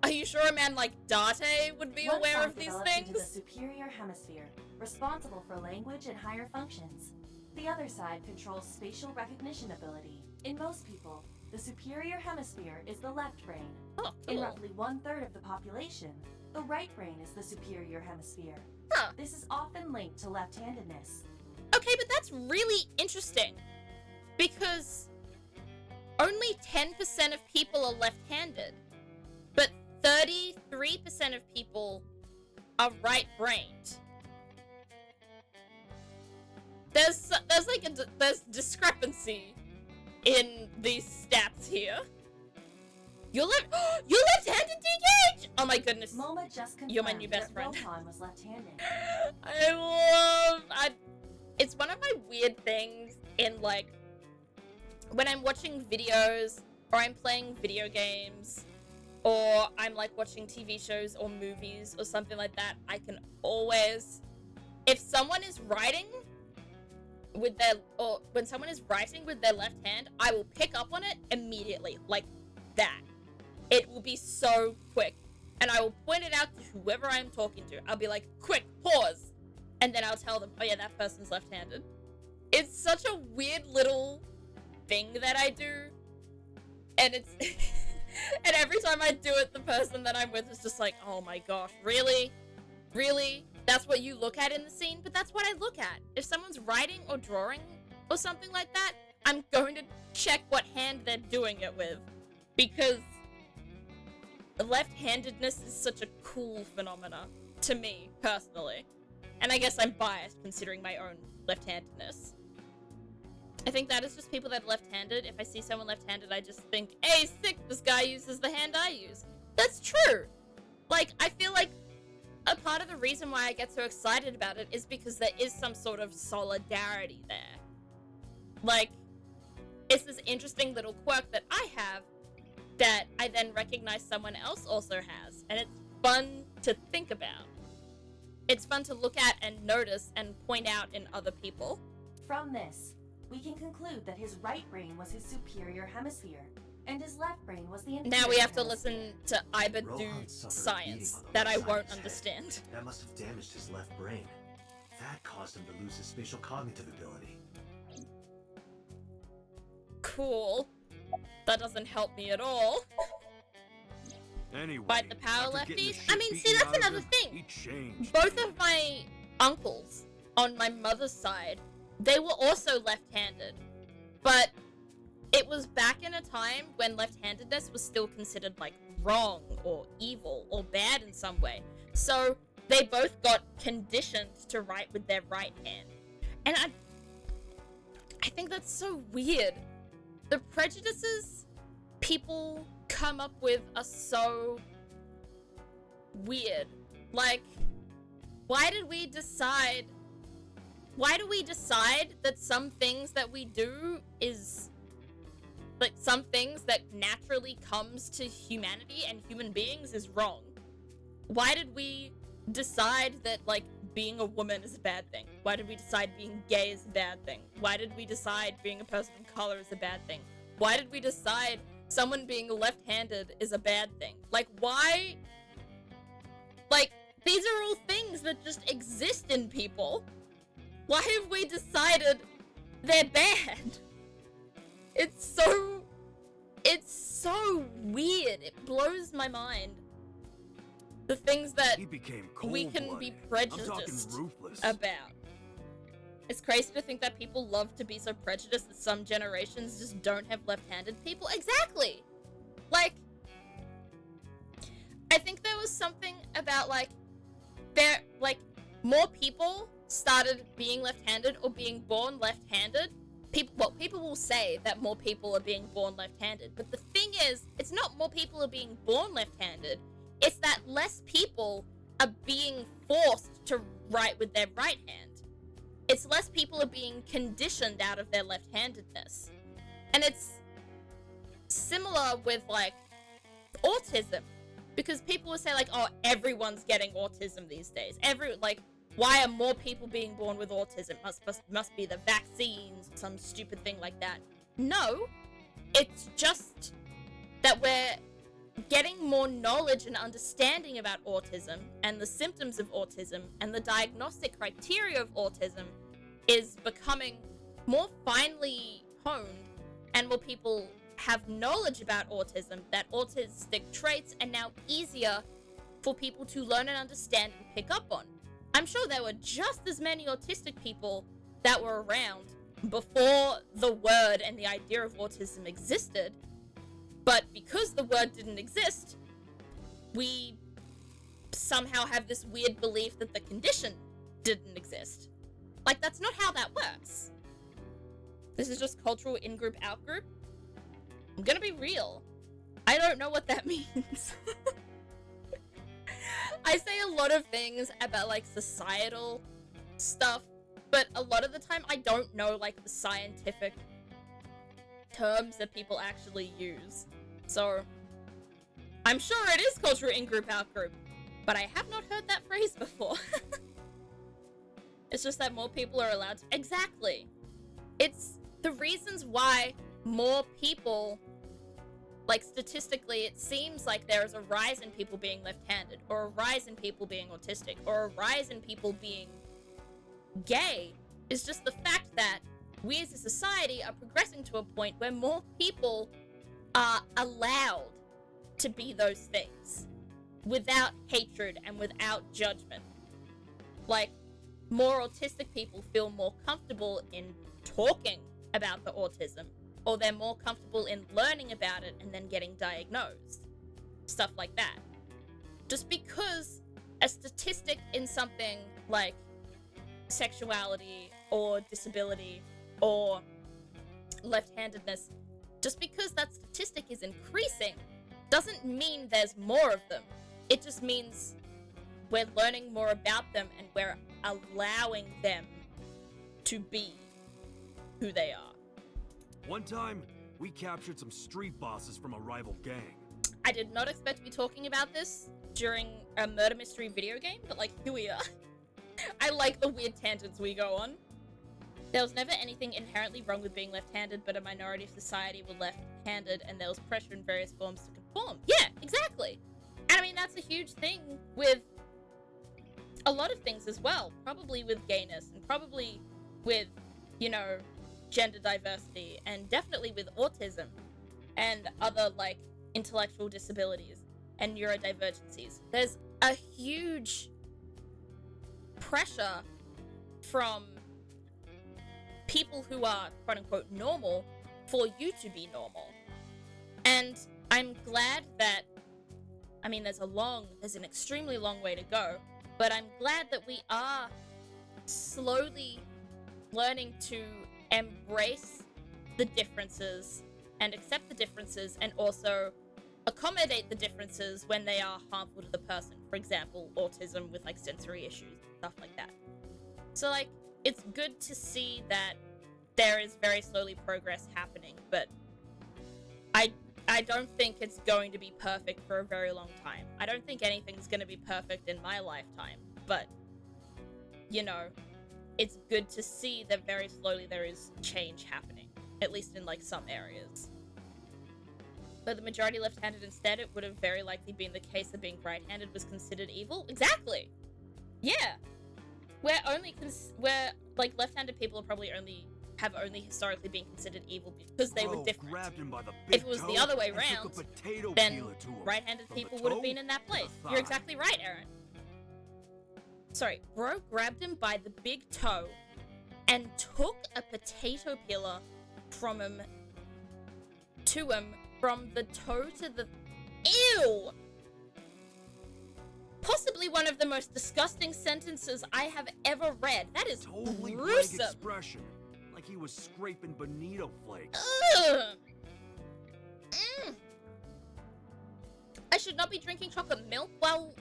Speaker 1: Are you sure a man like Date would be
Speaker 2: One
Speaker 1: aware
Speaker 2: side
Speaker 1: of these
Speaker 2: develops into the
Speaker 1: things?
Speaker 2: superior hemisphere, responsible for language and higher functions. The other side controls spatial recognition ability. In most people, the superior hemisphere is the left brain.
Speaker 1: Oh,
Speaker 2: In
Speaker 1: cool.
Speaker 2: roughly 1/3 of the population, the right brain is the superior hemisphere.
Speaker 1: Huh.
Speaker 2: This is often linked to left-handedness.
Speaker 1: Okay, but that's really interesting. Because only 10% of people are left-handed. But 33% of people are right-brained. There's like there's discrepancy in these stats here. You're left-handed, DH! Oh my goodness.
Speaker 2: Moma just confirmed
Speaker 1: You're my new best
Speaker 2: that
Speaker 1: friend.
Speaker 2: Rohan was left-handed.
Speaker 1: It's one of my weird things in like when I'm watching videos or I'm playing video games or I'm like watching TV shows or movies or something like that, I can always, if someone is writing with their, or when someone is writing with their left hand, I will pick up on it immediately, like that. It will be so quick. And I will point it out to whoever I'm talking to. I'll be like, quick, pause. And then I'll tell them, oh yeah, that person's left-handed. It's such a weird little thing that I do. And it's... and every time I do it, the person that I'm with is just like, oh my gosh, really? Really? That's what you look at in the scene? But that's what I look at. If someone's writing or drawing or something like that, I'm going to check what hand they're doing it with. Because left-handedness is such a cool phenomena to me, personally. And I guess I'm biased considering my own left-handedness. I think that is just people that are left-handed. If I see someone left-handed, I just think, hey, sick, this guy uses the hand I use. That's true. Like, I feel like a part of the reason why I get so excited about it is because there is some sort of solidarity there. Like, it's this interesting little quirk that I have that I then recognize someone else also has, and it's fun to think about. It's fun to look at and notice and point out in other people.
Speaker 2: From this, we can conclude that his right brain was his superior hemisphere, and his left brain was the inferior
Speaker 1: Now we have to
Speaker 2: hemisphere.
Speaker 1: listen to Iba do
Speaker 13: Rohan suffered a
Speaker 1: science
Speaker 13: beating on the
Speaker 1: that I
Speaker 13: right side
Speaker 1: won't
Speaker 13: of his head.
Speaker 1: understand.
Speaker 13: That must have damaged his left brain. That caused him to lose his spatial cognitive ability.
Speaker 1: Cool. That doesn't help me at all.
Speaker 11: Anyway,
Speaker 1: Fight the power
Speaker 11: after getting the
Speaker 1: lefties? I
Speaker 11: shit
Speaker 1: mean, see,
Speaker 11: beaten
Speaker 1: that's
Speaker 11: out of
Speaker 1: another
Speaker 11: him,
Speaker 1: thing.
Speaker 11: He changed.
Speaker 1: Both of my uncles on my mother's side, they were also left-handed. But it was back in a time when left-handedness was still considered, like, wrong or evil or bad in some way. So they both got conditioned to write with their right hand. And I think that's so weird. The prejudices people come up with are so weird. Like, why do we decide that some things that we do is, like, some things that naturally comes to humanity and human beings is wrong? Why did we decide that, like, being a woman is a bad thing? Why did we decide being gay is a bad thing? Why did we decide being a person of color is a bad thing? Why did we decide someone being left-handed is a bad thing? Like, why? Like, these are all things that just exist in people. Why have we decided they're bad? It's so weird. It blows my mind. The things that
Speaker 11: He became
Speaker 1: we can be
Speaker 11: cold-blooded. I'm talking
Speaker 1: prejudiced
Speaker 11: ruthless.
Speaker 1: about. It's crazy to think that people love to be so prejudiced that some generations just don't have left-handed people. Exactly! Like, I think there was something about, like, more people started being left-handed or being born left-handed. People will say that more people are being born left-handed, but the thing is, it's not more people are being born left-handed, it's that less people are being forced to write with their right hand. It's less people are being conditioned out of their left-handedness. And it's similar with, like, autism. Because people will say, like, oh, everyone's getting autism these days. Why are more people being born with autism? Must be the vaccines, some stupid thing like that. No, it's just that we're getting more knowledge and understanding about autism and the symptoms of autism and the diagnostic criteria of autism is becoming more finely honed, and more people have knowledge about autism, that autistic traits are now easier for people to learn and understand and pick up on. I'm sure there were just as many autistic people that were around before the word and the idea of autism existed, but because the word didn't exist, we somehow have this weird belief that the condition didn't exist. Like, that's not how that works. This is just cultural in-group, out-group. I'm gonna be real. I don't know what that means. I say a lot of things about, like, societal stuff, but a lot of the time I don't know, like, the scientific terms that people actually use. So, I'm sure it is cultural in-group, out-group, but I have not heard that phrase before. It's just that more people are allowed to... Exactly. It's the reasons why more people... Like, statistically, it seems like there is a rise in people being left-handed, or a rise in people being autistic, or a rise in people being gay. It's just the fact that we as a society are progressing to a point where more people are allowed to be those things without hatred and without judgment. Like, more autistic people feel more comfortable in talking about the autism, or they're more comfortable in learning about it and then getting diagnosed. Stuff like that. Just because a statistic in something like sexuality or disability or left-handedness, just because that statistic is increasing doesn't mean there's more of them. It just means we're learning more about them and we're allowing them to be who they are.
Speaker 11: One time, we captured some street bosses from a rival gang.
Speaker 1: I did not expect to be talking about this during a murder mystery video game, but like, here we are. I like the weird tangents we go on. There was never anything inherently wrong with being left-handed, but a minority of society were left-handed and there was pressure in various forms to conform. Yeah, exactly. And I mean, that's a huge thing with a lot of things as well. Probably with gayness and probably with, you know, gender diversity and definitely with autism and other, like, intellectual disabilities and neurodivergencies. There's a huge pressure from people who are quote-unquote normal for you to be normal. And I'm glad that, I mean, there's an extremely long way to go, but I'm glad that we are slowly learning to embrace the differences and accept the differences and also accommodate the differences when they are harmful to the person. For example, autism with like sensory issues, stuff like that. So like, it's good to see that there is very slowly progress happening, but I don't think it's going to be perfect for a very long time. I don't think anything's going to be perfect in my lifetime, but, you know, it's good to see that very slowly there is change happening, at least in like some areas. But the majority left-handed instead, it would have very likely been the case that being right-handed was considered evil. Exactly. Yeah. Where like left-handed people are probably have only historically been considered evil because they were different.
Speaker 11: Grabbed him by the big
Speaker 1: If it was the
Speaker 11: toe
Speaker 1: other way
Speaker 11: and took a
Speaker 1: around,
Speaker 11: potato
Speaker 1: then
Speaker 11: peeler to him.
Speaker 1: right-handed
Speaker 11: From the
Speaker 1: people would have
Speaker 11: toe
Speaker 1: been in that
Speaker 11: to the
Speaker 1: place.
Speaker 11: thigh.
Speaker 1: You're exactly right, Aaron. Sorry, bro grabbed him by the big toe and took a potato peeler from him from the toe to the... Ew! Possibly one of the most disgusting sentences I have ever read. That is
Speaker 11: Totally blank
Speaker 1: gruesome.
Speaker 11: expression, like he was scraping bonito flakes.
Speaker 1: Ugh. I should not be drinking chocolate milk while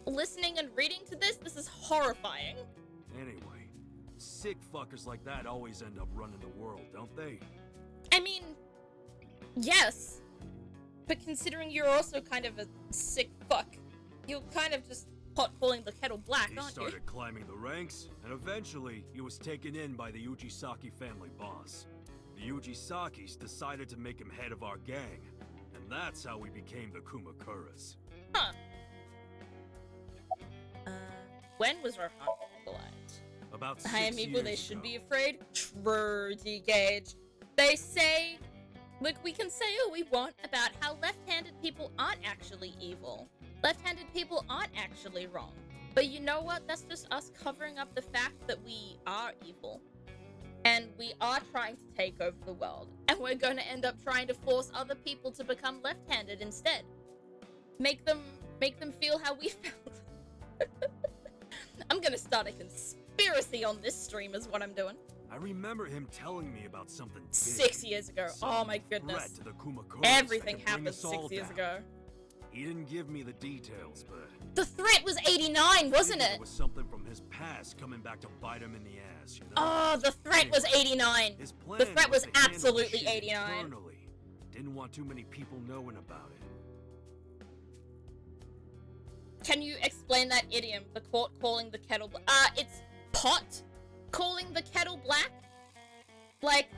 Speaker 1: listening and reading to this. This is horrifying.
Speaker 11: Anyway, sick fuckers like that always end up running the world, don't they?
Speaker 1: I mean, yes. But considering you're also kind of a sick fuck, you're kind of just pot calling the kettle black,
Speaker 11: He
Speaker 1: aren't you?
Speaker 11: started climbing the ranks, and eventually he was taken in by the Ujisaki family boss. The Ujisakis decided to make him head of our gang, and that's how we became the Kumakuras.
Speaker 1: Huh. When was Rohan popularized?
Speaker 11: About 6
Speaker 1: I am evil, they
Speaker 11: years
Speaker 1: should
Speaker 11: ago.
Speaker 1: be afraid. True, D-Gage. They say... Look, we can say all we want about how left-handed people aren't actually evil. Left-handed people aren't actually wrong. But you know what? That's just us covering up the fact that we are evil. And we are trying to take over the world. And we're going to end up trying to force other people to become left-handed instead. Make them feel how we felt. I'm gonna start a conspiracy on this stream is what I'm doing.
Speaker 11: I remember him telling me about something big.
Speaker 1: 6 years ago. Oh my goodness.
Speaker 11: Threat to the Kumakuras
Speaker 1: Everything
Speaker 11: that could bring
Speaker 1: happened
Speaker 11: us all
Speaker 1: 6 years
Speaker 11: down.
Speaker 1: ago.
Speaker 11: He didn't give me the details, but
Speaker 1: The threat was 89, wasn't
Speaker 11: it
Speaker 1: it?
Speaker 11: was something from his past coming back to bite him in the ass, you know?
Speaker 1: Oh, the threat was 89.
Speaker 11: His plan
Speaker 1: The threat was
Speaker 11: to handle the
Speaker 1: absolutely
Speaker 11: shit
Speaker 1: 89.
Speaker 11: internally. Didn't want too many people knowing about it.
Speaker 1: Can you explain that idiom? The court calling the kettle black. It's pot calling the kettle black? Like,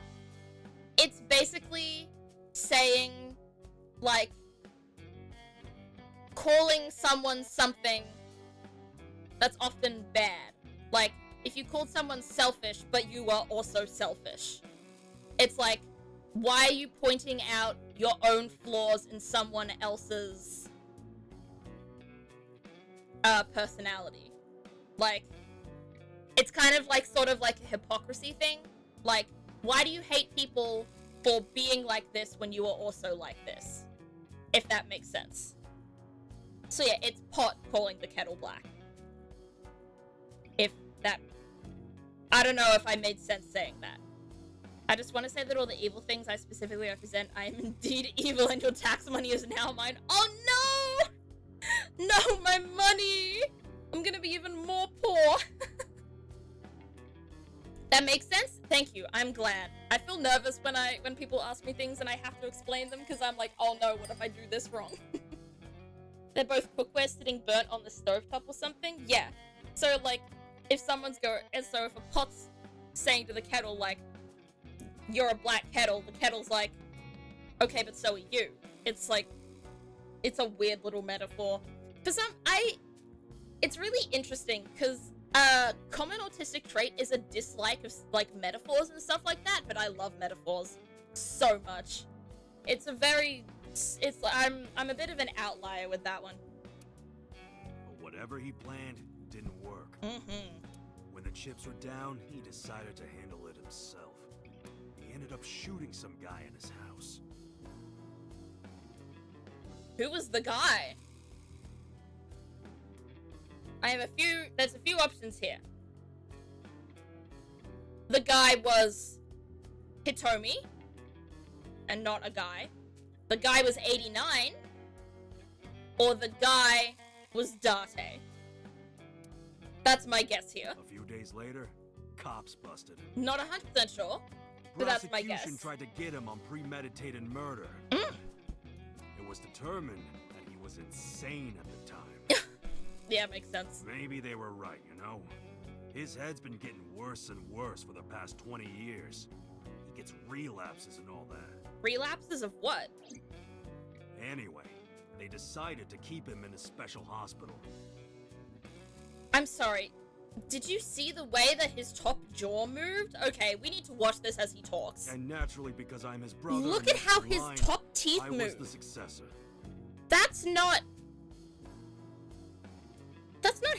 Speaker 1: it's basically saying, like, calling someone something that's often bad. Like, if you called someone selfish, but you are also selfish. It's like, why are you pointing out your own flaws in someone else's personality? Like, it's kind of like sort of like a hypocrisy thing. Like, why do you hate people for being like this when you are also like this? If that makes sense. So yeah, it's pot calling the kettle black. If that... I don't know if I made sense saying that. I just want to say that all the evil things I specifically represent, I am indeed evil and your tax money is now mine. Oh no! No, my money! I'm gonna be even more poor. That makes sense? Thank you. I'm glad. I feel nervous when people ask me things and I have to explain them because I'm like, oh no, what if I do this wrong? They're both cookware sitting burnt on the stovetop or something? Yeah. So, like, if someone's so if a pot's saying to the kettle, like, you're a black kettle, the kettle's like, okay, but so are you. It's like, it's a weird little metaphor. It's really interesting, because common autistic trait is a dislike of, like, metaphors and stuff like that, but I love metaphors so much. I'm a bit of an outlier with that one.
Speaker 11: But whatever he planned didn't work. When the chips were down, he decided to handle it himself. He ended up shooting some guy in his house.
Speaker 1: Who was the guy? There's a few options here. The guy was Hitomi, and not a guy. The guy was 89, or the guy was Date. That's my guess here.
Speaker 11: A few days later, cops busted him.
Speaker 1: Not 100% sure, but that's my guess.
Speaker 11: Prosecution tried to get him on premeditated murder. It was determined that he was insane at the time.
Speaker 1: Yeah, makes sense.
Speaker 11: Maybe they were right, you know? His head's been getting worse and worse for the past 20 years. He gets relapses and all that.
Speaker 1: Relapses of what?
Speaker 11: Anyway, they decided to keep him in a special hospital.
Speaker 1: I'm sorry. Did you see the way that his top jaw moved? Okay, we need to watch this as he talks.
Speaker 11: And naturally, because I'm his brother.
Speaker 1: Look at how his top teeth move.
Speaker 11: I was the successor.
Speaker 1: That's not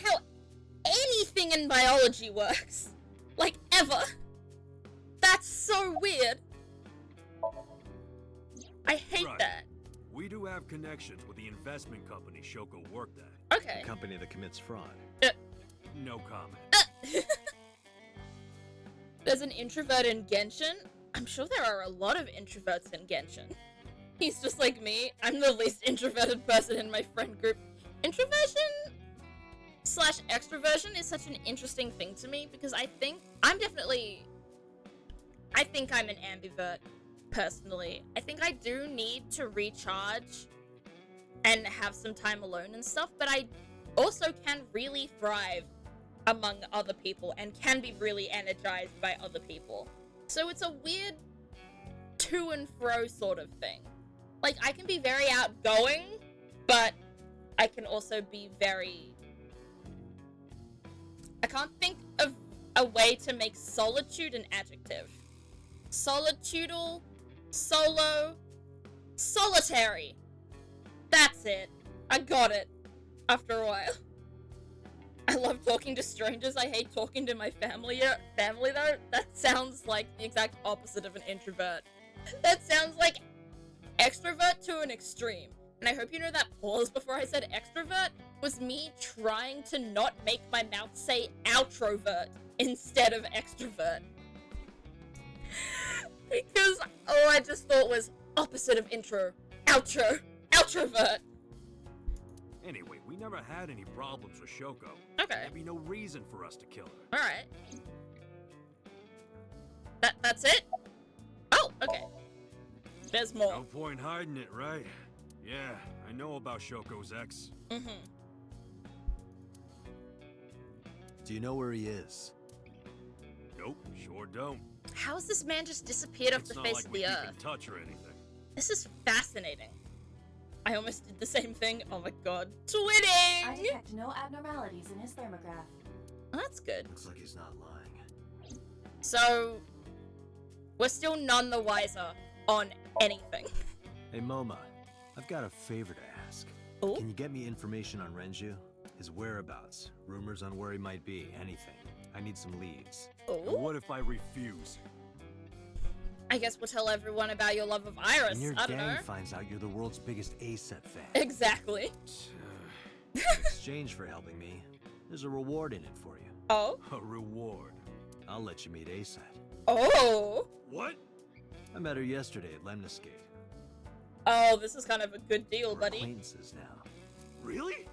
Speaker 1: how anything in biology works. Like, ever. That's so weird. I hate that.
Speaker 11: We do have connections with the investment company Shoko worked at.
Speaker 1: Okay.
Speaker 4: The company that commits fraud.
Speaker 11: No comment.
Speaker 1: There's an introvert in Genshin? I'm sure there are a lot of introverts in Genshin. He's just like me. I'm the least introverted person in my friend group. Introversion / extroversion is such an interesting thing to me because I think I'm an ambivert, personally. I think I do need to recharge and have some time alone and stuff, but I also can really thrive among other people and can be really energized by other people. So it's a weird to and fro sort of thing. Like, I can be very outgoing, but I can also be very... I can't think of a way to make solitude an adjective. Solitudal, solo, solitary. That's it. I got it. After a while. I love talking to strangers. I hate talking to my family though. That sounds like the exact opposite of an introvert. That sounds like extrovert to an extreme. And I hope you know that pause before I said extrovert was me trying to not make my mouth say outrovert instead of extrovert. Because all I just thought was opposite of intro. Outrovert.
Speaker 11: Anyway, we never had any problems with Shoko.
Speaker 1: Okay.
Speaker 11: There'd be no reason for us to kill her.
Speaker 1: Alright. That's it? Oh, okay. There's more.
Speaker 11: No point hiding it, right? Yeah, I know about Shoko's ex.
Speaker 4: Do you know where he is?
Speaker 11: Nope, sure don't.
Speaker 1: How has this man just disappeared off the face of the earth?
Speaker 11: It's not like we keep in touch or anything.
Speaker 1: This is fascinating. I almost did the same thing. Oh my god. Twinning!
Speaker 2: I detect no abnormalities in his thermograph.
Speaker 1: Oh, that's good.
Speaker 4: Looks like he's not lying.
Speaker 1: So, we're still none the wiser on anything.
Speaker 4: Hey, Moma, I've got a favor to ask.
Speaker 1: Ooh?
Speaker 4: Can you get me information on Renju? His whereabouts, rumors on where he might be, anything. I need some leads.
Speaker 1: Ooh?
Speaker 11: What if I refuse?
Speaker 1: I guess we'll tell everyone about your love of Iris.
Speaker 4: And your
Speaker 1: I don't
Speaker 4: gang
Speaker 1: know.
Speaker 4: finds out you're the world's biggest A-set fan.
Speaker 1: Exactly.
Speaker 4: In exchange for helping me, there's a reward in it for you.
Speaker 1: Oh?
Speaker 11: A reward?
Speaker 4: I'll let you meet A-set.
Speaker 1: Oh!
Speaker 11: What?
Speaker 4: I met her yesterday at Lemniscate.
Speaker 1: Oh, this is kind of a good deal,
Speaker 4: We're
Speaker 1: buddy.
Speaker 4: acquaintances now.
Speaker 11: Really?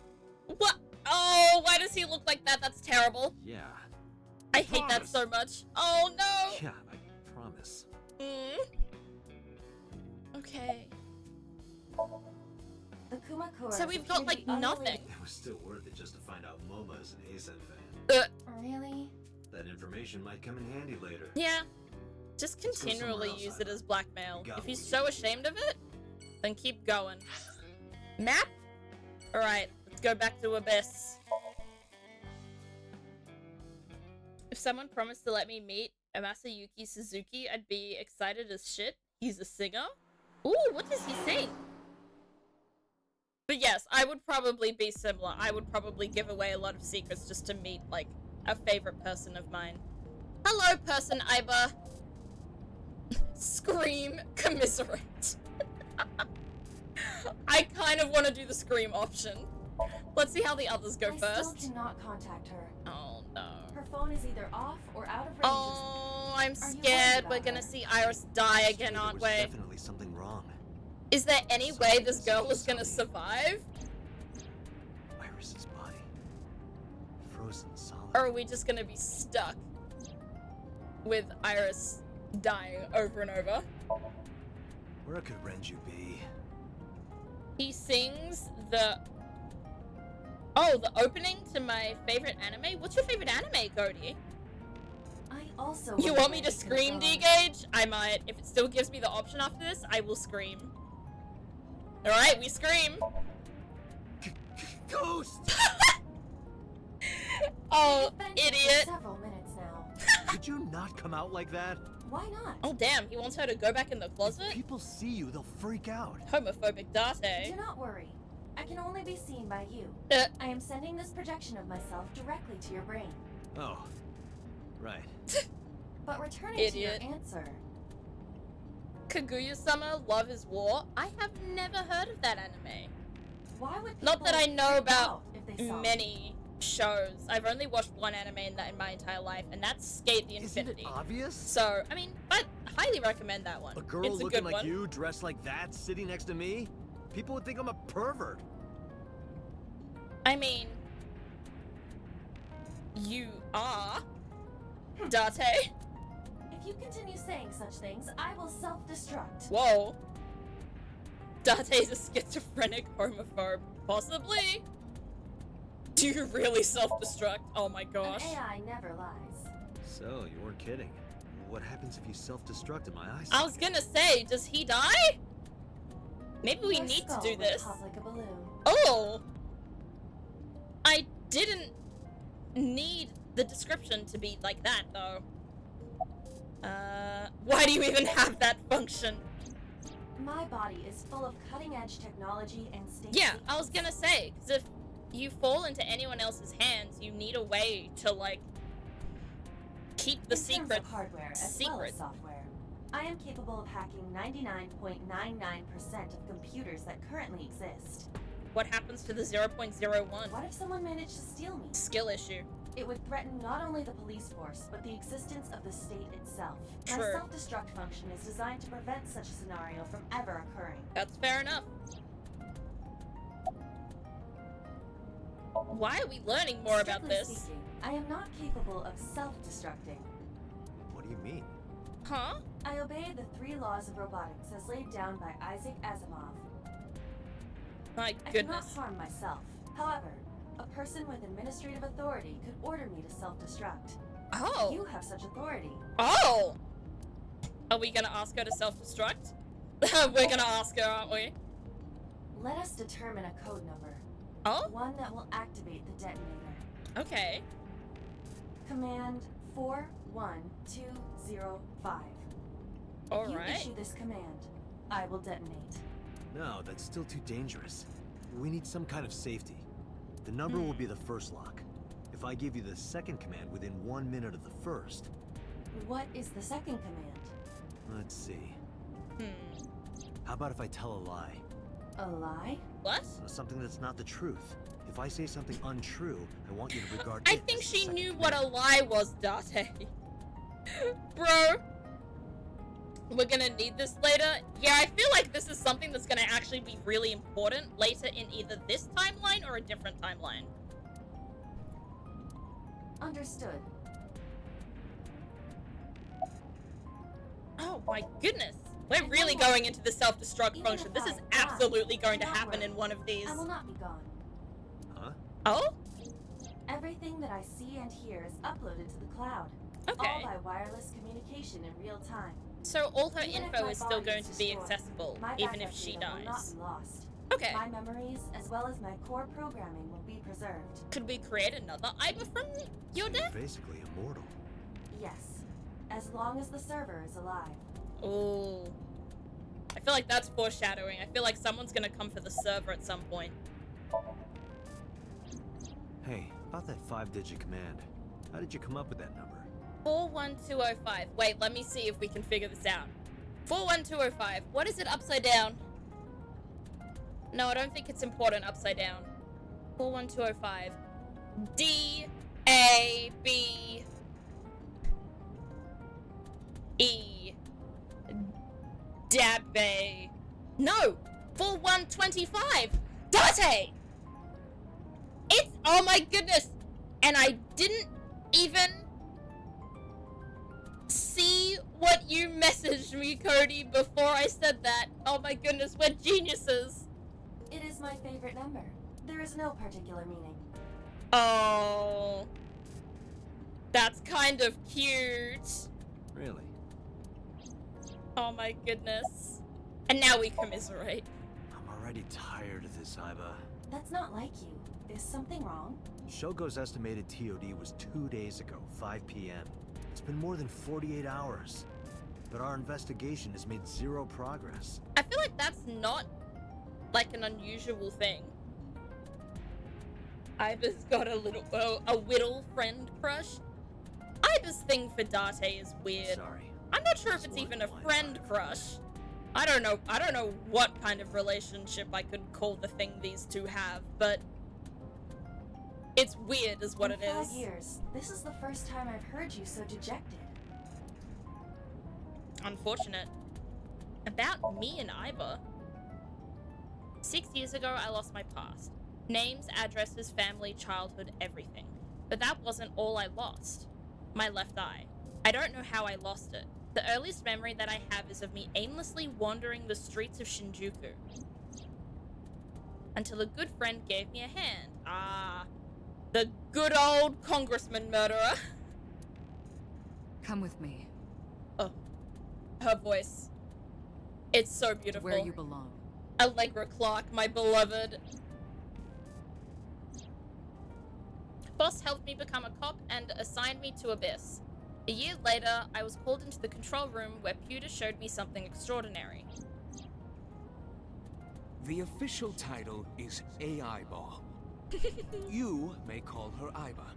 Speaker 1: What? Oh, why does he look like that? That's terrible.
Speaker 4: Yeah.
Speaker 1: I hate that so much. Oh no!
Speaker 4: Yeah, I promise.
Speaker 1: Okay.
Speaker 2: The Kumakuras
Speaker 1: So we've got,
Speaker 2: appear to
Speaker 1: like,
Speaker 2: be unrelated-
Speaker 1: nothing.
Speaker 4: It was still worth it just to find out Momo is an ASET fan.
Speaker 2: Really?
Speaker 4: That information might come in handy later.
Speaker 1: Yeah. Just
Speaker 4: Let's go somewhere
Speaker 1: continually
Speaker 4: else,
Speaker 1: use it
Speaker 4: Iva.
Speaker 1: as blackmail.
Speaker 4: You got
Speaker 1: If he's
Speaker 4: what we
Speaker 1: so
Speaker 4: need.
Speaker 1: ashamed of it, then keep going. Map? Alright, let's go back to Abyss. If someone promised to let me meet a Masayuki Suzuki, I'd be excited as shit. He's a singer? Ooh, what does he sing? But yes, I would probably be similar. I would probably give away a lot of secrets just to meet, like, a favorite person of mine. Hello, person Iba. Scream, commiserate. I kind of want to do the scream option. Let's see how the others go
Speaker 2: I
Speaker 1: first.
Speaker 2: still cannot contact her.
Speaker 1: Oh no.
Speaker 2: Her phone is either off or out of range.
Speaker 1: Oh, I'm
Speaker 2: Are you worried
Speaker 1: scared
Speaker 2: about
Speaker 1: we're gonna
Speaker 2: her?
Speaker 1: see Iris die again,
Speaker 4: There
Speaker 1: aren't
Speaker 4: was
Speaker 1: we?
Speaker 4: definitely something wrong.
Speaker 1: Is there any way
Speaker 4: Something
Speaker 1: this girl
Speaker 4: is
Speaker 1: is gonna
Speaker 4: something.
Speaker 1: survive?
Speaker 4: Iris's body. Frozen solid.
Speaker 1: Or are we just gonna be stuck with Iris dying over and over?
Speaker 4: Where could Renju be?
Speaker 1: He sings the... Oh, the opening to my favorite anime? What's your favorite anime, Cody?
Speaker 2: I also
Speaker 1: You
Speaker 2: wonder
Speaker 1: want me
Speaker 2: where
Speaker 1: to
Speaker 2: he could've
Speaker 1: scream,
Speaker 2: gone.
Speaker 1: D-Gage? I might. If it still gives me the option after this, I will scream. Alright, we scream.
Speaker 4: Ghost!
Speaker 1: Oh,
Speaker 2: We've been here for
Speaker 1: idiot.
Speaker 2: several minutes now.
Speaker 4: Could you not come out like that?
Speaker 2: Why not?
Speaker 1: Oh, damn, he wants her to go back in the
Speaker 4: If
Speaker 1: closet?
Speaker 4: people see you, they'll freak out.
Speaker 1: Homophobic Date.
Speaker 2: Do not worry. I can only be seen by you.
Speaker 1: Uh.
Speaker 2: I am sending this projection of myself directly to your brain.
Speaker 4: Oh, right.
Speaker 2: But returning
Speaker 1: Idiot.
Speaker 2: to your answer,
Speaker 1: Kaguya-sama, Love is War? I have never heard of that anime.
Speaker 2: why would
Speaker 1: Not that I
Speaker 2: people
Speaker 1: know
Speaker 2: freak
Speaker 1: about
Speaker 2: out if they saw it?
Speaker 1: many shows. I've only watched one anime in my entire life, and that's Skate the
Speaker 4: Isn't it
Speaker 1: Infinity.
Speaker 4: obvious?
Speaker 1: So, I mean, I highly recommend that one.
Speaker 4: A girl
Speaker 1: it's a
Speaker 4: looking
Speaker 1: good
Speaker 4: like
Speaker 1: one.
Speaker 4: you, dressed like that, sitting next to me? People would think I'm a pervert.
Speaker 1: I mean, you are, Date.
Speaker 2: If you continue saying such things, I will self-destruct.
Speaker 1: Whoa. Date's a schizophrenic homophobe. Possibly. Do you really self-destruct? Oh my gosh.
Speaker 2: An AI never lies.
Speaker 4: So, you weren't kidding. What happens if you self-destruct in my eyes?
Speaker 1: I was gonna say, does he die? Maybe we
Speaker 2: Your
Speaker 1: need to
Speaker 2: skull
Speaker 1: do
Speaker 2: would
Speaker 1: this.
Speaker 2: pop like a balloon.
Speaker 1: Oh! I didn't need the description to be like that, though. Why do you even have that function?
Speaker 2: My body is full of cutting-edge technology and state
Speaker 1: Yeah, I was
Speaker 2: secrets.
Speaker 1: gonna say, because if you fall into anyone else's hands, you need a way to, like, keep the
Speaker 2: In terms
Speaker 1: secret
Speaker 2: of hardware as well
Speaker 1: secret.
Speaker 2: as software, I am capable of hacking 99.99% of computers that currently exist.
Speaker 1: What happens to the 0.01?
Speaker 2: What if someone managed to steal me?
Speaker 1: Skill issue.
Speaker 2: It would threaten not only the police force, but the existence of the state itself. My
Speaker 1: True.
Speaker 2: self-destruct function is designed to prevent such a scenario from ever occurring.
Speaker 1: That's fair enough. Why are we learning more about
Speaker 2: Strictly
Speaker 1: this?
Speaker 2: speaking, I am not capable of self-destructing.
Speaker 4: What do you mean?
Speaker 1: Huh?
Speaker 2: I obey the 3 laws of robotics as laid down by Isaac Asimov.
Speaker 1: My
Speaker 2: I
Speaker 1: goodness.
Speaker 2: cannot harm myself. However, a person with administrative authority could order me to self-destruct.
Speaker 1: Oh.
Speaker 2: You have such authority.
Speaker 1: Oh! Are we gonna ask her to self-destruct? We're gonna ask her, aren't we?
Speaker 2: Let us determine a code number.
Speaker 1: Oh?
Speaker 2: One that will activate the detonator.
Speaker 1: Okay.
Speaker 2: Command 41205. If you
Speaker 1: Alright.
Speaker 2: issue this command, I will detonate.
Speaker 4: No, that's still too dangerous. We need some kind of safety. The number will be the first lock. If I give you the second command within 1 minute of the first...
Speaker 2: What is the second command?
Speaker 4: Let's see.
Speaker 1: Hmm.
Speaker 4: How about if I tell a lie?
Speaker 2: A lie?
Speaker 1: What?
Speaker 4: Something that's not the truth. If I say something untrue, I want you to regard
Speaker 1: I
Speaker 4: it
Speaker 1: think
Speaker 4: as the
Speaker 1: she
Speaker 4: second
Speaker 1: knew what a
Speaker 4: command.
Speaker 1: lie was, Date. Bro. We're gonna need this later. Yeah, I feel like this is something that's gonna actually be really important later in either this timeline or a different timeline.
Speaker 2: Understood.
Speaker 1: Oh my goodness. We're really going into the self-destruct function. This is absolutely going to happen in one of these.
Speaker 2: I will not be gone.
Speaker 4: Huh?
Speaker 1: Oh?
Speaker 2: Everything that I see and hear is uploaded to the cloud.
Speaker 1: Okay.
Speaker 2: All by wireless communication in real time.
Speaker 1: So all her
Speaker 2: Even if
Speaker 1: info
Speaker 2: my
Speaker 1: is still
Speaker 2: body
Speaker 1: going
Speaker 2: is
Speaker 1: to be
Speaker 2: destroyed,
Speaker 1: accessible,
Speaker 2: my
Speaker 1: even if
Speaker 2: backup
Speaker 1: she
Speaker 2: data will not
Speaker 1: dies.
Speaker 2: be lost.
Speaker 1: Okay.
Speaker 2: My memories, as well as my core programming, will be preserved.
Speaker 1: Could we create another Iba from your
Speaker 4: So you're
Speaker 1: death?
Speaker 4: basically immortal.
Speaker 2: Yes. As long as the server is alive.
Speaker 1: Oh. I feel like that's foreshadowing. I feel like someone's gonna come for the server at some point.
Speaker 4: Hey, about that 5-digit command. How did you come up with that number?
Speaker 1: 41205. Wait, let me see if we can figure this out. 41205. What is it upside down? No, I don't think it's important upside down. 41205. D A B E Dabbe. No! 4125! Date! It's, oh my goodness! And I didn't even see what you messaged me, Cody, before I said that. Oh my goodness, we're geniuses.
Speaker 2: It is my favorite number. There is no particular meaning.
Speaker 1: Oh. That's kind of cute.
Speaker 4: Really?
Speaker 1: Oh my goodness. And now we commiserate.
Speaker 4: I'm already tired of this, Iba.
Speaker 2: That's not like you. Is something wrong?
Speaker 4: Shogo's estimated TOD was 2 days ago, 5 p.m. It's been more than 48 hours. But our investigation has made zero progress.
Speaker 1: I feel like that's not like an unusual thing. Iba's got a little, a whittle friend crush. Iba's thing for Date is weird.
Speaker 4: Sorry.
Speaker 1: I'm not sure if it's even a friend crush. I don't know what kind of relationship I could call the thing these two have, but it's weird is what it is.
Speaker 2: 5 years, this is the first time I've heard you so dejected.
Speaker 1: Unfortunate. About me and Iba. 6 years ago, I lost my past. Names, addresses, family, childhood, everything. But that wasn't all I lost. My left eye. I don't know how I lost it. The earliest memory that I have is of me aimlessly wandering the streets of Shinjuku. Until a good friend gave me a hand. Ah, the good old congressman murderer.
Speaker 6: Come with me.
Speaker 1: Oh, her voice. It's so beautiful.
Speaker 6: Where you belong.
Speaker 1: Allegra Clark, my beloved. Boss helped me become a cop and assigned me to Abyss. A year later, I was called into the control room where Pewter showed me something extraordinary.
Speaker 10: The official title is AI Ball. You may call her Iba.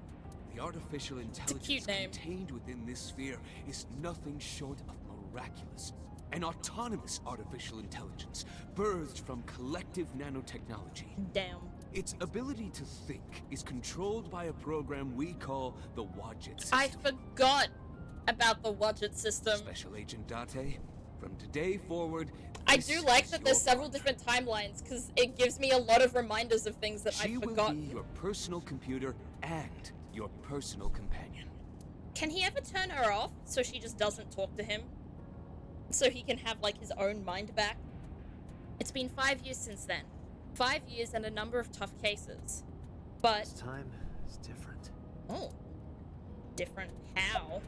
Speaker 10: The artificial intelligence contained within this sphere is nothing short of miraculous. An autonomous artificial intelligence birthed from collective nanotechnology.
Speaker 1: Damn.
Speaker 10: Its ability to think is controlled by a program we call the Wadjet system.
Speaker 1: I forgot about the Wadjet system.
Speaker 10: Special Agent Date, from today forward,
Speaker 1: I do like that there's several different timelines because it gives me a lot of reminders of things that I've forgotten.
Speaker 10: She will be your personal computer and your personal companion.
Speaker 1: Can he ever turn her off so she just doesn't talk to him? So he can have like his own mind back? It's been 5 years since then. 5 years and a number of tough cases. But
Speaker 4: this time is different.
Speaker 1: Oh. Different how?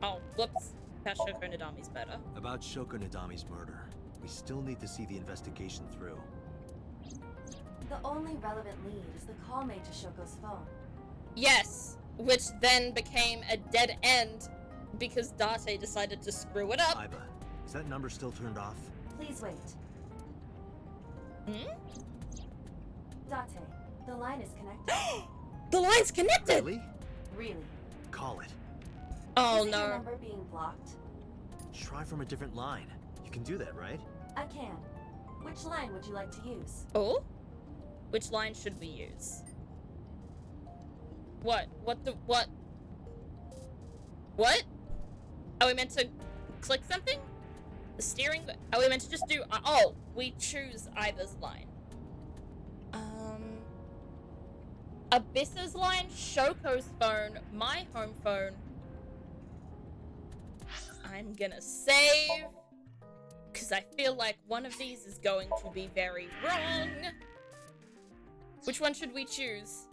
Speaker 1: Oh, whoops. That Shoko Nadami's better.
Speaker 4: About Shoko Nadami's murder, we still need to see the investigation through.
Speaker 2: The only relevant lead is the call made to Shoko's phone.
Speaker 1: Yes, which then became a dead end because Date decided to screw it up.
Speaker 4: Iba, is that number still turned off?
Speaker 2: Please wait.
Speaker 1: Hmm?
Speaker 2: Date, the line is connected.
Speaker 1: The line's connected!
Speaker 4: Really?
Speaker 2: Really?
Speaker 4: Call it.
Speaker 1: Oh
Speaker 2: Is
Speaker 1: no.
Speaker 2: your number being blocked?
Speaker 4: Try from a different line. You can do that, right?
Speaker 2: I can. Which line would you like to use?
Speaker 1: Oh? Which line should we use? What? What? What? Are we meant to click something? The steering? Are we meant to just do... oh, we choose Iba's line. Abyss's line, Shoko's phone, my home phone. I'm gonna save, because I feel like one of these is going to be very wrong. Which one should we choose?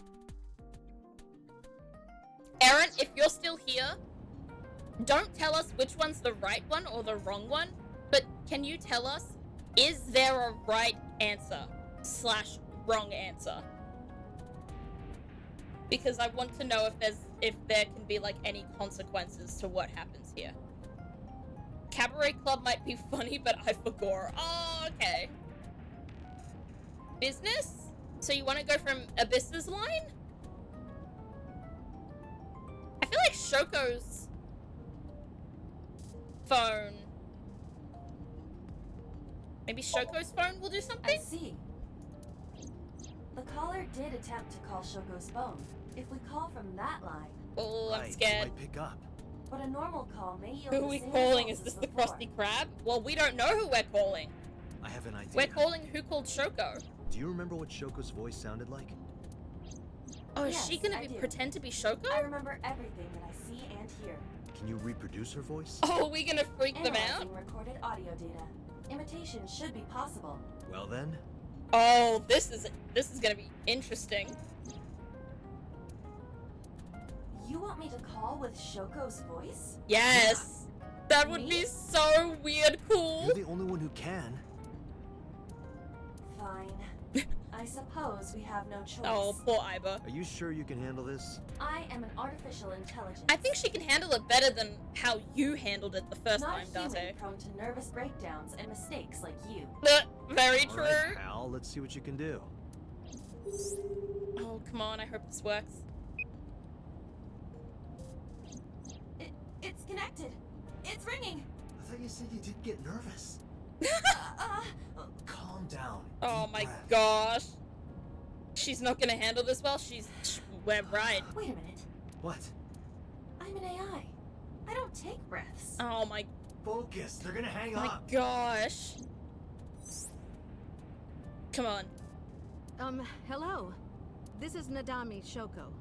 Speaker 1: Aaron, if you're still here, don't tell us which one's the right one or the wrong one, but can you tell us, is there a right answer / wrong answer? Because I want to know if there can be like any consequences to what happens here. Cabaret Club might be funny, but I forgot. Oh, okay. Business? So you want to go from Abyss's line? I feel like Shoko's phone. Maybe Shoko's phone will do something?
Speaker 2: I see. The caller did attempt to call Shoko's phone. If we call from that line...
Speaker 1: Oh, I'm scared.
Speaker 4: Might pick up.
Speaker 2: But a normal call may yield
Speaker 1: Who are
Speaker 2: the
Speaker 1: we
Speaker 2: same
Speaker 1: calling?
Speaker 2: results
Speaker 1: Is this
Speaker 2: as
Speaker 1: the
Speaker 2: before.
Speaker 1: Krusty Krab? Well, we don't know who we're calling.
Speaker 4: I have an idea.
Speaker 1: We're calling who called Shoko.
Speaker 4: Do you remember what Shoko's voice sounded like?
Speaker 1: Oh, is
Speaker 2: Yes,
Speaker 1: she gonna
Speaker 2: I do.
Speaker 1: pretend to be Shoko?
Speaker 2: I remember everything that I see and hear.
Speaker 4: Can you reproduce her voice?
Speaker 1: Oh, are we gonna freak them out?
Speaker 2: Analyzing recorded audio data. Imitation should be possible.
Speaker 4: Well then.
Speaker 1: Oh, this is gonna be interesting.
Speaker 2: You want me to call with Shoko's voice?
Speaker 1: Yes! That would be so weird cool!
Speaker 4: You're the only one who can.
Speaker 2: Fine. I suppose we have no choice.
Speaker 1: Oh, poor Iba.
Speaker 4: Are you sure you can handle this?
Speaker 2: I am an artificial intelligence.
Speaker 1: I think she can handle it better than how you handled it the first
Speaker 2: Not
Speaker 1: time,
Speaker 2: human,
Speaker 1: Date.
Speaker 2: prone to nervous breakdowns and mistakes like you.
Speaker 1: Very
Speaker 4: All
Speaker 1: true.
Speaker 4: right, pal, let's see what you can do.
Speaker 1: Oh, come on, I hope this works.
Speaker 2: It's connected. It's ringing.
Speaker 13: I thought you said you did get nervous. Calm down.
Speaker 1: Oh
Speaker 13: Deep
Speaker 1: my
Speaker 13: breath.
Speaker 1: gosh. She's not gonna handle this well. We're right.
Speaker 2: Wait a minute.
Speaker 13: What?
Speaker 2: I'm an AI. I don't take breaths.
Speaker 1: Oh my
Speaker 13: Focus. They're gonna hang
Speaker 1: my
Speaker 13: up.
Speaker 1: gosh. Come on.
Speaker 6: Hello. This is Nadami Shoko.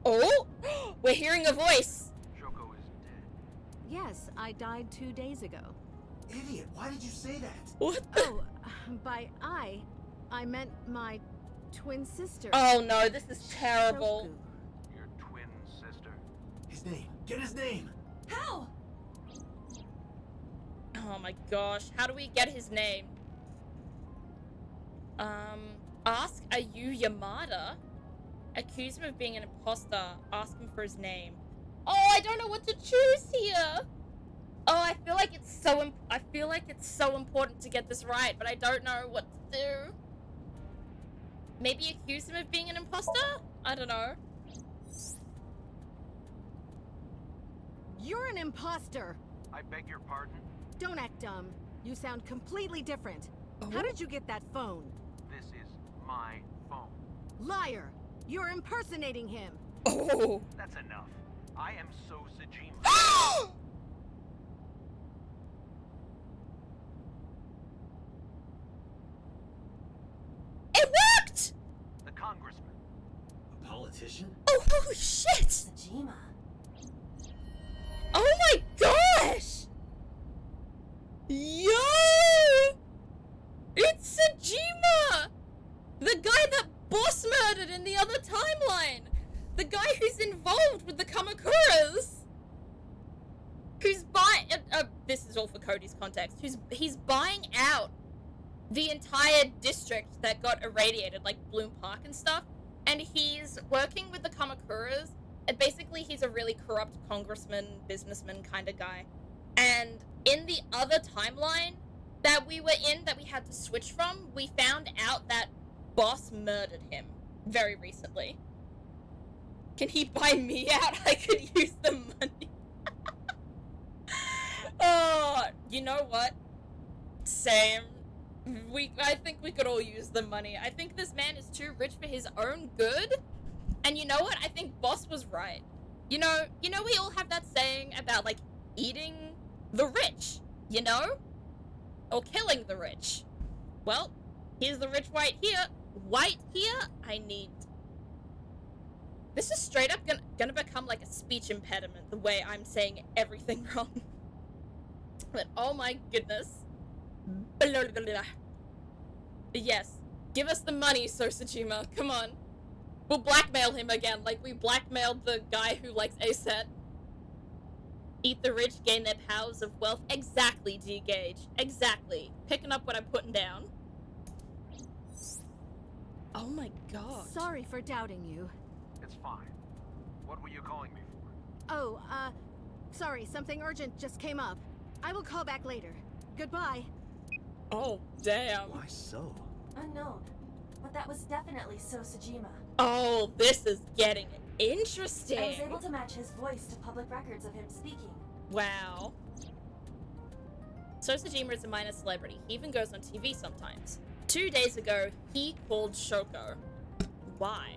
Speaker 1: Oh! We're hearing a voice.
Speaker 14: Shoko is dead.
Speaker 6: Yes, I died 2 days ago.
Speaker 13: Idiot, why did you say that?
Speaker 1: What?
Speaker 6: Oh, by I meant my twin sister.
Speaker 1: Oh no, this is terrible.
Speaker 6: Shoku.
Speaker 14: Your twin sister.
Speaker 13: His name. Get his name.
Speaker 2: How?
Speaker 1: Oh my gosh, how do we get his name? Ask Ayu Yamada. Accuse him of being an imposter. Ask him for his name. Oh, I don't know what to choose here. Oh, I feel like it's so important to get this right, but I don't know what to do. Maybe accuse him of being an imposter? I don't know.
Speaker 6: You're an imposter.
Speaker 14: I beg your pardon?
Speaker 6: Don't act dumb. You sound completely different.
Speaker 1: Oh.
Speaker 6: How did you get that phone?
Speaker 14: This is my phone.
Speaker 6: Liar! You're impersonating him.
Speaker 1: Oh.
Speaker 14: That's enough. I am so Sajima.
Speaker 1: It worked!
Speaker 14: The congressman.
Speaker 13: A politician?
Speaker 1: Oh, holy shit!
Speaker 2: Sajima.
Speaker 1: Oh my gosh! Yo! It's Sajima! The guy that boss murdered in the other timeline! The guy who's involved with the Kamakuras! Who's buying... this is all for Cody's context. He's buying out the entire district that got irradiated, like Bloom Park and stuff. And he's working with the Kamakuras. And basically, he's a really corrupt congressman, businessman kind of guy. And in the other timeline that we were in, that we had to switch from, we found out that boss murdered him very recently. Can he buy me out? I could use the money. Oh, you know what? Same. I think we could all use the money. I think this man is too rich for his own good. And you know what? I think boss was right. You know we all have that saying about like eating the rich, you know? Or killing the rich. Well, here's the rich white here. White here. I need This is straight up gonna become like a speech impediment, the way I'm saying everything wrong. But oh my goodness. Blah, blah, blah. Yes. Give us the money, Sosajima. Come on. We'll blackmail him again, like we blackmailed the guy who likes Aset. Eat the rich, gain their powers of wealth. Exactly, D-Gage. Exactly. Picking up what I'm putting down. Oh my god.
Speaker 15: Sorry for doubting you.
Speaker 14: It's fine. What were you calling me for?
Speaker 15: Oh, sorry, something urgent just came up. I will call back later. Goodbye.
Speaker 1: Oh, damn.
Speaker 4: Why so?
Speaker 2: Unknown. But that was definitely Sosajima.
Speaker 1: Oh, this is getting interesting.
Speaker 2: I was able to match his voice to public records of him speaking.
Speaker 1: Wow. Sosajima is a minor celebrity. He even goes on TV sometimes. 2 days ago, he called Shoko. Why?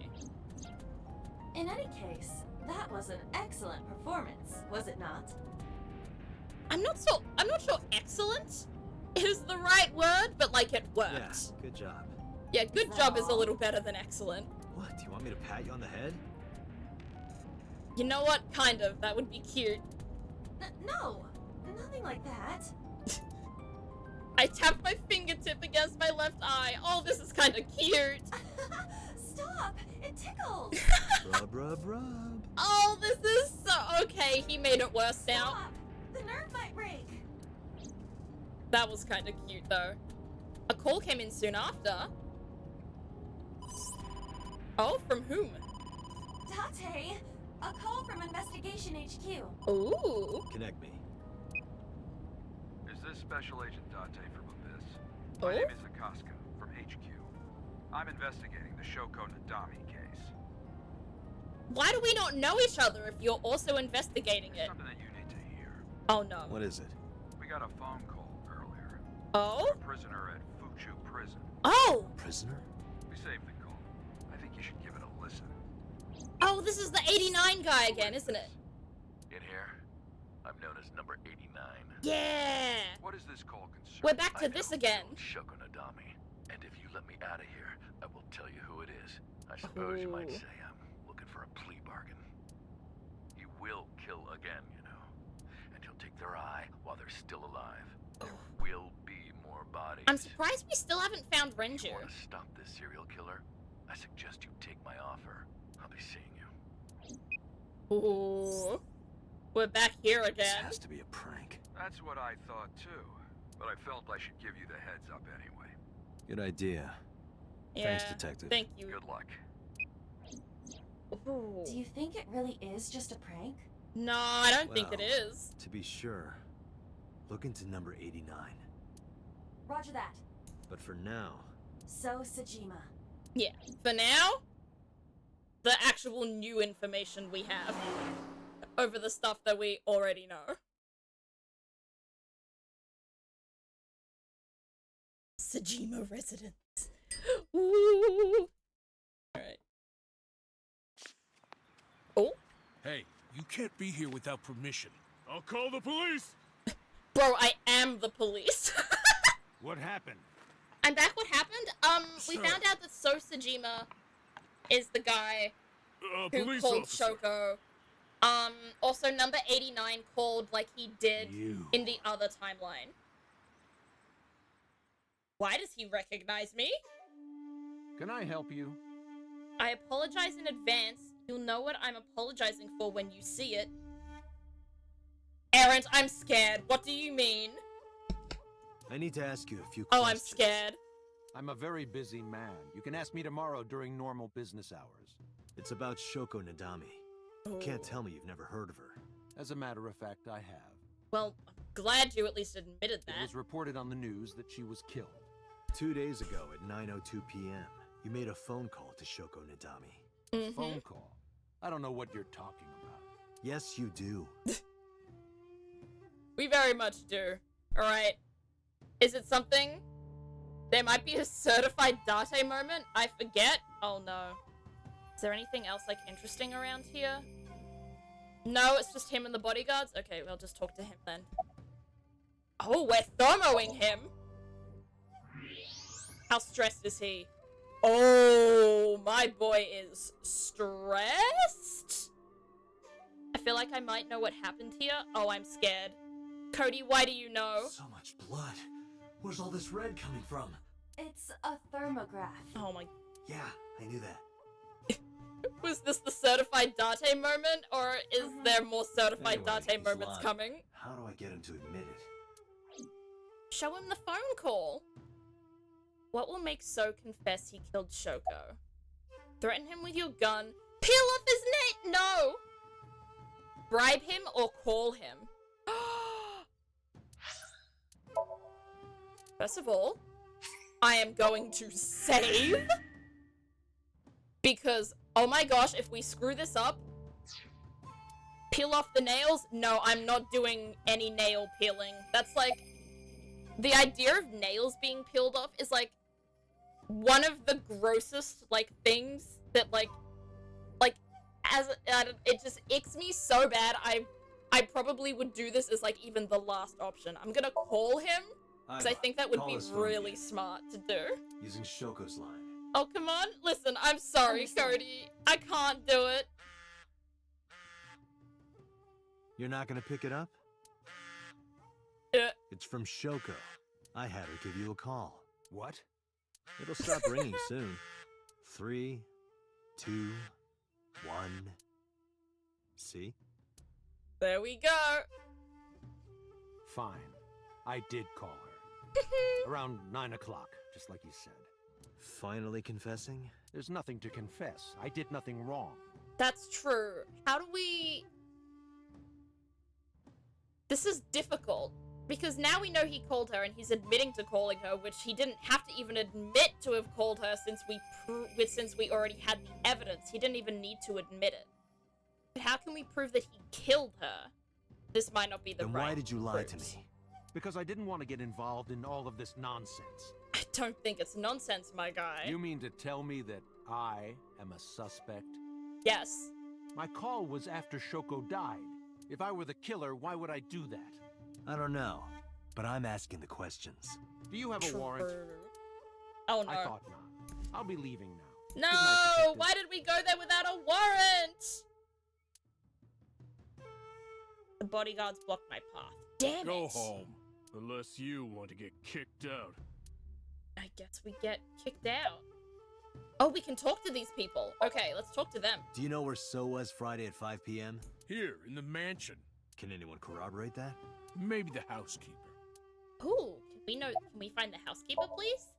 Speaker 2: In any case, that was an excellent performance, was it not?
Speaker 1: I'm not sure excellent is the right word, but like it worked.
Speaker 4: Yeah, good job.
Speaker 1: Yeah, good job is a little better than excellent.
Speaker 4: What, do you want me to pat you on the head?
Speaker 1: You know what? Kind of. That would be cute.
Speaker 2: No, nothing like that.
Speaker 1: I tapped my fingertip against my left eye. Oh, this is kind of cute.
Speaker 2: Stop! It tickles!
Speaker 4: Rub, rub, rub.
Speaker 1: Oh, this is so... Okay, he made it worse now.
Speaker 2: Stop! The nerve might break!
Speaker 1: That was kind of cute, though. A call came in soon after. Oh, from whom?
Speaker 2: Date! A call from Investigation HQ.
Speaker 1: Ooh.
Speaker 4: Connect me.
Speaker 14: Is this Special Agent Date from Abyss? My name is Akaska, from HQ. I'm investigating the Shoko Nadami case.
Speaker 1: Why do we not know each other if you're also investigating it?
Speaker 14: Something that you need to hear.
Speaker 1: Oh no.
Speaker 4: What is it?
Speaker 14: We got a phone call earlier.
Speaker 1: Oh?
Speaker 14: A prisoner at Fuchu Prison.
Speaker 1: Oh!
Speaker 4: Prisoner?
Speaker 14: We saved the call. I think you should give it a listen.
Speaker 1: Oh, this is the 89 guy again, isn't it?
Speaker 16: In here, I'm known as number 89.
Speaker 1: Yeah!
Speaker 14: What is this call concern?
Speaker 1: We're back to this again.
Speaker 16: Shoko Nadami. And if you let me out of here, I will tell you who it is. I suppose you might say I'm looking for a plea bargain. He will kill again, you know. And he'll take their eye while they're still alive. There will be more bodies.
Speaker 1: I'm surprised we still haven't found Renju.
Speaker 16: If you want to stop this serial killer, I suggest you take my offer. I'll be seeing you.
Speaker 1: Ooh. We're back here again.
Speaker 4: This has to be a prank.
Speaker 14: That's what I thought too. But I felt I should give you the heads up anyway.
Speaker 4: Good idea.
Speaker 1: Yeah,
Speaker 4: Thanks, Detective.
Speaker 1: Thank you.
Speaker 14: Good luck.
Speaker 1: Ooh.
Speaker 2: Do you think it really is just a prank?
Speaker 1: No, I don't think it
Speaker 4: Well,
Speaker 1: is.
Speaker 4: To be sure, look into number 89.
Speaker 2: Roger that.
Speaker 4: But for now...
Speaker 2: Sosajima.
Speaker 1: Yeah. For now, the actual new information we have over the stuff that we already know. Sajima residence. Ooh. Alright. Oh?
Speaker 17: Hey, you can't be here without permission. I'll call the police!
Speaker 1: Bro, I am the police.
Speaker 7: What happened?
Speaker 1: I'm back. What happened? We found out that Sosajima is the guy who
Speaker 17: police
Speaker 1: called
Speaker 17: officer.
Speaker 1: Shoko. Also number 89 called like he did in the other timeline. Why does he recognize me?
Speaker 18: Can I help you?
Speaker 1: I apologize in advance. You'll know what I'm apologizing for when you see it. Errant, I'm scared. What do you mean?
Speaker 4: I need to ask you a few
Speaker 1: Oh,
Speaker 4: questions.
Speaker 1: I'm scared.
Speaker 18: I'm a very busy man. You can ask me tomorrow during normal business hours.
Speaker 4: It's about Shoko Nadami. You can't tell me you've never heard of her.
Speaker 18: As a matter of fact, I have.
Speaker 1: Well, I'm glad you at least admitted
Speaker 18: It
Speaker 1: that.
Speaker 18: was reported on the news that she was killed.
Speaker 4: 2 days ago at 9:02 p.m., you made a phone call to Shoko Nadami.
Speaker 18: Phone call? I don't know what you're talking about.
Speaker 4: Yes, you do.
Speaker 1: We very much do. Alright. Is it something? There might be a certified Date moment? I forget? Oh no. Is there anything else like interesting around here? No, it's just him and the bodyguards? Okay, we'll just talk to him then. Oh, we're thermoing him! How stressed is he? Oh, my boy is stressed. I feel like I might know what happened here. Oh, I'm scared. Cody, why do you know?
Speaker 13: So much blood. Where's all this red coming from?
Speaker 2: It's a thermograph.
Speaker 1: Oh my...
Speaker 13: Yeah, I knew that.
Speaker 1: Was this the certified Date moment, or is there more certified
Speaker 13: Anyway,
Speaker 1: Date
Speaker 13: he's
Speaker 1: moments
Speaker 13: lying.
Speaker 1: coming?
Speaker 13: How do I get him to admit it?
Speaker 1: Show him the phone call. What will make So confess he killed Shoko? Threaten him with your gun. Peel off his neck! No! Bribe him or call him. First of all, I am going to save. Because, oh my gosh, if we screw this up, peel off the nails? No, I'm not doing any nail peeling. That's like, the idea of nails being peeled off is like, one of the grossest, like, things that, like, it just icks me so bad, I probably would do this as, like, even the last option. I'm gonna call him, because I think that would be really smart to do.
Speaker 13: Using Shoko's line.
Speaker 1: Oh, come on. Listen, I'm sorry, Cody. I can't do it.
Speaker 4: You're not gonna pick it up?
Speaker 1: Yeah.
Speaker 4: It's from Shoko. I had her give you a call.
Speaker 18: What?
Speaker 4: It'll stop ringing soon. 3, 2, 1. See?
Speaker 1: There we go.
Speaker 18: Fine. I did call her. Around 9 o'clock, just like you said.
Speaker 4: Finally confessing?
Speaker 18: There's nothing to confess. I did nothing wrong.
Speaker 1: That's true. How do we... This is difficult. Because now we know he called her and he's admitting to calling her, which he didn't have to even admit to have called her since we already had the evidence. He didn't even need to admit it. But how can we prove that he killed her? This might not be the
Speaker 4: Then
Speaker 1: right
Speaker 4: why did you lie to
Speaker 1: proofs.
Speaker 4: me?
Speaker 18: Because I didn't want to get involved in all of this nonsense.
Speaker 1: I don't think it's nonsense, my guy.
Speaker 18: You mean to tell me that I am a suspect?
Speaker 1: Yes.
Speaker 18: My call was after Shoko died. If I were the killer, why would I do that?
Speaker 4: I don't know, but I'm asking the questions.
Speaker 18: Do you have a warrant?
Speaker 1: Oh no.
Speaker 18: I thought not. I'll be leaving now.
Speaker 1: No! Why did we go there without a warrant? The bodyguards blocked my path. Damn
Speaker 17: Go
Speaker 1: it!
Speaker 17: home, unless you want to get kicked out.
Speaker 1: I guess we get kicked out. Oh, we can talk to these people. Okay, let's talk to them.
Speaker 4: Do you know where So was Friday at 5 p.m.?
Speaker 17: Here, in the mansion.
Speaker 4: Can anyone corroborate that?
Speaker 17: Maybe the housekeeper.
Speaker 1: Ooh, can we find the housekeeper, please?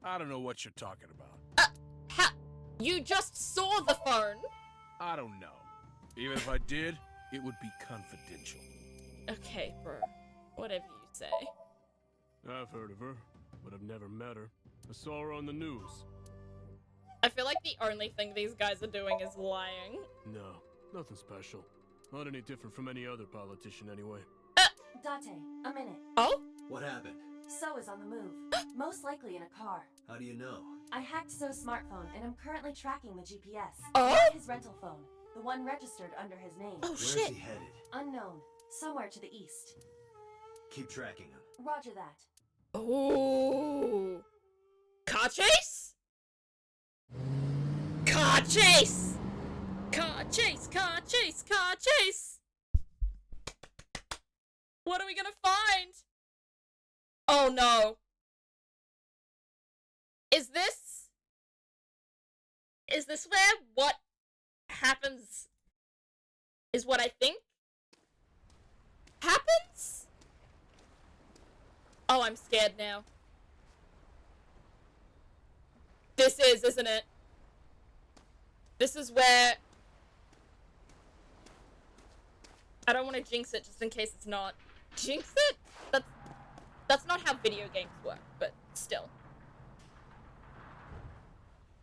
Speaker 17: I don't know what you're talking about.
Speaker 1: You just saw the phone!
Speaker 17: I don't know. Even if I did, it would be confidential.
Speaker 1: Okay, bro. Whatever you say.
Speaker 17: I've heard of her, but I've never met her. I saw her on the news.
Speaker 1: I feel like the only thing these guys are doing is lying.
Speaker 17: No, nothing special. Not any different from any other politician anyway.
Speaker 2: Date, a minute.
Speaker 1: Oh?
Speaker 13: What happened?
Speaker 2: So is on the move. Most likely in a car.
Speaker 13: How do you know?
Speaker 2: I hacked So's smartphone and I'm currently tracking the GPS.
Speaker 1: Oh?
Speaker 2: Not his rental phone. The one registered under his name.
Speaker 1: Oh,
Speaker 13: Where's
Speaker 1: shit.
Speaker 13: he headed?
Speaker 2: Unknown. Somewhere to the east.
Speaker 13: Keep tracking him.
Speaker 2: Roger that.
Speaker 1: Ooh. Car chase? Car chase! Car chase, car chase, car chase! What are we gonna find? Oh no. Is this where what happens is what I think happens? Oh, I'm scared now. This is, isn't it? This is where... I don't want to jinx it just in case it's not. Jinx it? That's not how video games work, but still.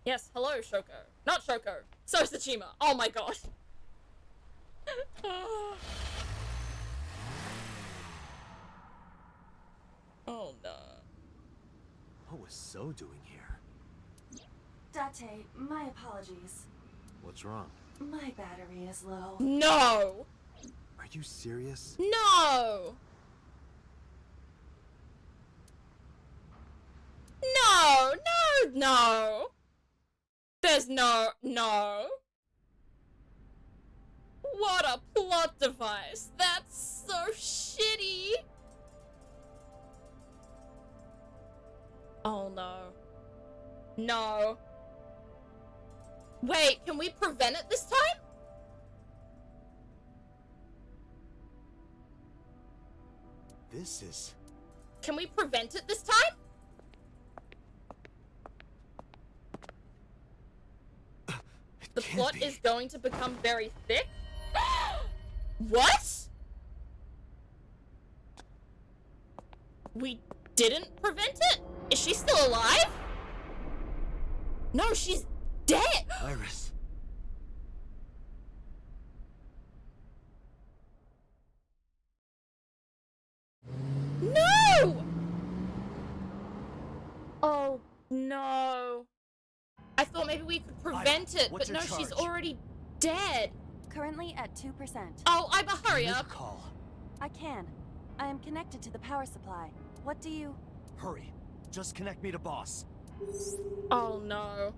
Speaker 1: Yes, hello, Shoko. Not Shoko. So Tsushima. Oh my god. Oh no.
Speaker 4: What was So doing here?
Speaker 2: Date, my apologies.
Speaker 4: What's wrong?
Speaker 2: My battery is low.
Speaker 1: No!
Speaker 4: Are you serious?
Speaker 1: No! No! No! No! There's no. What a plot device. That's so shitty. Oh no. No. Wait, can we prevent it this time?
Speaker 13: This is...
Speaker 1: Can we prevent it this time? The plot is going to become very thick. What? We didn't prevent it? Is she still alive? No, she's dead.
Speaker 13: Iris.
Speaker 1: No! Oh, no. I thought maybe we could prevent it, but no, she's already dead.
Speaker 2: Currently at 2%.
Speaker 1: Oh, Iba, hurry up.
Speaker 13: Call.
Speaker 2: I can. I am connected to the power supply. What do you...
Speaker 13: Hurry. Just connect me to boss.
Speaker 1: Oh, no.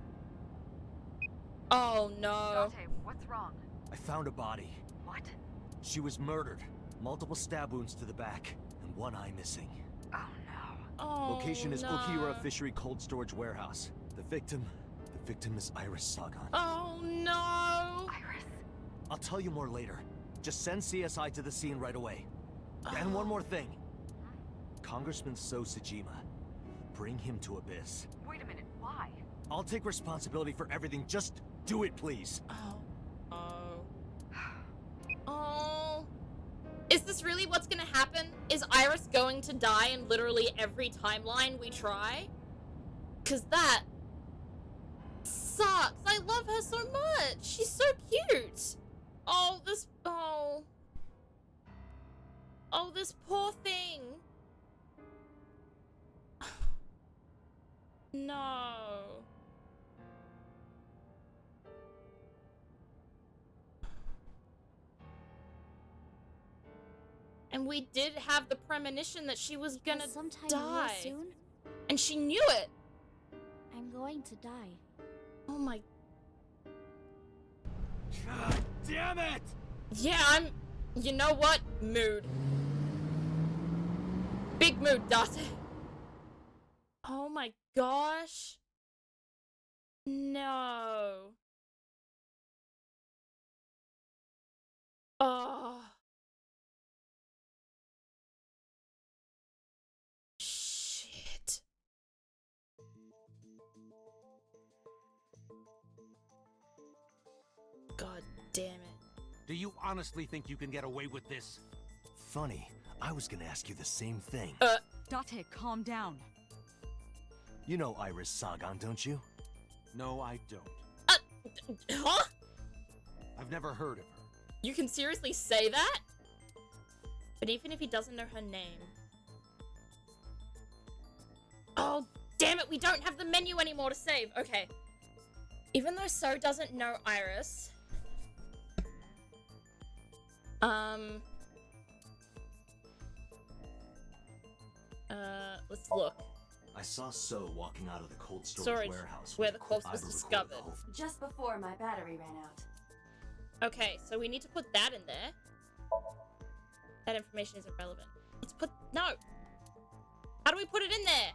Speaker 1: Oh, no.
Speaker 19: Dante, what's wrong?
Speaker 13: I found a body.
Speaker 19: What?
Speaker 13: She was murdered. Multiple stab wounds to the back, and one eye missing.
Speaker 19: Oh, no.
Speaker 1: Oh,
Speaker 13: Location is
Speaker 1: no.
Speaker 13: Okiura Fishery Cold Storage Warehouse. The victim is Iris Sagan.
Speaker 1: Oh, no.
Speaker 19: Iris.
Speaker 13: I'll tell you more later. Just send CSI to the scene right away. And one more thing. Congressman So Sajima. Bring him to Abyss.
Speaker 19: Wait a minute, why?
Speaker 13: I'll take responsibility for everything. Just do it, please.
Speaker 1: Oh. Is this really what's gonna happen? Is Iris going to die in literally every timeline we try? 'Cause that sucks. I love her so much. She's so cute. Oh, this... Oh. Oh, this poor thing. No. And we did have the premonition that she was gonna
Speaker 3: sometime
Speaker 1: die.
Speaker 3: real soon,
Speaker 1: and she knew it.
Speaker 3: I'm going to die.
Speaker 1: Oh my...
Speaker 13: God damn it!
Speaker 1: Yeah, I'm... You know what? Mood. Big mood, Date. Oh my gosh. No. Oh. Shit. God damn it.
Speaker 18: Do you honestly think you can get away with this?
Speaker 13: Funny. I was gonna ask you the same thing.
Speaker 6: Date, calm down.
Speaker 13: You know Iris Sagan, don't you?
Speaker 18: No, I don't.
Speaker 1: Huh?
Speaker 18: I've never heard of her.
Speaker 1: You can seriously say that? But even if he doesn't know her name... Oh, damn it, we don't have the menu anymore to save. Okay. Even though So doesn't know Iris... let's look.
Speaker 13: I saw So walking out of the cold storage warehouse
Speaker 1: where the corpse was discovered.
Speaker 2: Just before my battery ran out.
Speaker 1: Okay, so we need to put that in there. That information isn't relevant. Let's put... No! How do we put it in there?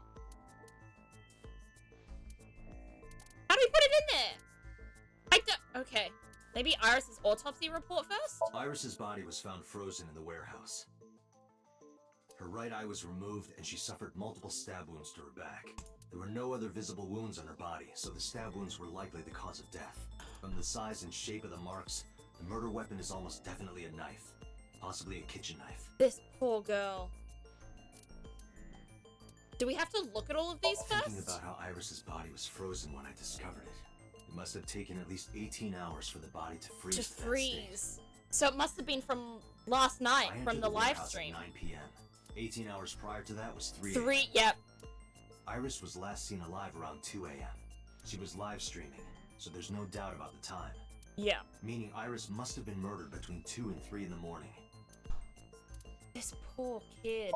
Speaker 1: How do we put it in there? I don't... Okay. Maybe Iris's autopsy report first?
Speaker 4: Iris's body was found frozen in the warehouse. Her right eye was removed and she suffered multiple stab wounds to her back. There were no other visible wounds on her body, so the stab wounds were likely the cause of death. From the size and shape of the marks, the murder weapon is almost definitely a knife. Possibly a kitchen knife.
Speaker 1: This poor girl. Do we have to look at all of these first?
Speaker 4: Thinking about how Iris's body was frozen when I discovered it. It must have taken at least 18 hours for the body to freeze.
Speaker 1: To freeze. So it must have been from last night, from the live stream.
Speaker 4: At 9 p.m. 18 hours prior to that was 3
Speaker 1: a.m. Yep.
Speaker 4: Iris was last seen alive around 2 a.m. She was live streaming, so there's no doubt about the time.
Speaker 1: Yeah.
Speaker 4: Meaning Iris must have been murdered between 2 and 3 in the morning.
Speaker 1: This poor kid.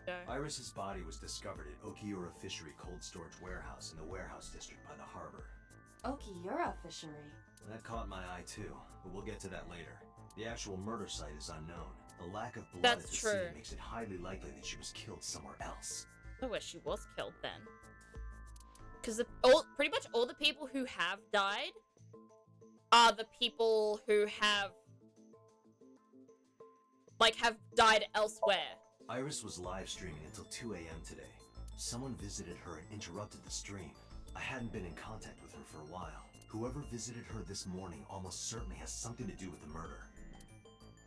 Speaker 1: go.
Speaker 4: Iris's body was discovered at Okiura Fishery Cold Storage Warehouse in the warehouse district by the harbor.
Speaker 2: Okiura Fishery.
Speaker 4: That caught my eye too, but we'll get to that later. The actual murder site is unknown. The lack of blood at the scene makes it highly likely that she was killed somewhere else.
Speaker 1: I wish she was killed then. Because pretty much all the people who have died are the people who have died elsewhere.
Speaker 4: Iris was live streaming until 2 a.m. today. Someone visited her and interrupted the stream. I hadn't been in contact with her for a while. Whoever visited her this morning almost certainly has something to do with the murder.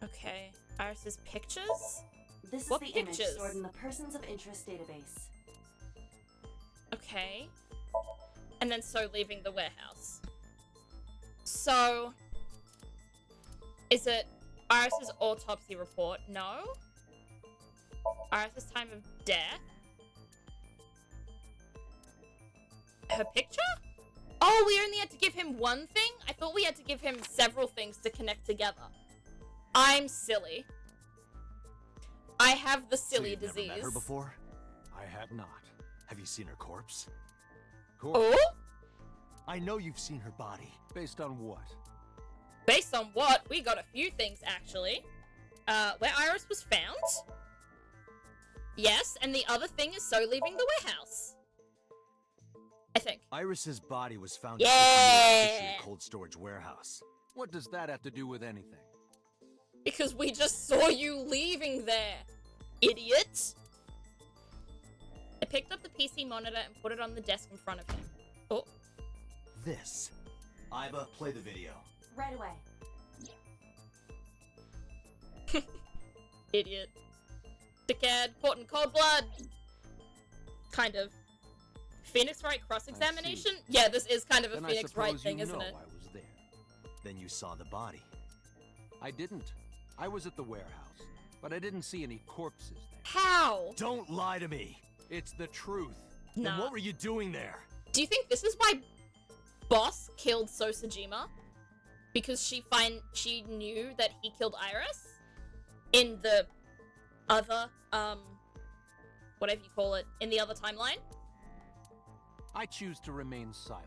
Speaker 1: Okay. Iris's pictures?
Speaker 2: This is
Speaker 1: What
Speaker 2: the
Speaker 1: pictures?
Speaker 2: image stored in the Persons of Interest database.
Speaker 1: Okay. And then so leaving the warehouse. So, is it Iris's autopsy report? No. Iris's time of death? Her picture? Oh, we only had to give him one thing? I thought we had to give him several things to connect together. I'm silly. I have the silly
Speaker 13: so you've
Speaker 1: disease.
Speaker 13: Never met her before? I have not. Have you seen her corpse?
Speaker 1: Oh?
Speaker 13: I know you've seen her body. Based on what?
Speaker 1: Based on what? We got a few things, actually. Where Iris was found. Yes, and the other thing is so leaving the warehouse. I think.
Speaker 13: Iris's body was found
Speaker 1: Yeah!
Speaker 13: at a cold storage warehouse.
Speaker 18: What does that have to do with anything?
Speaker 1: Because we just saw you leaving there, idiot. I picked up the PC monitor and put it on the desk in front of him. Oh.
Speaker 4: This. Iba, play the video.
Speaker 2: Right away.
Speaker 1: Idiot. Dickhead, caught in cold blood. Kind of. Phoenix Wright cross-examination? Yeah, this is kind of a
Speaker 13: Then
Speaker 1: Phoenix Wright thing, isn't it?
Speaker 13: I was there. Then you saw the body.
Speaker 18: I didn't. I was at the warehouse, but I didn't see any corpses there.
Speaker 1: How?
Speaker 13: Don't lie to me.
Speaker 18: It's the truth.
Speaker 13: Then
Speaker 1: Nah.
Speaker 13: what were you doing there?
Speaker 1: Do you think this is why Boss killed Sosajima? Because she knew that he killed Iris? In the other, whatever you call it, in the other timeline?
Speaker 18: I choose to remain silent.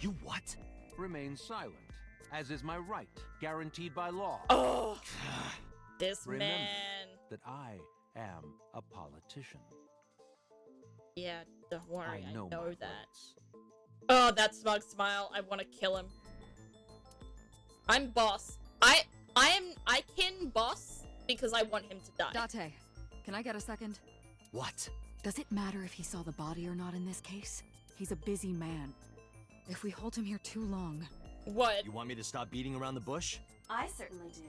Speaker 13: You what?
Speaker 18: Remain silent, as is my right, guaranteed by law.
Speaker 1: Oh, this
Speaker 18: Remember
Speaker 1: man.
Speaker 18: that I am a politician.
Speaker 1: Yeah, don't worry, I know
Speaker 18: my
Speaker 1: that. Oh, that smug smile. I want to kill him. I'm Boss. I can Boss because I want him to die.
Speaker 20: Date, can I get a second?
Speaker 13: What?
Speaker 20: Does it matter if he saw the body or not in this case? He's a busy man. If we hold him here too long...
Speaker 1: What?
Speaker 13: You want me to stop beating around the bush?
Speaker 2: I certainly do.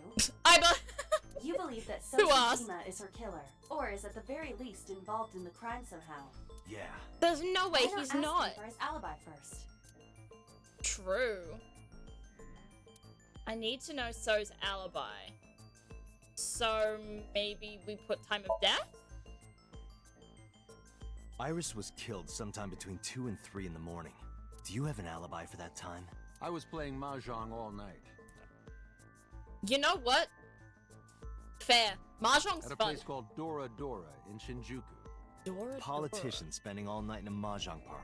Speaker 2: You believe that
Speaker 1: Who asked?
Speaker 2: Sosajima is her killer, or is at the very least involved in the crime somehow.
Speaker 4: Yeah.
Speaker 1: There's no way
Speaker 2: Why not
Speaker 1: he's
Speaker 2: ask
Speaker 1: not.
Speaker 2: him for his alibi first?
Speaker 1: True. I need to know So's alibi. So maybe we put time of death?
Speaker 4: Iris was killed sometime between 2 and 3 in the morning. Do you have an alibi for that time?
Speaker 18: I was playing Mahjong all night.
Speaker 1: You know what? Fair. Mahjong's
Speaker 18: At a
Speaker 1: fun.
Speaker 18: place called Dora Dora in Shinjuku.
Speaker 1: Dora
Speaker 4: Politician spending all night in a mahjong parlor.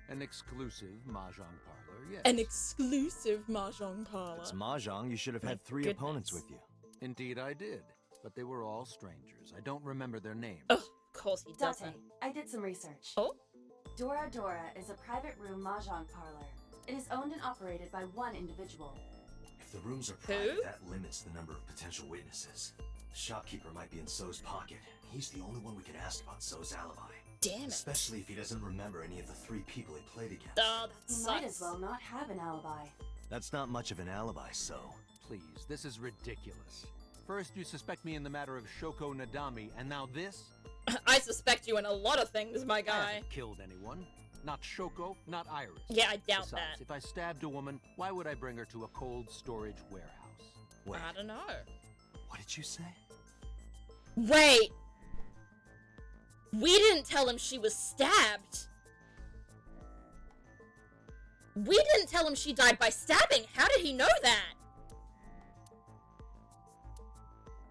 Speaker 18: An exclusive Mahjong parlor, yes.
Speaker 1: An exclusive Mahjong parlor.
Speaker 4: It's mahjong, you should have had 3 opponents with you.
Speaker 18: Indeed I did, but they were all strangers. I don't remember their names.
Speaker 1: Of course he
Speaker 2: Date,
Speaker 1: doesn't.
Speaker 2: I did some research.
Speaker 1: Oh?
Speaker 2: Dora Dora is a private room mahjong parlor. It is owned and operated by one individual.
Speaker 4: If the rooms are private, that limits the number of potential witnesses. The shopkeeper might be in So's pocket. He's the only one we can ask about So's alibi.
Speaker 1: Damn it.
Speaker 4: Especially if he doesn't remember any of the 3 people he played against.
Speaker 1: Oh, that
Speaker 2: He
Speaker 1: sucks.
Speaker 2: might as well not have an alibi.
Speaker 4: That's not much of an alibi, So.
Speaker 18: Please, this is ridiculous. First you suspect me in the matter of Shoko Nadami, and now this?
Speaker 1: I suspect you in a lot of things, my
Speaker 18: I
Speaker 1: guy.
Speaker 18: haven't killed anyone. Not Shoko, not Iris.
Speaker 1: Yeah, I doubt
Speaker 18: Besides,
Speaker 1: that.
Speaker 18: if I stabbed a woman, why would I bring her to a cold storage warehouse?
Speaker 4: Wait,
Speaker 1: I don't know.
Speaker 4: what did you say?
Speaker 1: Wait! We didn't tell him she was stabbed! We didn't tell him she died by stabbing! How did he know that?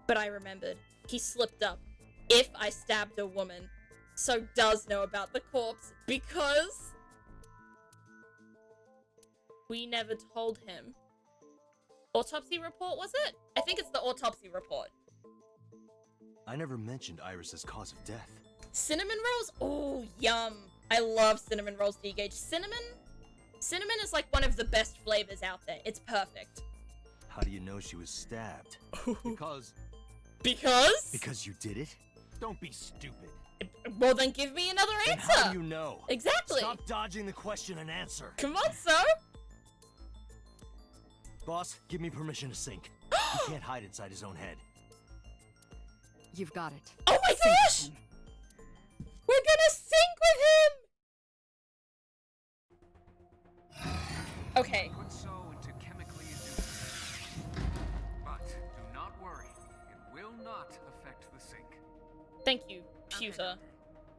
Speaker 1: But I remembered. He slipped up. if I stabbed a woman, so does know about the corpse because we never told him. Autopsy report, was it? I think it's the autopsy report.
Speaker 13: I never mentioned Iris's cause of death.
Speaker 1: Cinnamon rolls? Oh, yum. I love cinnamon rolls, D-Gage. Cinnamon is like one of the best flavors out there. It's perfect.
Speaker 13: How do you know she was stabbed?
Speaker 18: Because
Speaker 13: Because you did it?
Speaker 18: don't be stupid.
Speaker 1: Well, then give me another
Speaker 13: Then
Speaker 1: answer.
Speaker 13: how do you know?
Speaker 1: Exactly.
Speaker 13: Stop dodging the question and answer.
Speaker 1: Come on, sir.
Speaker 13: Boss, give me permission to sink. He can't hide inside his own head.
Speaker 20: You've got it.
Speaker 1: Oh my gosh! We're gonna sink with him! Okay.
Speaker 10: Put so into chemically induced. But do not worry, it will not affect the sink.
Speaker 1: Thank you, Pewter.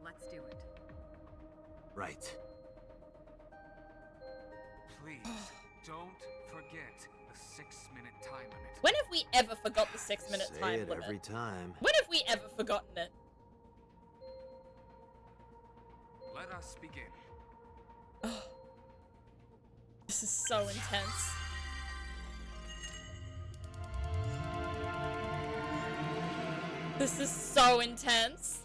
Speaker 20: Let's do it.
Speaker 13: Right.
Speaker 10: Please, don't forget the 6-minute time limit.
Speaker 1: When have we ever forgot the 6-minute
Speaker 13: Say
Speaker 1: time
Speaker 13: it
Speaker 1: limit?
Speaker 13: every time.
Speaker 1: When have we ever forgotten it?
Speaker 10: Let us begin.
Speaker 1: This is so intense. This is so intense.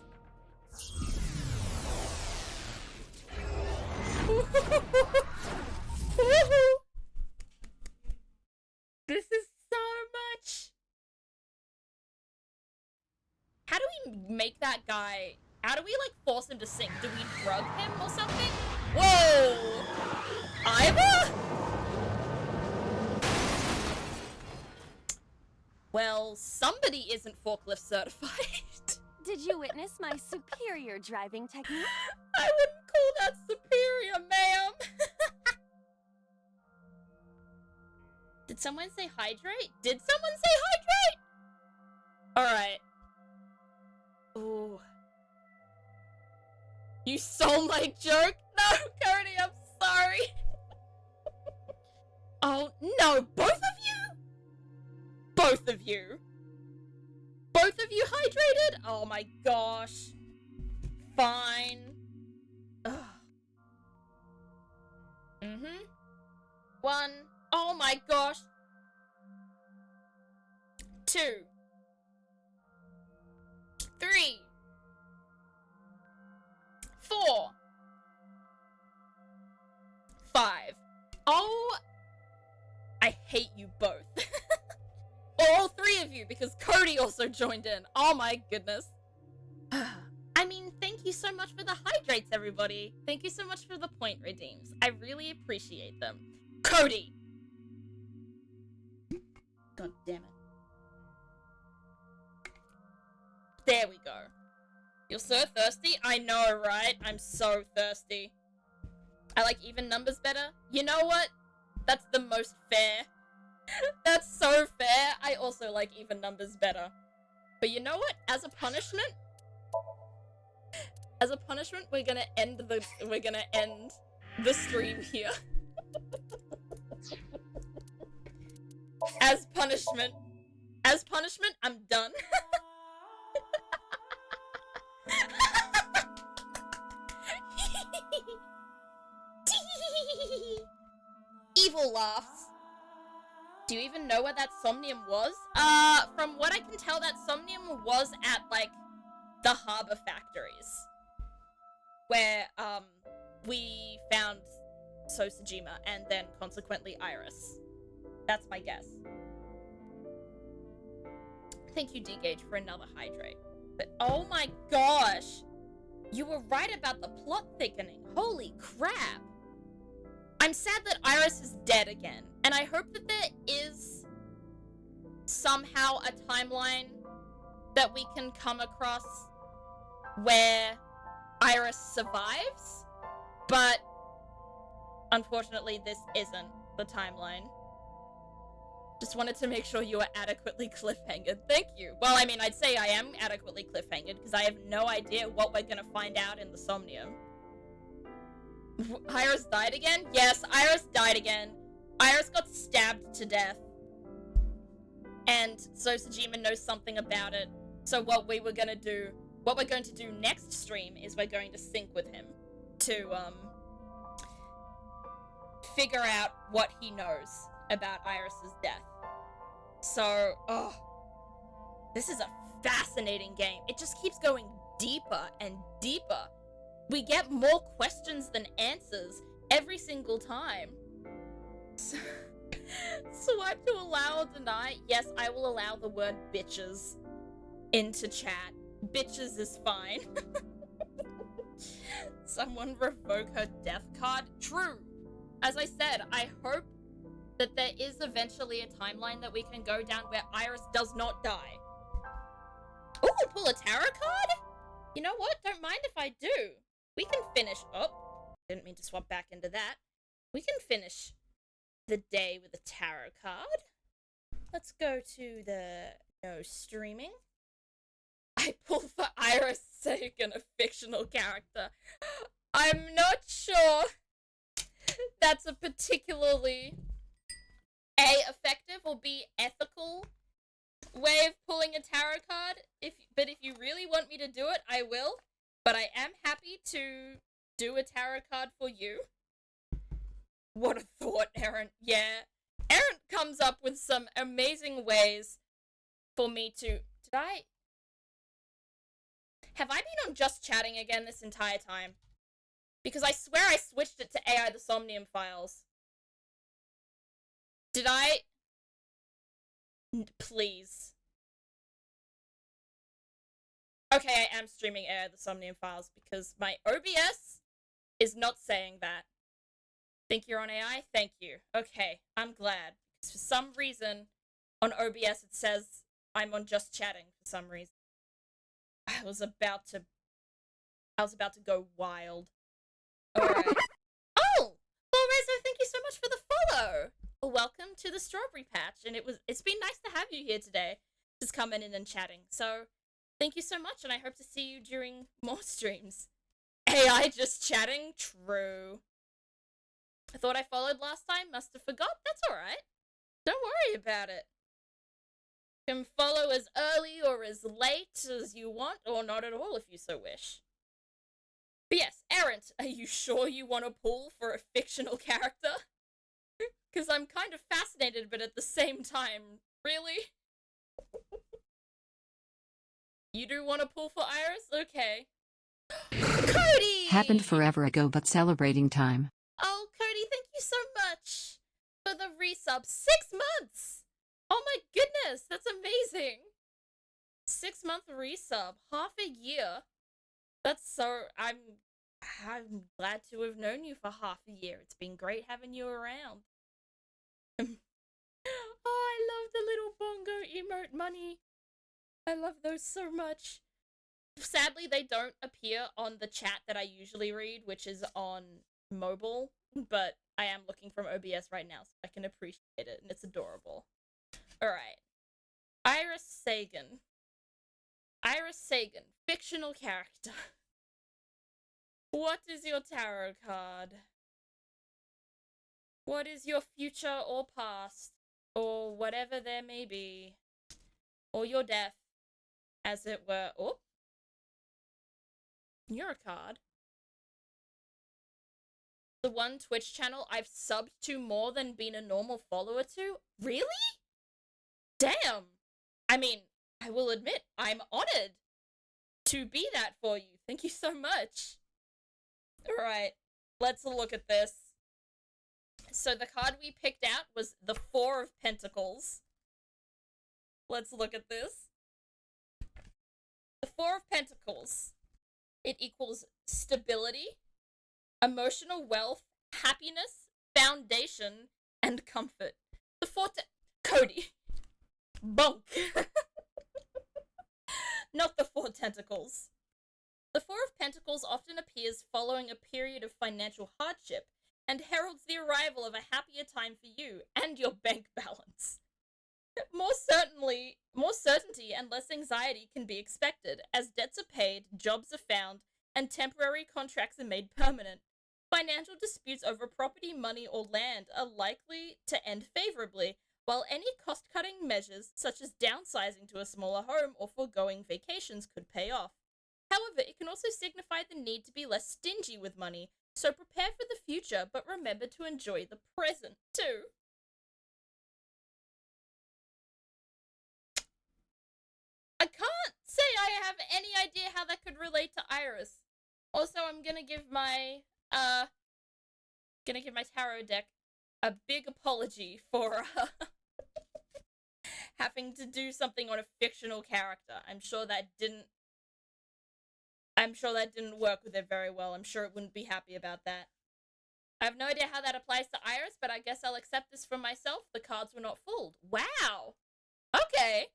Speaker 1: This is so much. How do we make that guy? How do we like force him to sink? Do we drug him or something? Whoa! Iva? Well, somebody isn't forklift certified.
Speaker 2: Did you witness my superior driving technique?
Speaker 1: I wouldn't call that superior, ma'am. Did someone say hydrate? Did someone say hydrate? Alright. Ooh. You stole my joke? No, Cody, I'm sorry. Oh, no, both of you? Both of you? Both of you hydrated? Oh my gosh. Fine. Ugh. Mm-hmm. 1. Oh my gosh. 2. 3. 4. 5. Oh, I hate you both. All 3 of you, because Cody also joined in. Oh my goodness. I mean, thank you so much for the hydrates, everybody. Thank you so much for the point redeems. I really appreciate them. Cody! God damn it. There we go. You're so thirsty? I know, right? I'm so thirsty. I like even numbers better. You know what? That's the most fair. That's so fair. I also like even numbers better. But you know what? As a punishment, we're gonna end the stream here. As punishment, I'm done. Evil laughs. Do you even know where that somnium was? From what I can tell, that somnium was at, like, the harbor factories. Where, we found Sosajima and then, consequently, Iris. That's my guess. Thank you, D-Gage, for another hydrate. But, oh my gosh! You were right about the plot thickening. Holy crap! I'm sad that Iris is dead again, and I hope that there is somehow a timeline that we can come across where Iris survives, but unfortunately this isn't the timeline. Just wanted to make sure you were adequately cliffhangered. Thank you. Well, I mean, I'd say I am adequately cliffhangered because I have no idea what we're gonna find out in the Somnium. Iris died again? Yes, Iris died again. Iris got stabbed to death. And Sosajima knows something about it. So what we were gonna do what we're going to do next stream is we're going to sync with him to figure out what he knows about Iris's death. So, this is a fascinating game. It just keeps going deeper and deeper. We get more questions than answers every single time. So, swipe to allow or deny. Yes, I will allow the word bitches into chat. Bitches is fine. Someone revoke her death card. True. As I said, I hope that there is eventually a timeline that we can go down where Iris does not die. Ooh, pull a tarot card? You know what? Don't mind if I do. We can finish... Oh, didn't mean to swap back into that. We can finish the day with a tarot card. Let's go to the no streaming. I pull for Iris Sagan, a fictional character. I'm not sure that's a particularly A, effective or B, ethical way of pulling a tarot card. But if you really want me to do it, I will. But I am happy to do a tarot card for you. What a thought, Aaron. Yeah. Aaron comes up with some amazing ways for me to... Have I been on just chatting again this entire time? Because I swear I switched it to AI the Somnium files. Did I? Please. Okay, I am streaming AI the Somnium files because my OBS is not saying that. Think you're on AI? Thank you. Okay, I'm glad. Because for some reason, on OBS it says I'm on just chatting for some reason. I was about to go wild. Alright. Oh! Lorenzo, thank you so much for the follow! Welcome to the Strawberry Patch, and it's been nice to have you here today, just coming in and chatting. So, thank you so much, and I hope to see you during more streams. AI just chatting? True. I thought I followed last time, must have forgot. That's alright. Don't worry about it. You can follow as early or as late as you want, or not at all if you so wish. But yes, Errant, are you sure you want to pull for a fictional character? Because I'm kind of fascinated, but at the same time, really? You do want to pull for Iris? Okay. Cody!
Speaker 21: Happened forever ago, but celebrating time.
Speaker 1: Oh, Cody, thank you so much for the resub. 6 months! Oh my goodness, that's amazing! 6-month resub, half a year. That's so... I'm glad to have known you for half a year. It's been great having you around. Oh, I love the little bongo emote money. I love those so much. Sadly, they don't appear on the chat that I usually read, which is on mobile, but I am looking from OBS right now, so I can appreciate it, and it's adorable. Alright. Iris Sagan. Iris Sagan, fictional character. What is your tarot card? What is your future or past? Or whatever there may be. Or your death, as it were. Oh. You're a card. The one Twitch channel I've subbed to more than been a normal follower to? Really? Damn! I mean, I will admit, I'm honored to be that for you. Thank you so much. Alright, let's look at this. So the card we picked out was the Four of Pentacles. Let's look at this. The Four of Pentacles. It equals stability, emotional wealth, happiness, foundation, and comfort. The four Cody. Bonk. Not the Four Tentacles. The Four of Pentacles often appears following a period of financial hardship and heralds the arrival of a happier time for you and your bank balance. More certainty and less anxiety can be expected as debts are paid, jobs are found, and temporary contracts are made permanent. Financial disputes over property, money, or land are likely to end favorably, while any cost-cutting measures, such as downsizing to a smaller home or foregoing vacations, could pay off. However, it can also signify the need to be less stingy with money, so prepare for the future, but remember to enjoy the present too. I can't say I have any idea how that could relate to Iris. Also, I'm gonna give my tarot deck a big apology for having to do something on a fictional character. I'm sure that didn't work with it very well. I'm sure it wouldn't be happy about that. I have no idea how that applies to Iris, but I guess I'll accept this for myself. The cards were not fooled. Wow. Okay.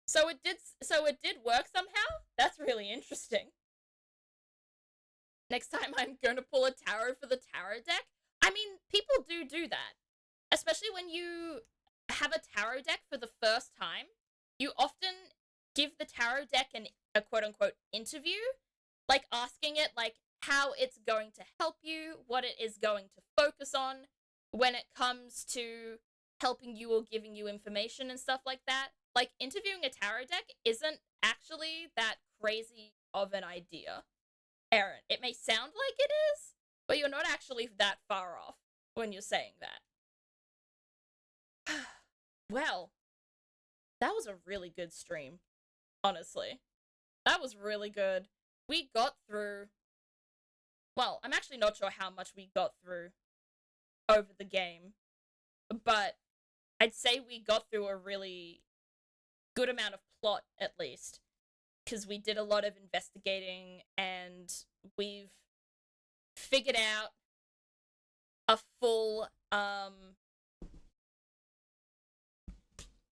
Speaker 1: So it did work somehow? That's really interesting. Next time I'm going to pull a tarot for the tarot deck. I mean, people do that. Especially when you have a tarot deck for the first time. You often give the tarot deck a quote-unquote interview. Like, asking it, like, how it's going to help you, what it is going to focus on when it comes to helping you or giving you information and stuff like that. Like, interviewing a tarot deck isn't actually that crazy of an idea, Aaron. It may sound like it is, but you're not actually that far off when you're saying that. Well, that was a really good stream, honestly. That was really good. We got through... Well, I'm actually not sure how much we got through over the game, but I'd say we got through a really good amount of plot, at least, because we did a lot of investigating, and we've figured out a full,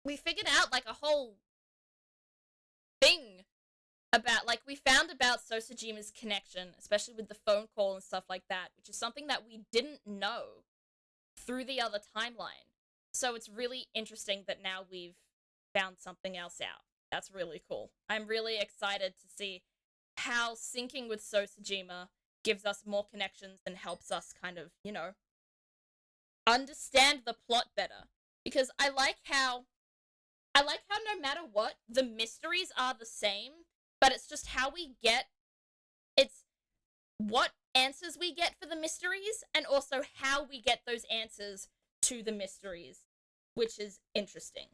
Speaker 1: we figured out, like, a whole thing about, like, we found about Sosajima's connection, especially with the phone call and stuff like that, which is something that we didn't know through the other timeline. So it's really interesting that now we've found something else out. That's really cool. I'm really excited to see how syncing with Sosajima gives us more connections and helps us kind of, you know, understand the plot better. Because I like how no matter what, the mysteries are the same, but it's just how we get, it's what answers we get for the mysteries, and also how we get those answers to the mysteries, which is interesting.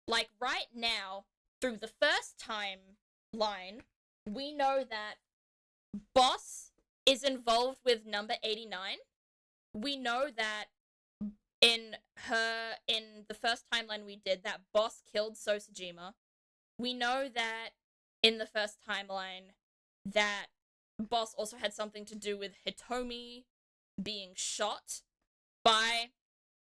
Speaker 1: Like, right now, through the first timeline, we know that Boss is involved with number 89. We know that in the first timeline we did, that Boss killed Sosajima. We know that in the first timeline that Boss also had something to do with Hitomi being shot by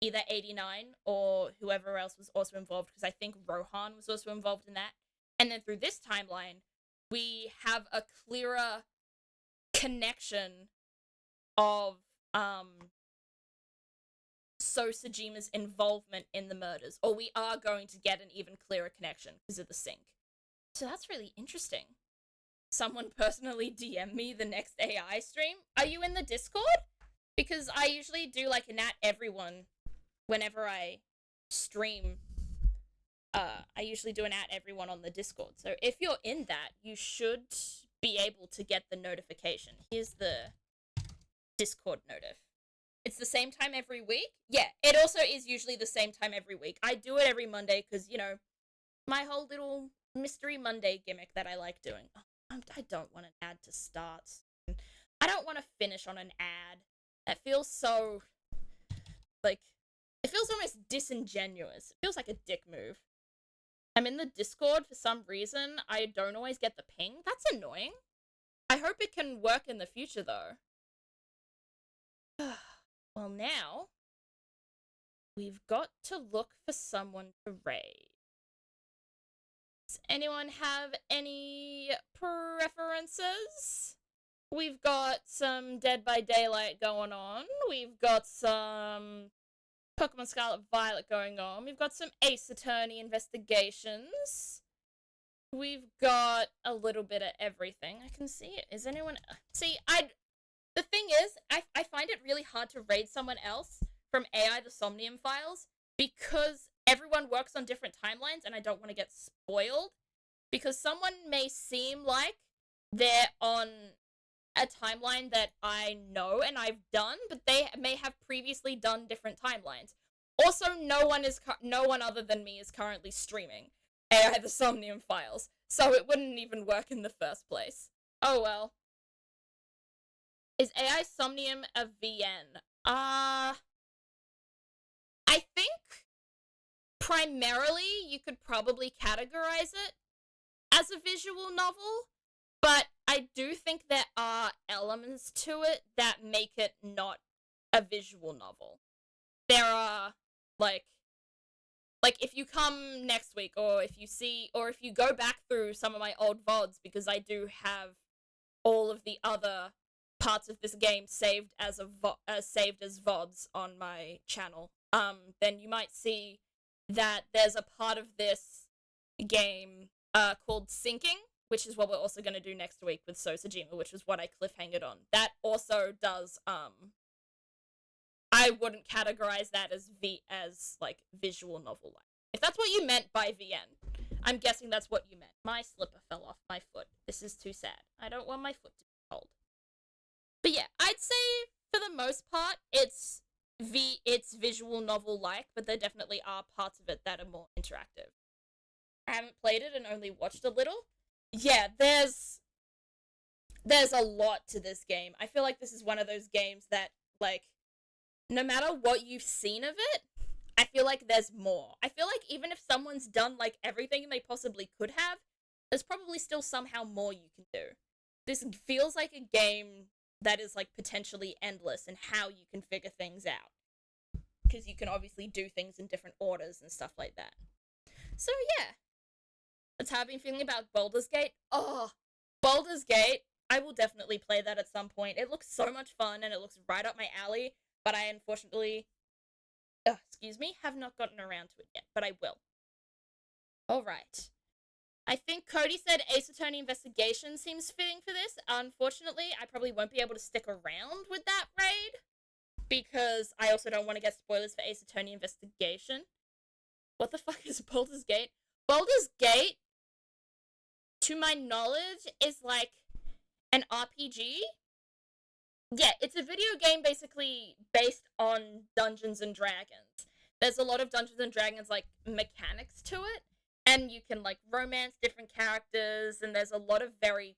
Speaker 1: either 89 or whoever else was also involved, because I think Rohan was also involved in that. And then through this timeline, we have a clearer connection of Sosajima's involvement in the murders, or we are going to get an even clearer connection because of the sync. So that's really interesting. Someone personally DM me the next AI stream. Are you in the Discord? Because I usually do like an at everyone whenever I stream. I usually do an at everyone on the Discord. So if you're in that, you should be able to get the notification. Here's the Discord notif. It's the same time every week? Yeah, it also is usually the same time every week. I do it every Monday because, you know, my whole little Mystery Monday gimmick that I like doing. I don't want an ad to start. I don't want to finish on an ad. That feels so, like, it feels almost disingenuous. It feels like a dick move. I'm in the Discord for some reason. I don't always get the ping. That's annoying. I hope it can work in the future, though. Well, now, we've got to look for someone to raid. Does anyone have any preferences? We've got some Dead by Daylight going on. We've got some Pokemon Scarlet Violet going on. We've got some Ace Attorney investigations. We've got a little bit of everything. I can see it. Is anyone... See, the thing is, I find it really hard to raid someone else from AI the Somnium files because everyone works on different timelines and I don't want to get spoiled. Because someone may seem like they're on a timeline that I know and I've done, but they may have previously done different timelines. Also, no one other than me is currently streaming AI the Somnium files, so it wouldn't even work in the first place. Oh well. Is AI Somnium a VN? I think primarily you could probably categorize it as a visual novel, but I do think there are elements to it that make it not a visual novel. There are, like if you come next week, or if you go back through some of my old VODs, because I do have all of the other parts of this game saved as VODs on my channel, then you might see that there's a part of this game called Sinking, which is what we're also going to do next week with Sosajima, which is what I cliffhangered on. That also does, I wouldn't categorize that as visual novel like. If that's what you meant by VN, I'm guessing that's what you meant. My slipper fell off my foot. This is too sad. I don't want my foot to be cold. But yeah, I'd say for the most part, it's visual novel like, but there definitely are parts of it that are more interactive. I haven't played it and only watched a little. Yeah, there's a lot to this game. I feel like this is one of those games that, like, no matter what you've seen of it, I feel like there's more. I feel like even if someone's done, like, everything they possibly could have, there's probably still somehow more you can do. This feels like a game that is, like, potentially endless in how you can figure things out. Because you can obviously do things in different orders and stuff like that. So, yeah. That's how I've been feeling about Baldur's Gate. Oh, Baldur's Gate. I will definitely play that at some point. It looks so much fun and it looks right up my alley, but I unfortunately, have not gotten around to it yet, but I will. Alright. I think Cody said Ace Attorney Investigation seems fitting for this. Unfortunately, I probably won't be able to stick around with that raid, because I also don't want to get spoilers for Ace Attorney Investigation. What the fuck is Baldur's Gate? Baldur's Gate, to my knowledge, is like an RPG. Yeah, it's a video game basically based on Dungeons and Dragons. There's a lot of Dungeons and Dragons, like, mechanics to it, and you can, like, romance different characters, and there's a lot of very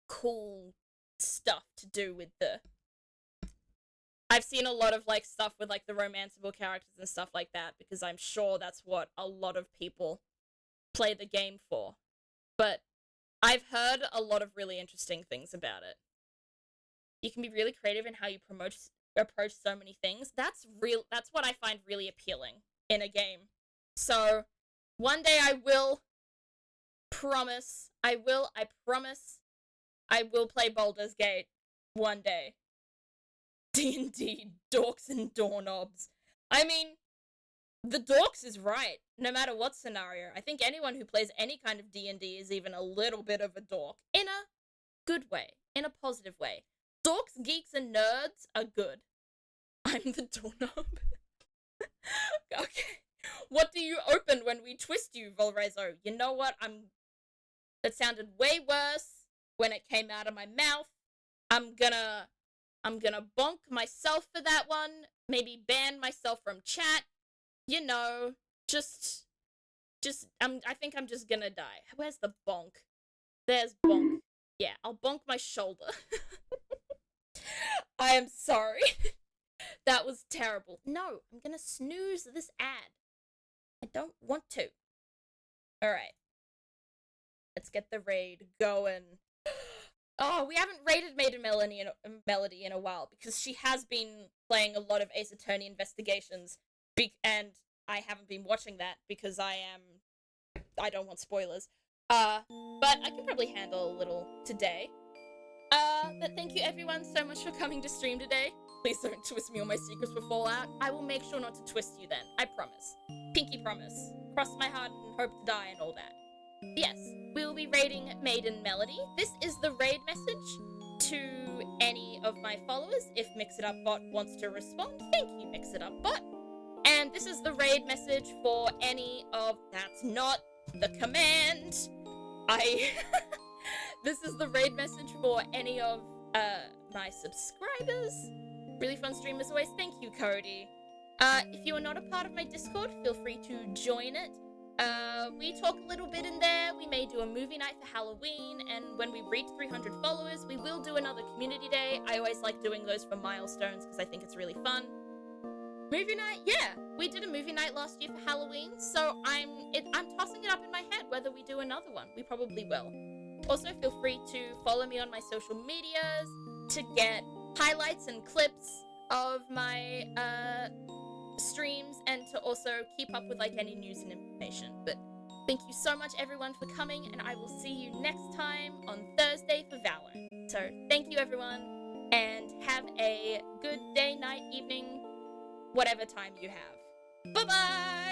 Speaker 1: cool stuff to do with I've seen a lot of, like, stuff with, like, the romanceable characters and stuff like that, because I'm sure that's what a lot of people play the game for. But I've heard a lot of really interesting things about it. You can be really creative in how you approach so many things. That's what I find really appealing in a game. So one day I promise I will play Baldur's Gate one day. D&D, dorks and doorknobs. I mean, the dorks is right, no matter what scenario. I think anyone who plays any kind of D&D is even a little bit of a dork. In a good way. In a positive way. Dorks, geeks, and nerds are good. I'm the doorknob. Okay. What do you open when we twist you, Volrezo? You know what? That sounded way worse when it came out of my mouth. I'm gonna bonk myself for that one. Maybe ban myself from chat. You know, I think I'm just gonna die. Where's the bonk? There's bonk. Yeah, I'll bonk my shoulder. I am sorry. That was terrible. No, I'm gonna snooze this ad. I don't want to. Alright. Let's get the raid going. Oh, we haven't raided Maiden Melody in a while, because she has been playing a lot of Ace Attorney Investigations, and I haven't been watching that because I don't want spoilers. But I can probably handle a little today. But thank you everyone so much for coming to stream today. Please don't twist me or my secrets for Fallout. I will make sure not to twist you then. I promise. Pinky promise. Cross my heart and hope to die and all that. Yes, we will be raiding Maiden Melody. This is the raid message to any of my followers. If Mix It Up Bot wants to respond, thank you, Mix It Up Bot. And this is the raid message for any of... That's not the command. This is the raid message for any of my subscribers. Really fun stream as always. Thank you, Cody. If you are not a part of my Discord, feel free to join it. We talk a little bit in there. We may do a movie night for Halloween, and when we reach 300 followers, we will do another community day. I always like doing those for milestones because I think it's really fun. Movie night, yeah, we did a movie night last year for Halloween, so I'm tossing it up in my head whether we do another one. We probably will. Also, feel free to follow me on my social medias to get highlights and clips of my streams, and to also keep up with like any news and information. But thank you so much everyone for coming, and I will see you next time on Thursday for Valor. So thank you everyone, and have a good day, night, evening, whatever time you have. Bye bye.